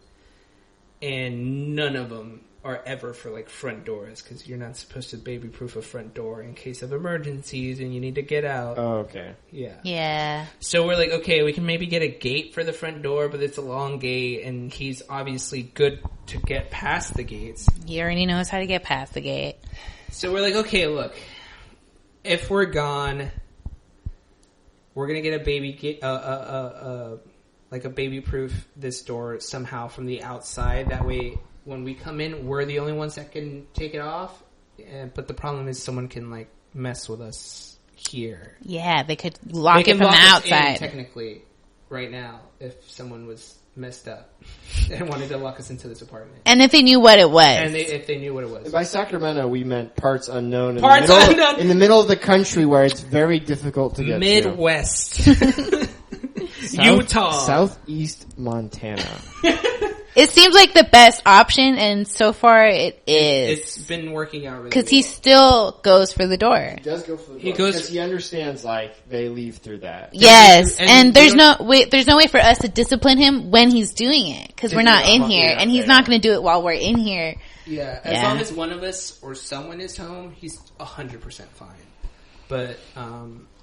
Speaker 2: and none of them are ever for like front doors because you're not supposed to baby-proof a front door in case of emergencies and you need to get out.
Speaker 1: Oh, okay.
Speaker 3: Yeah.
Speaker 2: So we're like, okay, we can maybe get a gate for the front door, but it's a long gate and he's obviously good to get past the gates.
Speaker 3: He already knows how to get past the gate.
Speaker 2: So we're like, okay, look, if we're gone, we're gonna get a baby gate, like a baby-proof this door somehow from the outside. That way, when we come in, we're the only ones that can take it off. But the problem is someone can like mess with us here.
Speaker 3: Yeah, they could lock it from the outside.
Speaker 2: In, technically, right now, if someone was messed up and wanted to lock us into this apartment.
Speaker 3: And if they knew what it was.
Speaker 2: And if they knew what it was.
Speaker 1: By Sacramento, we meant parts unknown.
Speaker 2: Parts unknown!
Speaker 1: In the middle of the country where it's very difficult to get
Speaker 2: Midwest.
Speaker 1: to.
Speaker 2: Utah.
Speaker 1: Southeast Montana.
Speaker 3: It seems like the best option, and so far it is.
Speaker 2: It's been working out really well.
Speaker 3: Because he still goes for the door.
Speaker 1: He does go for the door. Because he understands, like, they leave through that.
Speaker 3: Yes, and there's no way for us to discipline him when he's doing it, because we're not in here, and he's not going to do it while we're in here.
Speaker 2: Yeah, as long as one of us or someone is home, he's 100% fine. But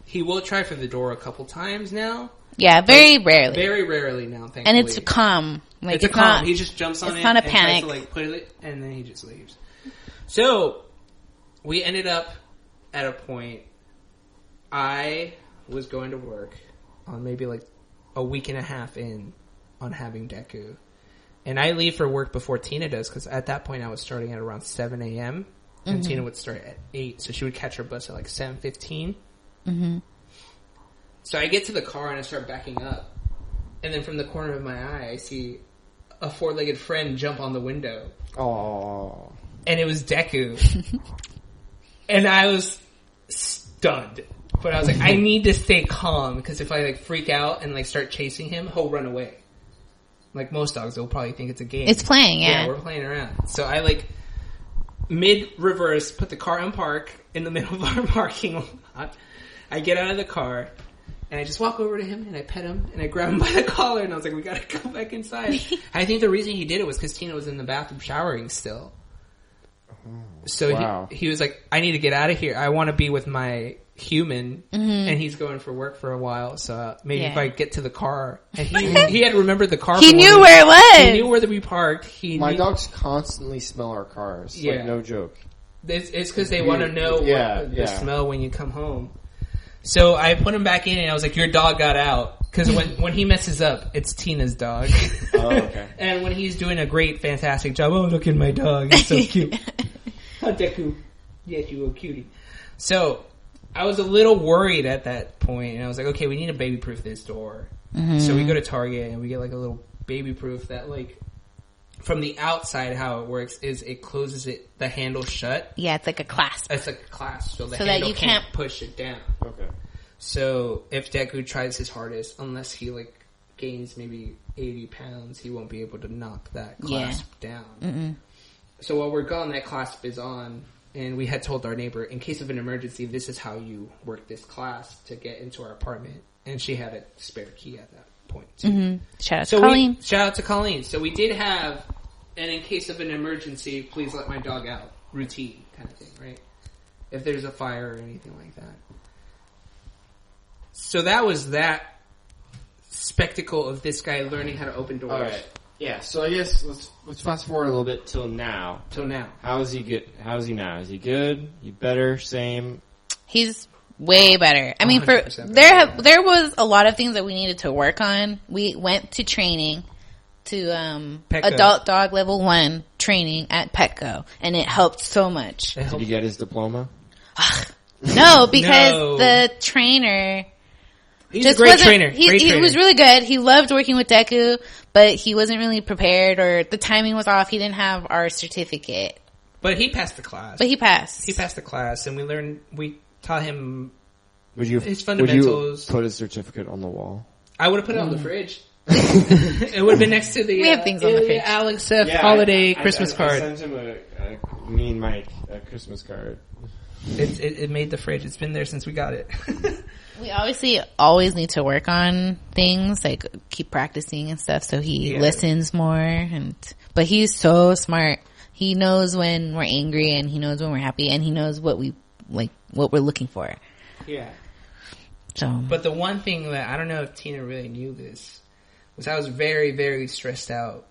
Speaker 2: he will try for the door a couple times now.
Speaker 3: Yeah, very rarely.
Speaker 2: Very rarely now, thankfully.
Speaker 3: And it's calm. Like,
Speaker 2: it's a calm. He just jumps on it.
Speaker 3: It's not a panic.
Speaker 2: Tries to, like, put it, and then he just leaves. So, we ended up at a point, I was going to work on maybe like a week and a half in on having Deku. And I leave for work before Tina does, because at that point I was starting at around 7 a.m. And Tina would start at 8, so she would catch her bus at like 7:15. Mm-hmm. So I get to the car and I start backing up. And then from the corner of my eye, I see a 4-legged friend jump on the window.
Speaker 1: Oh.
Speaker 2: And it was Deku. And I was stunned. But I was like, I need to stay calm, because if I like freak out and like start chasing him, he'll run away. Like most dogs, they'll probably think it's a game.
Speaker 3: It's playing, yeah.
Speaker 2: Yeah, we're playing around. So I like mid-reverse, put the car in park in the middle of our parking lot. I get out of the car. And I just walk over to him, and I pet him, and I grab him by the collar, and I was like, we gotta go back inside. I think the reason he did it was because Tina was in the bathroom showering still. So he was like, I need to get out of here. I want to be with my human, and he's going for work for a while, so maybe if I get to the car. And he had remembered the car.
Speaker 3: He knew where it was.
Speaker 2: He knew where we parked.
Speaker 1: My dogs constantly smell our cars. Yeah. Like, no joke.
Speaker 2: It's because they want to know the smell when you come home. So I put him back in, and I was like, your dog got out. Because when he messes up, it's Tina's dog.
Speaker 1: Oh, okay.
Speaker 2: And when he's doing a great, fantastic job, oh, look at my dog. He's so cute. Oh, Deku. Yes, you a cutie. So I was a little worried at that point, and I was like, okay, we need to baby-proof this door. Mm-hmm. So we go to Target, and we get like a little baby-proof that like, from the outside, how it works is it closes the handle shut.
Speaker 3: Yeah, it's like a clasp.
Speaker 2: It's like a clasp, so the handle can't push it down.
Speaker 1: Okay.
Speaker 2: So if Deku tries his hardest, unless he like gains maybe 80 pounds, he won't be able to knock that clasp down. Mm-mm. So while we're gone, that clasp is on, and we had told our neighbor, in case of an emergency, this is how you work this clasp to get into our apartment. And she had a spare key at that point, too.
Speaker 3: Mm-hmm. Shout out to Colleen.
Speaker 2: Shout out to Colleen. So we did have, and in case of an emergency, please let my dog out routine kind of thing, right? If there's a fire or anything like that. So that was that spectacle of this guy learning how to open doors.
Speaker 1: All right. Yeah, so I guess let's fast forward a little bit till now. How is he good? How is he now? Is he good? He better? Same?
Speaker 3: He's way better. I mean, there was a lot of things that we needed to work on. We went to training to adult dog level 1 training at Petco, and it helped so much.
Speaker 1: Did he get his diploma?
Speaker 3: No, because the trainer.
Speaker 2: He's a great trainer.
Speaker 3: He was really good. He loved working with Deku, but he wasn't really prepared, or the timing was off. He didn't have our certificate.
Speaker 2: But he passed the class.
Speaker 3: He passed
Speaker 2: the class, and we taught him
Speaker 1: his
Speaker 2: fundamentals.
Speaker 1: Would you put his certificate on the wall?
Speaker 2: I would have put it on the fridge. It would have been next to the
Speaker 3: we have things on the fridge.
Speaker 2: Alex holiday Christmas card.
Speaker 1: I sent him me and Mike a Christmas card.
Speaker 2: It made the fridge. It's been there since we got it.
Speaker 3: We obviously always need to work on things, like keep practicing and stuff, so he listens more. But he's so smart. He knows when we're angry, and he knows when we're happy, and he knows what we're looking for.
Speaker 2: Yeah.
Speaker 3: So,
Speaker 2: but the one thing that I don't know if Tina really knew this was I was very, very stressed out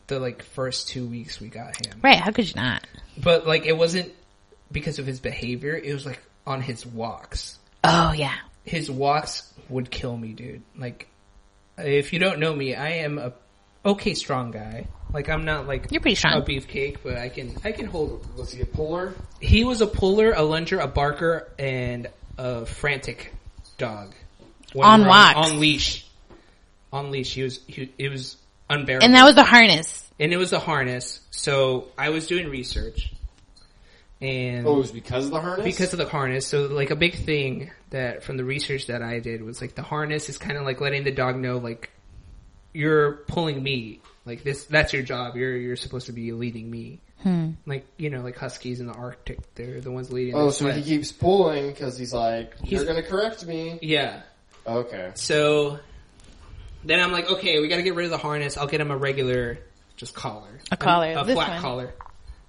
Speaker 2: the first 2 weeks we got him.
Speaker 3: Right? How could you not?
Speaker 2: But it wasn't because of his behavior. It was on his walks.
Speaker 3: Oh yeah.
Speaker 2: His walks would kill me, dude. If you don't know me, I am a okay strong guy. I'm not
Speaker 3: you're pretty strong.
Speaker 2: A beefcake, but I can hold.
Speaker 1: Was he a puller?
Speaker 2: He was a puller, a lunger, a barker, and a frantic dog.
Speaker 3: On walks.
Speaker 2: On leash. It was unbearable.
Speaker 3: And that was the harness.
Speaker 2: And it was the harness. So I was doing research. And
Speaker 1: it was because of the harness? Because of
Speaker 2: the harness. So, a big thing that from the research that I did was, the harness is kind of letting the dog know, you're pulling me. That's your job. You're supposed to be leading me. Huskies in the Arctic. They're the ones leading.
Speaker 1: Oh, so he keeps pulling because he's you're going to correct me.
Speaker 2: Yeah.
Speaker 1: Okay.
Speaker 2: So, then I'm okay, we got to get rid of the harness. I'll get him a regular, just collar.
Speaker 3: A collar.
Speaker 2: A flat collar.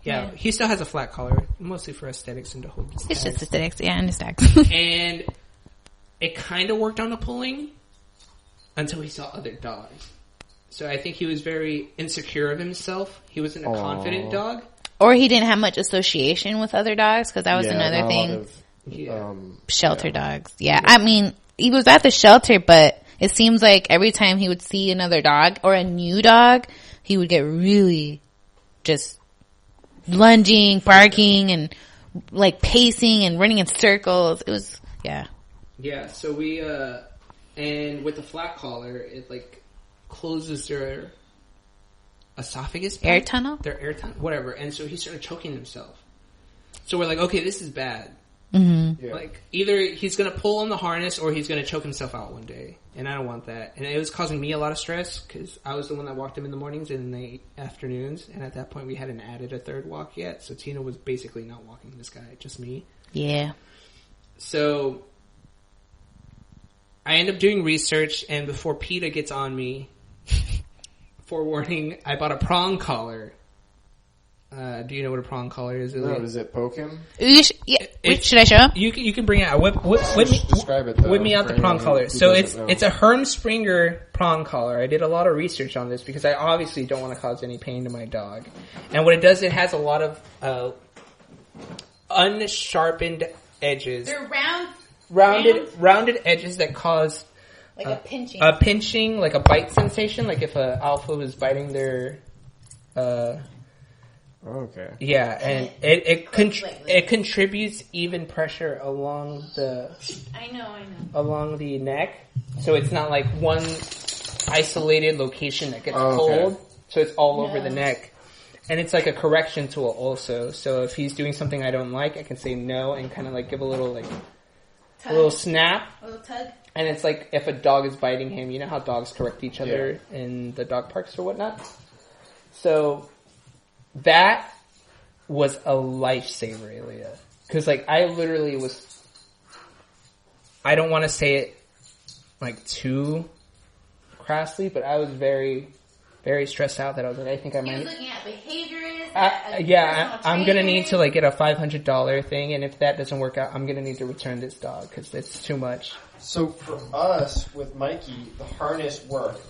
Speaker 2: Yeah, he still has a flat collar, mostly for aesthetics and to hold his
Speaker 3: It's just aesthetics, yeah, I understand.
Speaker 2: And it kind of worked on the pulling until he saw other dogs. So I think he was very insecure of himself. He wasn't a confident dog.
Speaker 3: Or he didn't have much association with other dogs, because that was another thing. Shelter dogs. Yeah, I mean, he was at the shelter, but it seems like every time he would see another dog or a new dog, he would get really just lunging, barking, and pacing and running in circles. It was,
Speaker 2: Yeah, so we, and with the flat collar, it closes their esophagus.
Speaker 3: Air tunnel?
Speaker 2: Their air tunnel, whatever. And so he started choking himself. So we're okay, this is bad.
Speaker 3: Mm-hmm.
Speaker 2: Yeah. Either he's gonna pull on the harness or he's gonna choke himself out one day. And I don't want that. And it was causing me a lot of stress because I was the one that walked him in the mornings and in the afternoons. And at that point we hadn't added a third walk yet. So Tina was basically not walking this guy, just me.
Speaker 3: Yeah.
Speaker 2: So I end up doing research, and before PETA gets on me, forewarning, I bought a prong collar. Do you know what a prong collar is?
Speaker 1: No, does it poke him?
Speaker 3: Should I show?
Speaker 2: You can bring it out.
Speaker 1: Describe it, though,
Speaker 2: whip me out the prong collar. So it's a Herm Springer prong collar. I did a lot of research on this because I obviously don't want to cause any pain to my dog. And what it does, it has a lot of unsharpened edges.
Speaker 3: They're
Speaker 2: rounded edges that cause
Speaker 3: a pinching.
Speaker 2: A pinching, a bite sensation, if an alpha was biting their
Speaker 1: Okay.
Speaker 2: Yeah, and it contributes even pressure along the along the neck, so it's not one isolated location that gets pulled. So it's all over the neck, and it's a correction tool also. So if he's doing something I don't like, I can say no and kind of give a little a little snap.
Speaker 3: A little tug.
Speaker 2: And it's like if a dog is biting him, you know how dogs correct each other in the dog parks or whatnot? So that was a lifesaver, Elia. Because like I literally was, I don't want to say it like too crassly, but I was very, very stressed out that I was like, I think I might.
Speaker 3: He was looking at behaviors.
Speaker 2: I'm gonna need to like get a $500 thing, and if that doesn't work out, I'm gonna need to return this dog because it's too much.
Speaker 1: So for us with Mikey, the harness worked.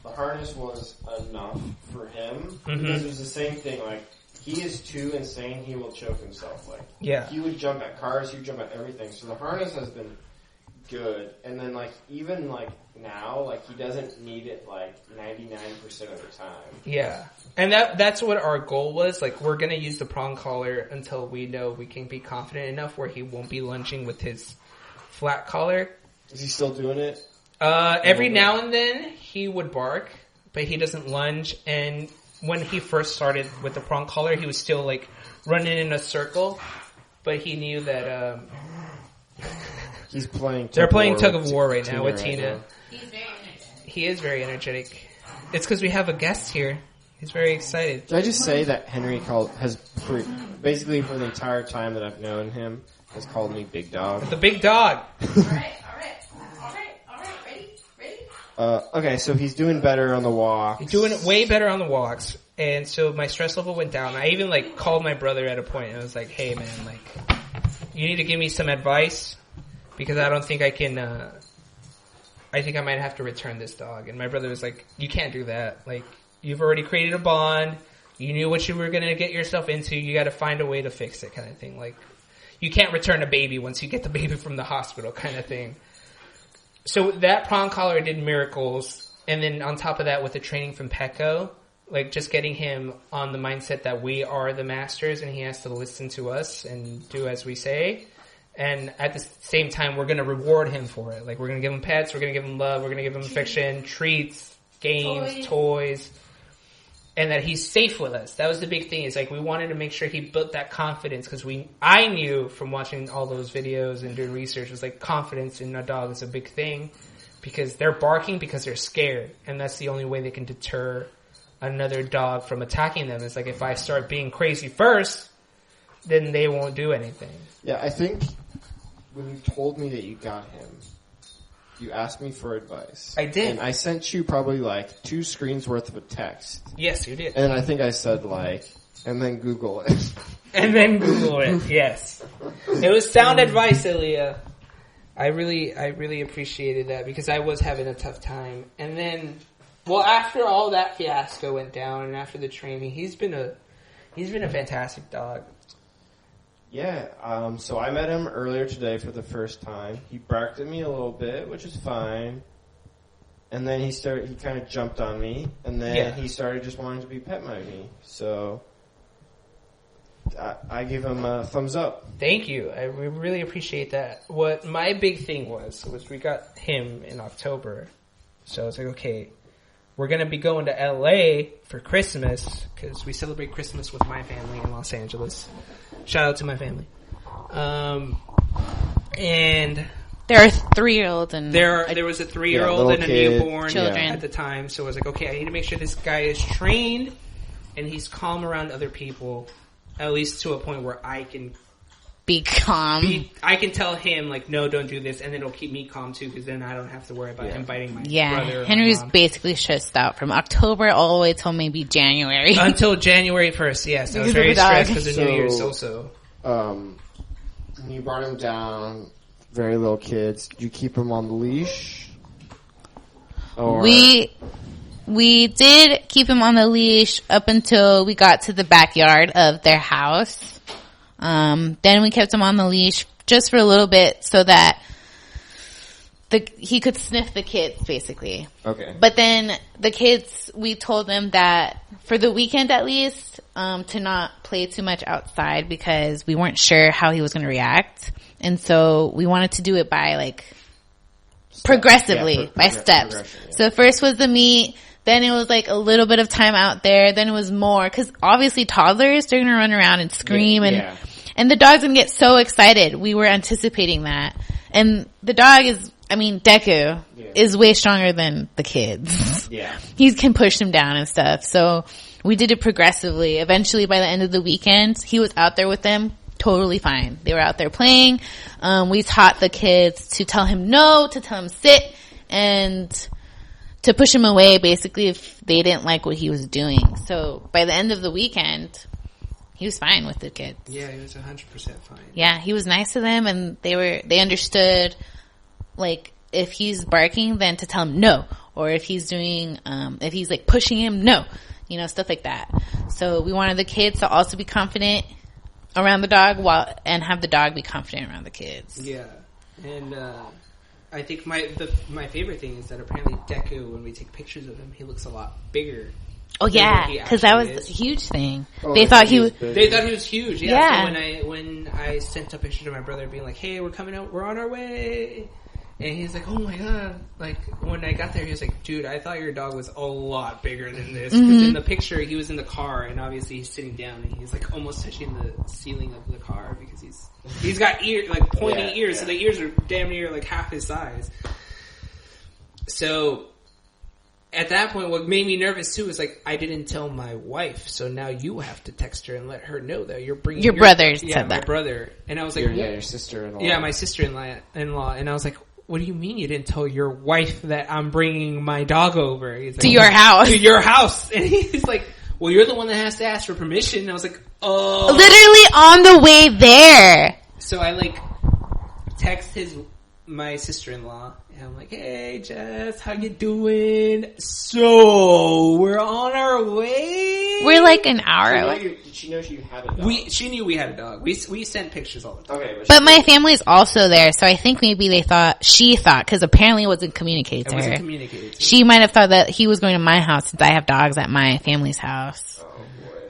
Speaker 1: The harness was enough for him because it was the same thing. Like he is too insane; he will choke himself. Like he would jump at cars, he would jump at everything. So the harness has been good, and then like even like now, like he doesn't need it like 99% of the time. Yeah,
Speaker 2: and that's what our goal was. Like we're gonna use the prong collar until we know we can be confident enough where he won't be lunging with his flat collar.
Speaker 1: Is he still doing it?
Speaker 2: Every now and then he would bark, but he doesn't lunge. And when he first started with the prong collar, he was still like running in a circle, but he knew that.
Speaker 1: He's playing.
Speaker 2: They're playing tug of war right now with Tina.
Speaker 3: He's very energetic.
Speaker 2: He is very energetic. It's because we have a guest here. He's very excited.
Speaker 1: Did I just say that Henry has basically for the entire time that I've known him has called me Big Dog?
Speaker 2: The Big Dog.
Speaker 3: All right. Ready?
Speaker 1: Okay, so he's doing better on the walks.
Speaker 2: He's doing way better on the walks, and so my stress level went down. I even like called my brother at a point, and I was like, "Hey, man, like, you need to give me some advice." Because I don't think I can, I think I might have to return this dog. And my brother was like, you can't do that. Like, you've already created a bond. You knew what you were going to get yourself into. You got to find a way to fix it kind of thing. Like, you can't return a baby once you get the baby from the hospital kind of thing. So that prong collar did miracles. And then on top of that, with the training from Pecco, like just getting him on the mindset that we are the masters and he has to listen to us and do as we say. And at the same time, we're going to reward him for it. Like, we're going to give him pets, we're going to give him love, we're going to give him affection, treats, games, toys. And that he's safe with us. That was the big thing. Is like, we wanted to make sure he built that confidence because I knew from watching all those videos and doing research, was like confidence in a dog is a big thing because they're barking because they're scared. And that's the only way they can deter another dog from attacking them. It's like, if I start being crazy first, then they won't do anything.
Speaker 1: Yeah, I think when you told me that you got him, you asked me for advice.
Speaker 2: I did.
Speaker 1: And I sent you probably like 2 screens worth of a text.
Speaker 2: Yes, you did.
Speaker 1: And I think I said like, and then Google it.
Speaker 2: And then Google it, yes. It was sound advice, Elia. I really appreciated that because I was having a tough time. And then, well, after all that fiasco went down and after the training, he's been a fantastic dog.
Speaker 1: Yeah, so I met him earlier today for the first time. He barked at me a little bit, which is fine. And then he kind of jumped on me, and then he started just wanting to be pet by me. So I give him a thumbs up.
Speaker 2: Thank you. I really appreciate that. What my big thing was we got him in October. So it's like, okay, we're going to be going to LA for Christmas because we celebrate Christmas with my family in Los Angeles. Shout out to my family. And
Speaker 3: there are 3-year-olds and
Speaker 2: there was a 3-year-old and a newborn
Speaker 3: children
Speaker 2: at the time. So I was like, okay, I need to make sure this guy is trained and he's calm around other people, at least to a point where I can
Speaker 3: be calm.
Speaker 2: I can tell him like, no, don't do this, and it'll keep me calm too, because then I don't have to worry about him biting my brother.
Speaker 3: Henry's basically stressed out from October all the way till maybe January.
Speaker 2: Until January 1st, yes. I was very stressed because of New Year's also.
Speaker 1: You brought him down, very little kids. Did you keep him on the leash? Or?
Speaker 3: We did keep him on the leash up until we got to the backyard of their house. Then we kept him on the leash just for a little bit so that he could sniff the kids, basically.
Speaker 1: Okay.
Speaker 3: But then the kids, we told them that for the weekend at least, to not play too much outside because we weren't sure how he was going to react. And so we wanted to do it by like progressively, by steps. Yeah. So first was the meet. Then it was like a little bit of time out there. Then it was more, cause obviously toddlers, they're gonna run around and scream and the dog's gonna get so excited. We were anticipating that. And the dog Deku is way stronger than the kids.
Speaker 1: Yeah.
Speaker 3: He can push them down and stuff. So we did it progressively. Eventually, by the end of the weekend, he was out there with them, totally fine. They were out there playing. We taught the kids to tell him no, to tell him sit, and to push him away, basically, if they didn't like what he was doing. So by the end of the weekend, he was fine with the kids.
Speaker 2: Yeah, he was 100% fine.
Speaker 3: Yeah, he was nice to them, and they understood, like, if he's barking, then to tell him no. Or if he's doing, if he's like pushing him, no. You know, stuff like that. So we wanted the kids to also be confident around the dog and have the dog be confident around the kids.
Speaker 2: Yeah. And, I think my favorite thing is that apparently Deku, when we take pictures of him, he looks a lot bigger.
Speaker 3: Oh yeah, because that was a huge thing. They thought he was
Speaker 2: huge. Yeah. So when I sent a picture to my brother, being like, "Hey, we're coming out. We're on our way," and he's like, "Oh my god!" Like when I got there, he was like, "Dude, I thought your dog was a lot bigger than this." Because in the picture, he was in the car, and obviously he's sitting down, and he's like almost touching the ceiling of the car because he's got pointy ears, so the ears are damn near like half his size. So at that point, what made me nervous too is like I didn't tell my wife, so now you have to text her and let her know that you're bringing
Speaker 3: your brother. Yeah,
Speaker 2: my brother. And I was like,
Speaker 1: your sister-in-law.
Speaker 2: Yeah, my sister-in-law. And I was like, what do you mean you didn't tell your wife that I'm bringing my dog over? He's like,
Speaker 3: to your house.
Speaker 2: To your house. And he's like, well, you're the one that has to ask for permission. And I was like, oh.
Speaker 3: Literally on the way there.
Speaker 2: So I like text my sister-in-law. And I'm like, hey, Jess, how you doing? So, we're on our way?
Speaker 3: We're like an hour away.
Speaker 1: Did she know you had a dog?
Speaker 2: She knew we had a dog. We sent pictures all the time.
Speaker 1: Okay,
Speaker 3: but my family's also there, so I think maybe she thought, because apparently it wasn't communicated to her. She might have thought that he was going to my house since I have dogs at my family's house.
Speaker 1: Oh, boy.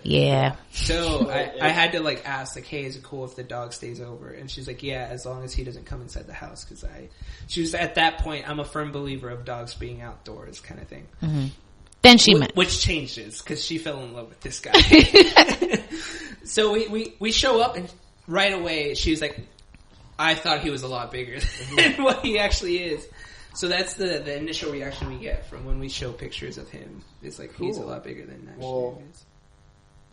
Speaker 3: Yeah.
Speaker 2: So I had to like ask, like, hey, is it cool if the dog stays over? And she's like, yeah, as long as he doesn't come inside the house. Because she was at that point, I'm a firm believer of dogs being outdoors kind of thing.
Speaker 3: Mm-hmm. Then she
Speaker 2: which changes because she fell in love with this guy. So we show up and right away she's like, I thought he was a lot bigger than what he actually is. So that's the initial reaction we get from when we show pictures of him. It's like, cool. He's a lot bigger than actually he is.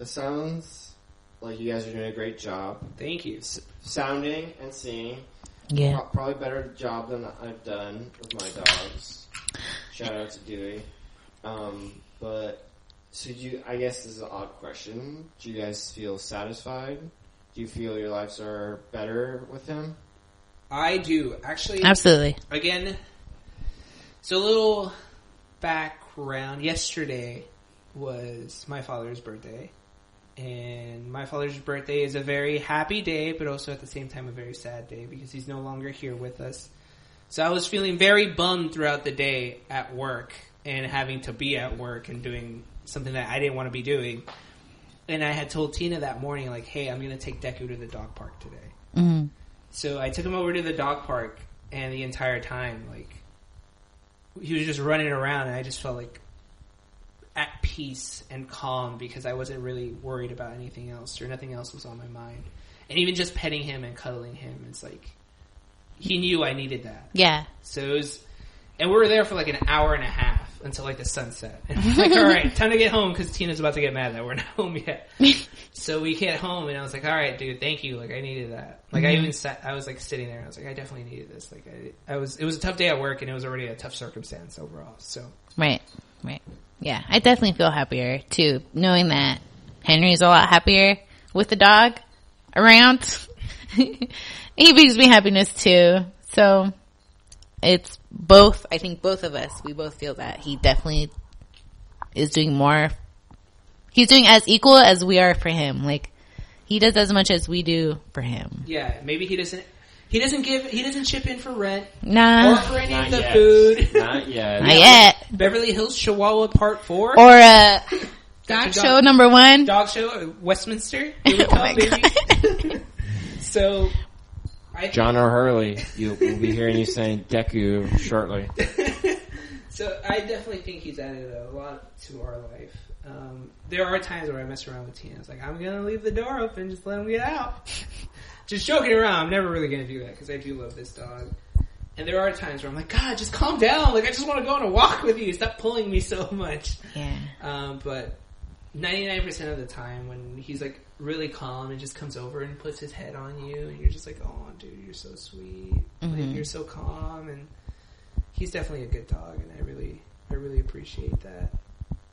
Speaker 1: It sounds like you guys are doing a great job.
Speaker 2: Thank you.
Speaker 1: Sounding and seeing.
Speaker 3: Yeah.
Speaker 1: Probably better job than I've done with my dogs. Shout out to Dewey. But, so I guess this is an odd question. Do you guys feel satisfied? Do you feel your lives are better with him?
Speaker 2: I do. Actually.
Speaker 3: Absolutely.
Speaker 2: Again, so a little background. Yesterday was my father's birthday. And my father's birthday is a very happy day, but also at the same time a very sad day because he's no longer here with us. So I was feeling very bummed throughout the day at work and having to be at work and doing something that I didn't want to be doing. And I had told Tina that morning, like, hey, I'm going to take Deku to the dog park today.
Speaker 3: Mm-hmm.
Speaker 2: So I took him over to the dog park, and the entire time, like, he was just running around, and I just felt like at peace and calm because I wasn't really worried about anything else or nothing else was on my mind. And even just petting him and cuddling him, it's like, he knew I needed that.
Speaker 3: Yeah.
Speaker 2: So it was, and we were there for like an hour and a half until like the sunset. And I'm like, all right, time to get home because Tina's about to get mad that we're not home yet. So we get home and I was like, all right, dude, thank you. Like I needed that. Like I was like sitting there and I was like, I definitely needed this. Like it was a tough day at work and it was already a tough circumstance overall. So.
Speaker 3: Right. Yeah, I definitely feel happier too, knowing that Henry's a lot happier with the dog around. He brings me happiness too. So it's both. I think both of us, we both feel that he definitely is doing more. He's doing as equal as we are for him. Like he does as much as we do for him.
Speaker 2: Yeah, maybe he doesn't chip in for rent.
Speaker 3: Nah.
Speaker 2: Or for any of the food.
Speaker 1: Not yet.
Speaker 3: Not yet.
Speaker 2: Beverly Hills Chihuahua Part 4.
Speaker 3: Or dog show number 1.
Speaker 2: Dog show Westminster. Here we come, baby. So
Speaker 1: John O'Hurley, you'll be hearing you saying Deku shortly.
Speaker 2: So I definitely think he's added a lot to our life. There are times where I mess around with Tina. It's like, I'm going to leave the door open, just let him get out. Just joking around. I'm never really going to do that because I do love this dog. And there are times where I'm like, God, just calm down. Like, I just want to go on a walk with you. Stop pulling me so much.
Speaker 3: Yeah.
Speaker 2: But 99% of the time when he's like really calm and just comes over and puts his head on you and you're just like, oh, dude, you're so sweet. Like, you're so calm. And he's definitely a good dog. And I really appreciate that.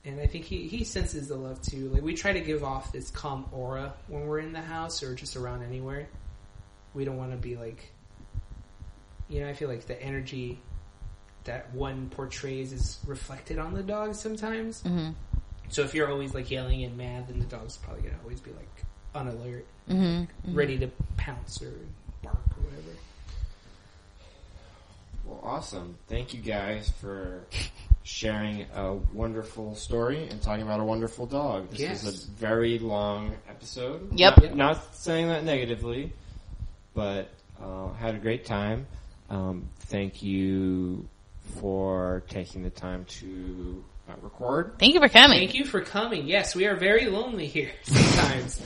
Speaker 2: And I think he senses the love too. Like, we try to give off this calm aura when we're in the house or just around anywhere. We don't want to be like, I feel like the energy that one portrays is reflected on the dog sometimes. Mm-hmm. So if you're always like yelling and mad, then the dog's probably going to always be like on alert, ready to pounce or bark or whatever.
Speaker 1: Well, awesome. Thank you guys for sharing a wonderful story and talking about a wonderful dog. This was a very long episode.
Speaker 3: Yep.
Speaker 1: Not saying that negatively, but had a great time. Thank you for taking the time to record.
Speaker 3: Thank you for coming.
Speaker 2: Thank you for coming. Yes, we are very lonely here sometimes.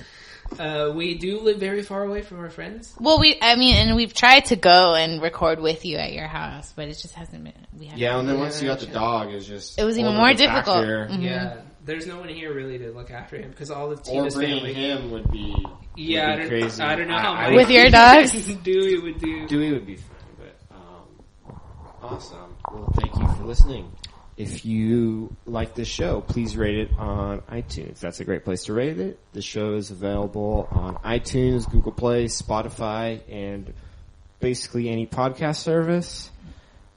Speaker 2: We do live very far away from our friends.
Speaker 3: Well, and we've tried to go and record with you at your house, but it just hasn't been.
Speaker 1: And then once you got the dog, it
Speaker 3: was even more difficult.
Speaker 2: Mm-hmm. Yeah, there's no one here really to look after him because all of Tina's
Speaker 1: family.
Speaker 2: Or bringing
Speaker 1: him would be crazy.
Speaker 2: I don't know how much
Speaker 3: with your dogs.
Speaker 2: Dewey would do.
Speaker 1: Dewey would be fine, but awesome. Well, thank you for listening. If you like this show, please rate it on iTunes. That's a great place to rate it. The show is available on iTunes, Google Play, Spotify, and basically any podcast service.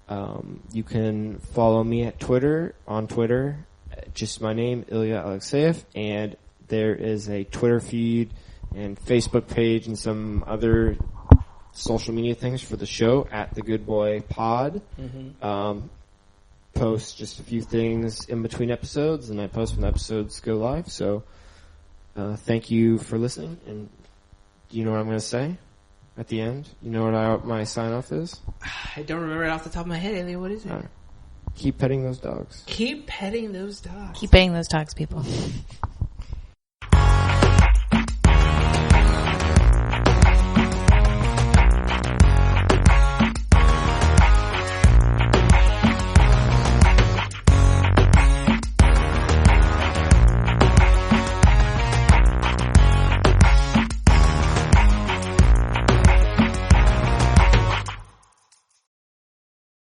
Speaker 1: You can follow me at Twitter, just my name, Ilya Alexeyev, and there is a Twitter feed and Facebook page and some other social media things for the show at The Good Boy Pod. Mm-hmm. Post just a few things in between episodes, and I post when episodes go live. So, thank you for listening. And do you know what I'm going to say at the end? You know what my sign off is?
Speaker 2: I don't remember it off the top of my head, Ellie. What is it?
Speaker 1: Keep petting those dogs.
Speaker 2: Keep petting those dogs.
Speaker 3: Keep petting those dogs, people.